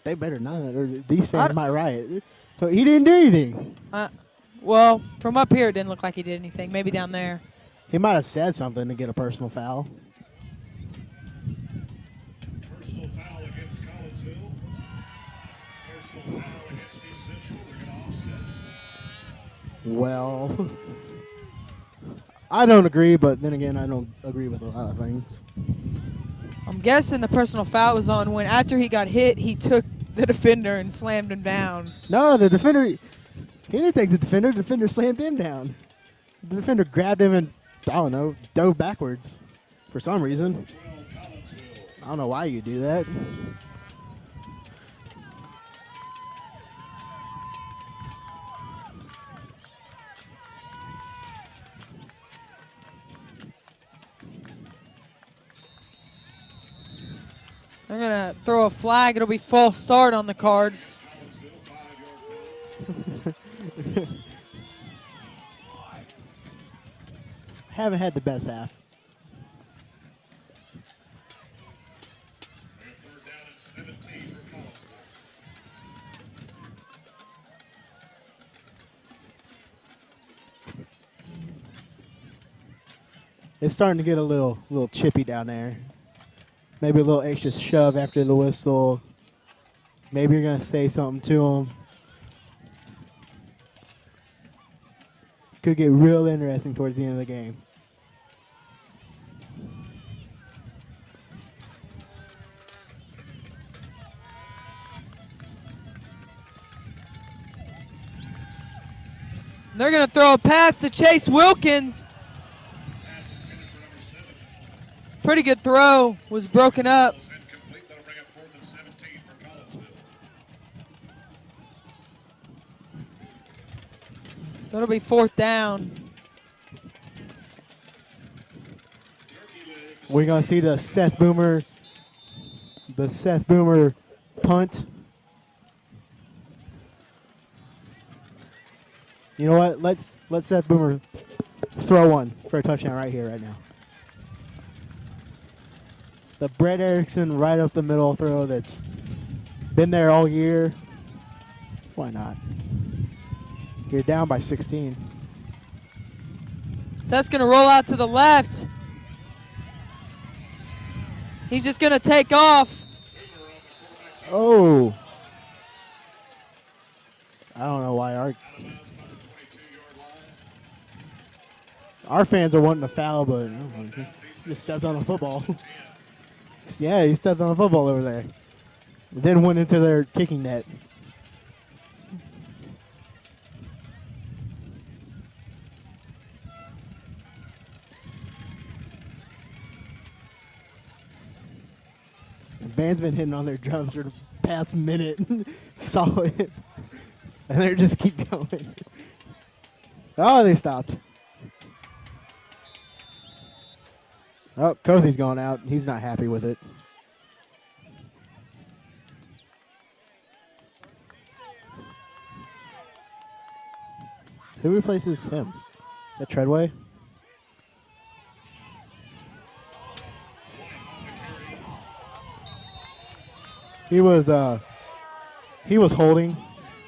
They better not, or these fans might riot. So he didn't do anything.
well, from up here it didn't look like he did anything. Maybe down there.
He might have said something to get a personal foul.
Personal foul against Collinsville. Personal foul against East Central. They're going to offset.
Well, I don't agree, but then again, I don't agree with a lot of things.
I'm guessing the personal foul was on when after he got hit, he took the defender and slammed him down.
No, the defender, he didn't take the defender. The defender slammed him down. The defender grabbed him and, I don't know, dove backwards for some reason. I don't know why you do that.
They're going to throw a flag. It'll be false start on the Cards.
Haven't had the best half.
Third down and 17 for Collinsville.
It's starting to get a little chippy down there. Maybe a little extra shove after the whistle. Maybe you're going to say something to them. Could get real interesting towards the end of the game.
They're going to throw a pass to Chase Wilkins. Pretty good throw. Was broken up.
Incomplete. That'll bring up 4th and 17 for Collinsville.
So it'll be 4th down.
We're going to see the Seth Boomer punt. You know what? Let's Seth Boomer throw one for a touchdown right here, right now. The Brett Erickson right up the middle throw that's been there all year. Why not? You're down by 16.
Seth's going to roll out to the left. He's just going to take off.
Oh. I don't know why our fans are wanting to foul, but he just stepped on a football. Yeah, he stepped on a football over there. Then went into their kicking net. band's been hitting on their drums for the past minute. Solid. And they just keep going. Oh, they stopped. Oh, Kofi's going out. He's not happy with it. Who replaces him? Is that Treadway? He was holding.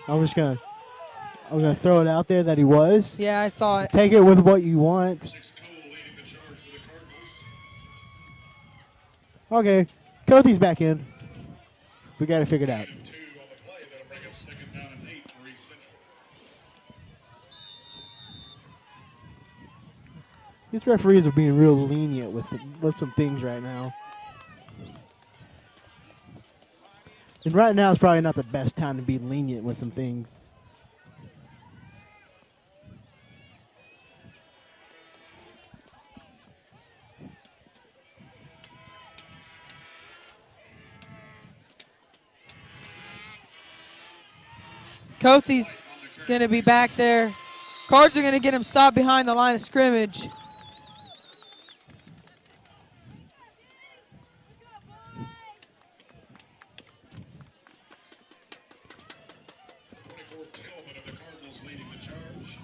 I'm gonna throw it out there that he was.
Yeah, I saw it.
Take it with what you want.
Six Cole leading the charge for the Cardinals.
Okay, Kofi's back in. We got to figure it out.
2 on the play. That'll bring up second down and 8 for East Central.
These referees are being real lenient with some things right now. And right now is probably not the best time to be lenient with some things.
Kofi's going to be back there. Cards are going to get him stopped behind the line of scrimmage.
Tillman of the Cardinals leading the charge.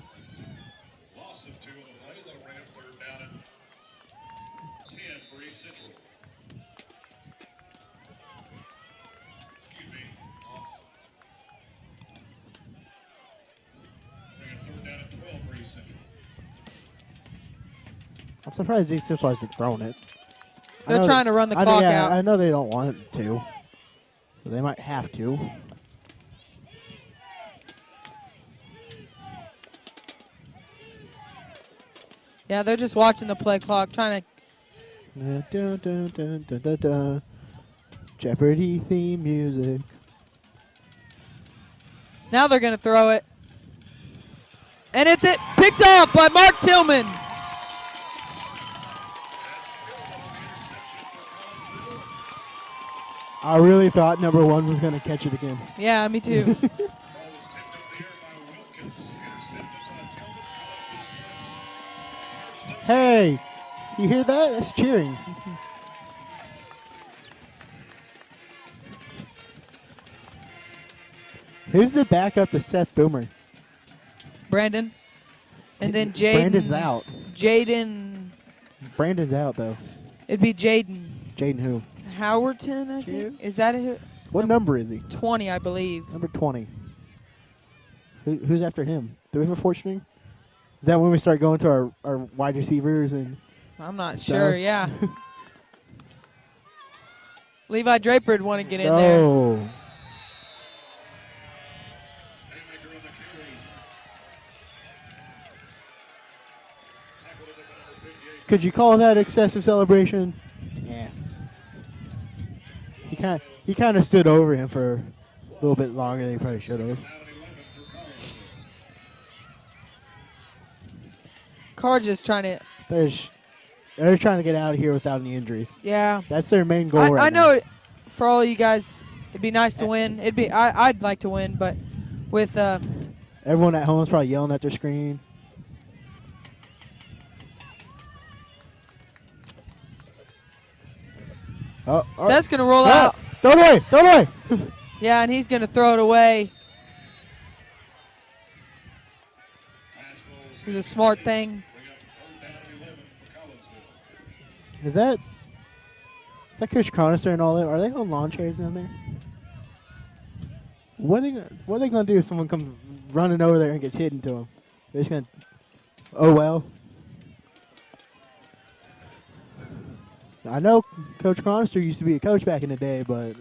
Loss of 2 on the play. That'll bring up third down and 10 for East Central. Excuse me. Off. Bring up third down and 12 for East Central.
I'm surprised these Central hasn't thrown it.
They're trying to run the clock out.
I know they don't want to, so they might have to.
Yeah, they're just watching the play clock, trying to.
Dun, dun, dun, dun, dun, dun. Jeopardy theme music.
Now they're going to throw it. And it's picked up by Mark Tillman.
I really thought number 1 was going to catch it again.
Yeah, me too.
Hey, you hear that? That's cheering. Who's the backup to Seth Boomer?
Brandon. And then Jaden.
Brandon's out.
Jaden.
Brandon's out, though.
It'd be Jaden
Jaden who?
Howerton, I think. Is that who?
What number is he?
20, I believe.
Number 20. Who's after him? Do we have a 4 string? Is that when we start going to our wide receivers and
I'm not
stuff?
sure, yeah. Levi Draper would want to get in there.
Oh.
Haymaker on the carry. Tackled at number 58.
Could you call that excessive celebration? Yeah. He kind of stood over him for a little bit longer than he probably should have.
Down and 11 for Collinsville.
Carr just trying to.
They're trying to get out of here without any injuries.
Yeah.
That's their main goal right
I
now.
know for all you guys, it'd be nice to win. I'd like to win, but with
Everyone at home is probably yelling at their screen.
Seth's gonna roll out.
Throw it away! Throw it away!
Yeah, and he's gonna throw it away. It's a smart thing.
Bring up third down and 11 for Collinsville.
Is that Coach Conister and all that? Are they on lawn chairs down there? What are they gonna do if someone comes running over there and gets hit into them? They're just gonna. Oh well. I know Coach Conister used to be a coach back in the day, but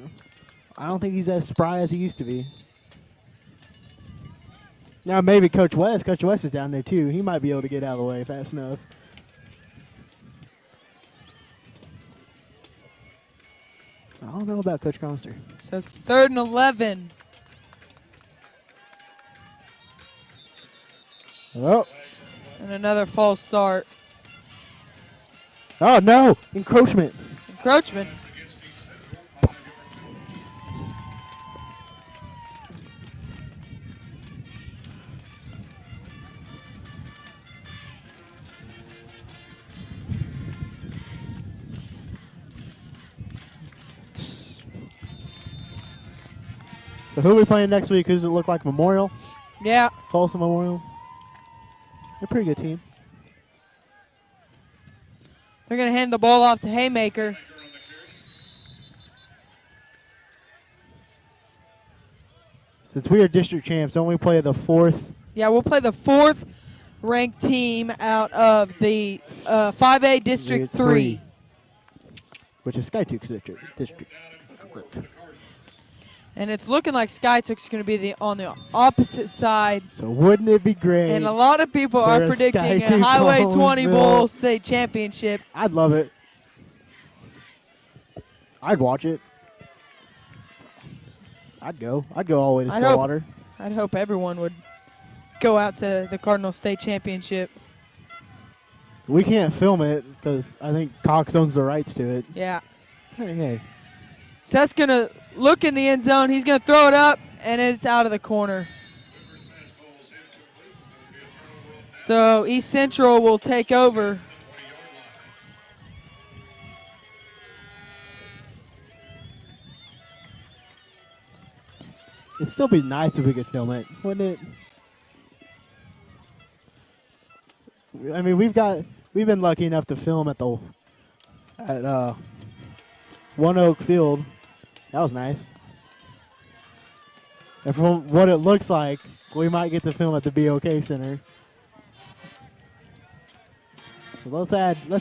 I don't think he's as spry as he used to be. Now maybe Coach West. Coach West is down there too. He might be able to get out of the way fast enough. I don't know about Coach Conister.
So it's 3rd and 11.
Oh.
And another false start.
Oh no! Encroachment.
Encroachment.
Against East Central, 5 yards
So who are we playing next week? Who does it look like? Memorial?
Yeah.
Folsom Memorial? They're a pretty good team.
They're going to hand the ball off to Haymaker.
Since we are district champs, don't we play the 4th?
Yeah, we'll play the 4th ranked team out of the 5A District 3.
Which is Skytuk's district.
And it's looking like Skytuk's going to be on the opposite side.
So wouldn't it be great?
And a lot of people
for
are
a
predicting a
Skytuk
Highway 20
Collinsville?
Bowl state championship.
I'd love it. I'd watch it. I'd go. I'd go all the way to Stillwater.
I'd hope everyone would go out to the Cardinal State Championship.
We can't film it because I think Cox owns the rights to it.
Yeah.
Hey.
Seth's going to look in the end zone. He's going to throw it up, and it's out of the corner. So East Central will take over.
It'd still be nice if we could film it, wouldn't it? I mean, we've been lucky enough to film at One Oak Field. That was nice. And from what it looks like, we might get to film at the BOK Center. So let's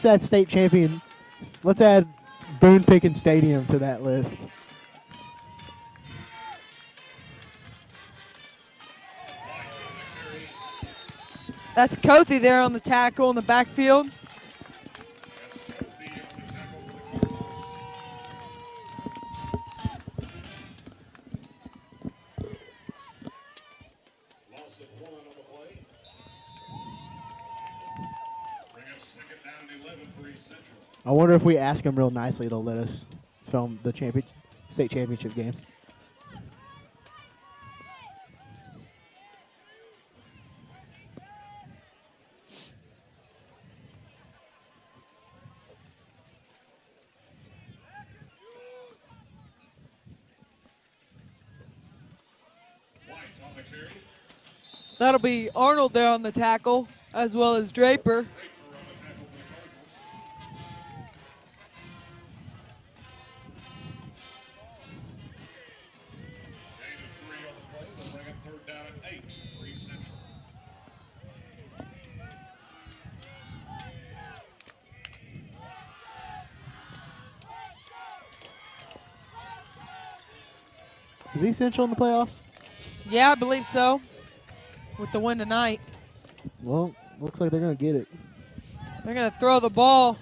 add state champion. Let's add Boone Pickens Stadium to that list.
That's Kothi there on the tackle in the backfield.
Loss of 1 on the play. Bring up 2nd down and 11 for East Central.
I wonder if we ask them real nicely, they'll let us film the state championship game.
That'll be Arnold there on the tackle, as well as Draper.
Is East Central in the playoffs?
Yeah, I believe so. With the win tonight.
Well, looks like they're going to get it.
They're going to throw the ball.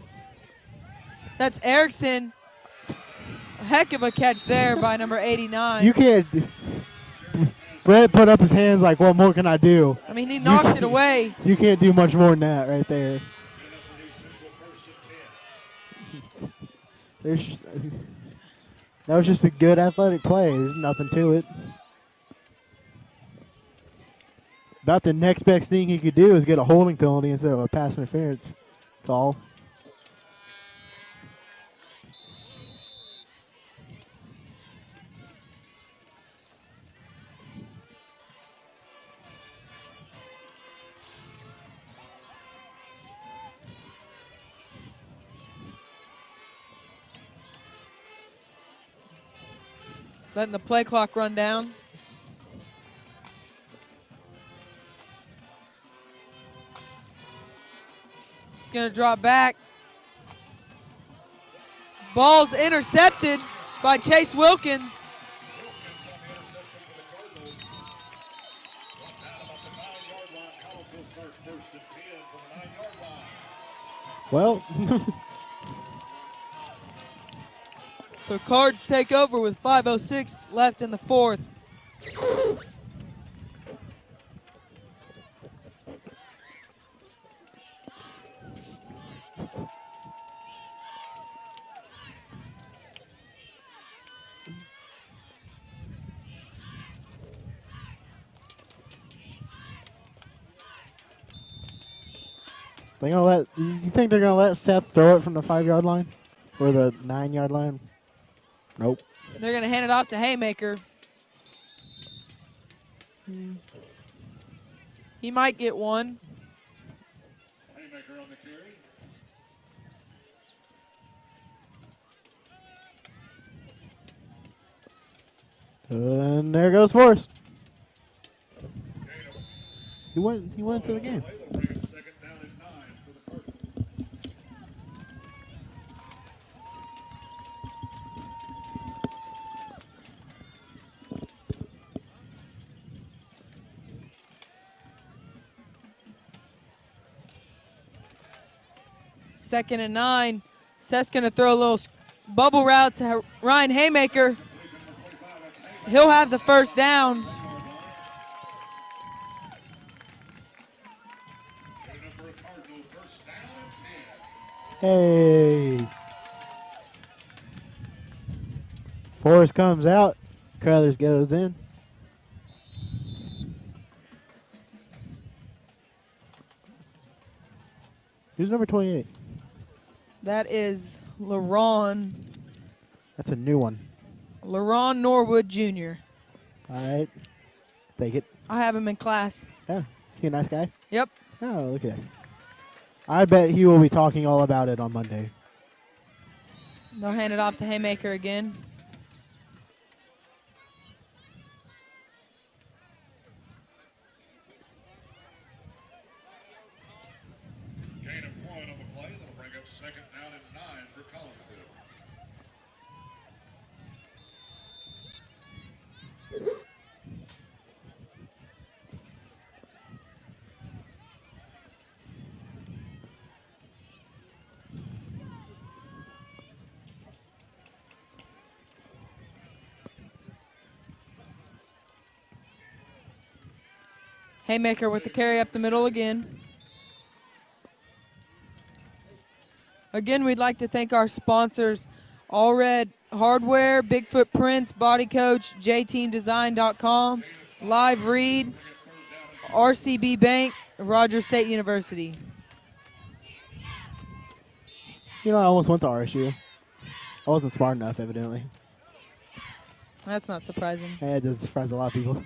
That's Erickson. A heck of a catch there by number 89.
You can't. Brett put up his hands like, what more can I do?
I mean, he knocked it away.
You can't do much more than that right there. That was just a good athletic play. There's nothing to it. About the next best thing he could do is get a holding penalty instead of a pass interference call.
Letting the play clock run down. He's going to drop back. Ball's intercepted by Chase Wilkins.
Well,
so Cards take over with 5:06 left in the 4th.
you think they're gonna let Seth throw it from the 5-yard line or the 9-yard line? Nope.
They're going to hand it off to Haymaker. He might get one.
Haymaker on the carry.
And there goes Forrest. He went to the game.
They'll bring it second down and 9 for the Cardinals.
Second and 9. Seth's going to throw a little bubble route to Ryan Haymaker. He'll have the first down.
Good enough for a Cardinal first down and 10.
Hey. Forrest comes out. Crothers goes in. Who's number 28?
That is LaRon
That's a new one.
Norwood Jr.
All right. Take it.
I have him in class.
Yeah. Is he a nice guy?
Yep.
Oh, look at that. I bet he will be talking all about it on Monday.
They'll hand it off to Haymaker again.
Gain of 1 on the play. That'll bring up second down and 9 for Collinsville.
Haymaker with the carry up the middle again. Again, we'd like to thank our sponsors, All Red Hardware, Bigfoot Prints, Body Coach, JTeamDesign.com, Live Read, RCB Bank, Rogers State University.
You know, I almost went to RSU. I wasn't smart enough, evidently.
That's not surprising.
Hey, it does surprise a lot of people.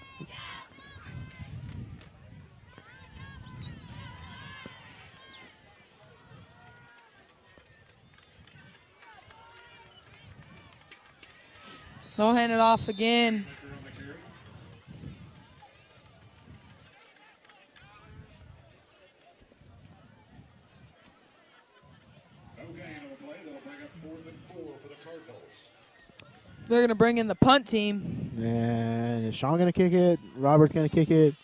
They'll hand it off again.
No gain on the play. That'll bring up 4th and 4 for the Cardinals.
They're going to bring in the punt team.
And is Sean going to kick it? Robert's going to kick it.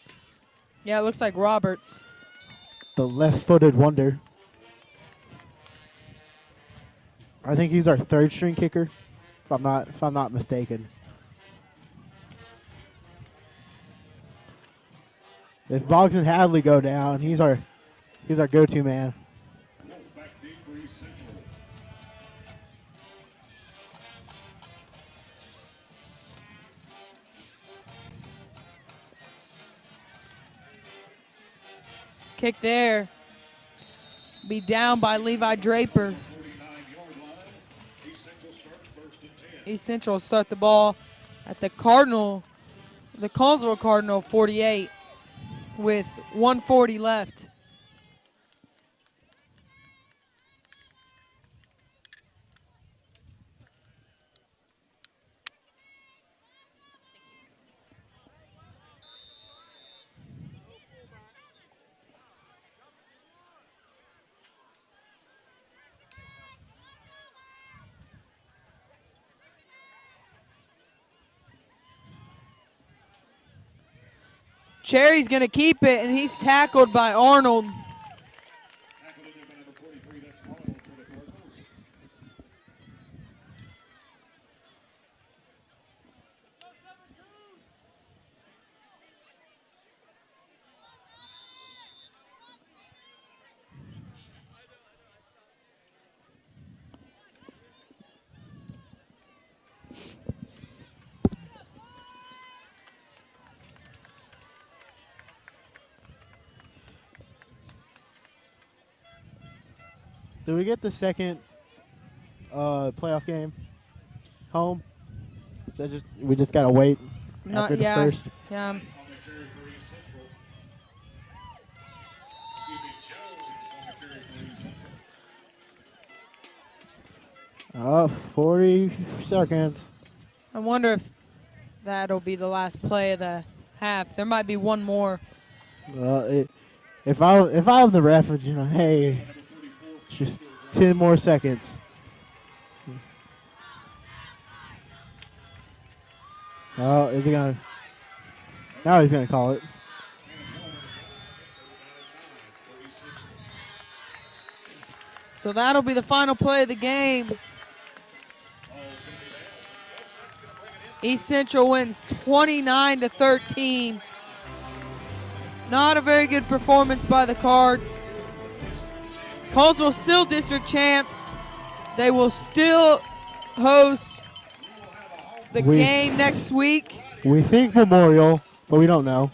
Yeah, it looks like Roberts.
The left-footed wonder. I think he's our third string kicker, if I'm not mistaken. If Boggs and Hadley go down, he's our go-to man.
Wolfpack deep for East Central.
Kick there. Be down by Levi Draper.
49-yard line. East Central starts first and 10.
East Central start the ball at the Collinsville Cardinal 48 with 1:40 left. Cherry's going to keep it, and he's tackled by Arnold.
Tackled in there by number 43. That's Arnold for the Cardinals.
Do we get the second playoff game home? We just gotta wait
Not
after the
yeah.
first.
Yeah.
On the carry for
40 seconds.
I wonder if that'll be the last play of the half. There might be one more.
If I'm the ref, hey, just 10 more seconds. Oh, is he gonna? Now he's gonna call it.
So that'll be the final play of the game. East Central wins 29-13. Not a very good performance by the Cards. Colesville still district champs. They will still host the game next week.
We think Memorial, but we don't know.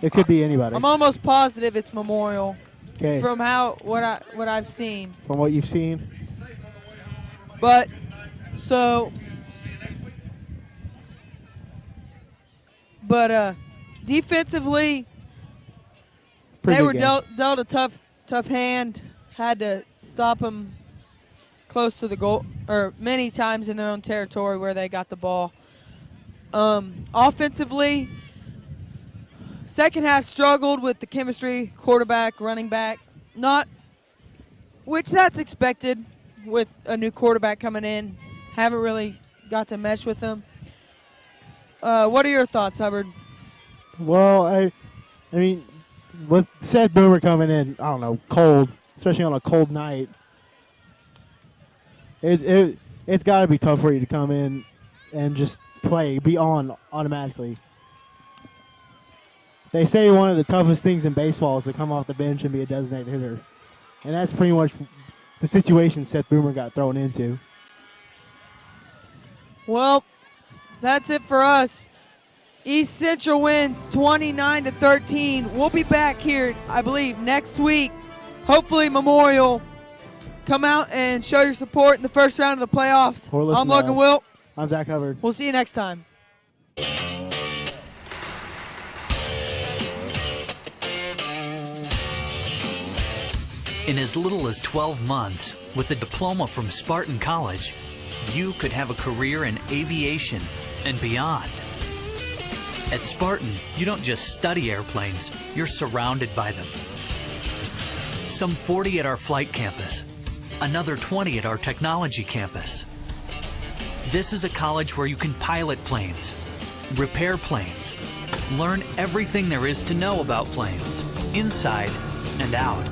It could be anybody.
I'm almost positive it's Memorial.
Okay.
From what I've seen.
From what you've seen.
But defensively,
Pretty
they
good
were
game.
dealt a tough hand. Had to stop them close to the goal, or many times in their own territory where they got the ball. Offensively, second half struggled with the chemistry, quarterback, running back, which that's expected with a new quarterback coming in. Haven't really got to mesh with them. What are your thoughts, Hubbard?
Well, I mean, with Seth Boomer coming in, I don't know, cold, especially on a cold night, it's got to be tough for you to come in and just be on automatically. They say one of the toughest things in baseball is to come off the bench and be a designated hitter. And that's pretty much the situation Seth Boomer got thrown into.
Well, that's it for us. East Central wins 29-13. We'll be back here, I believe, next week. Hopefully Memorial come out and show your support in the first round of the playoffs. I'm Logan Wilt.
I'm Zach Hubbard.
We'll see you next time.
In as little as 12 months, with a diploma from Spartan College, you could have a career in aviation and beyond. At Spartan, you don't just study airplanes, you're surrounded by them. Some 40 at our flight campus, another 20 at our technology campus. This is a college where you can pilot planes, repair planes, learn everything there is to know about planes, inside and out.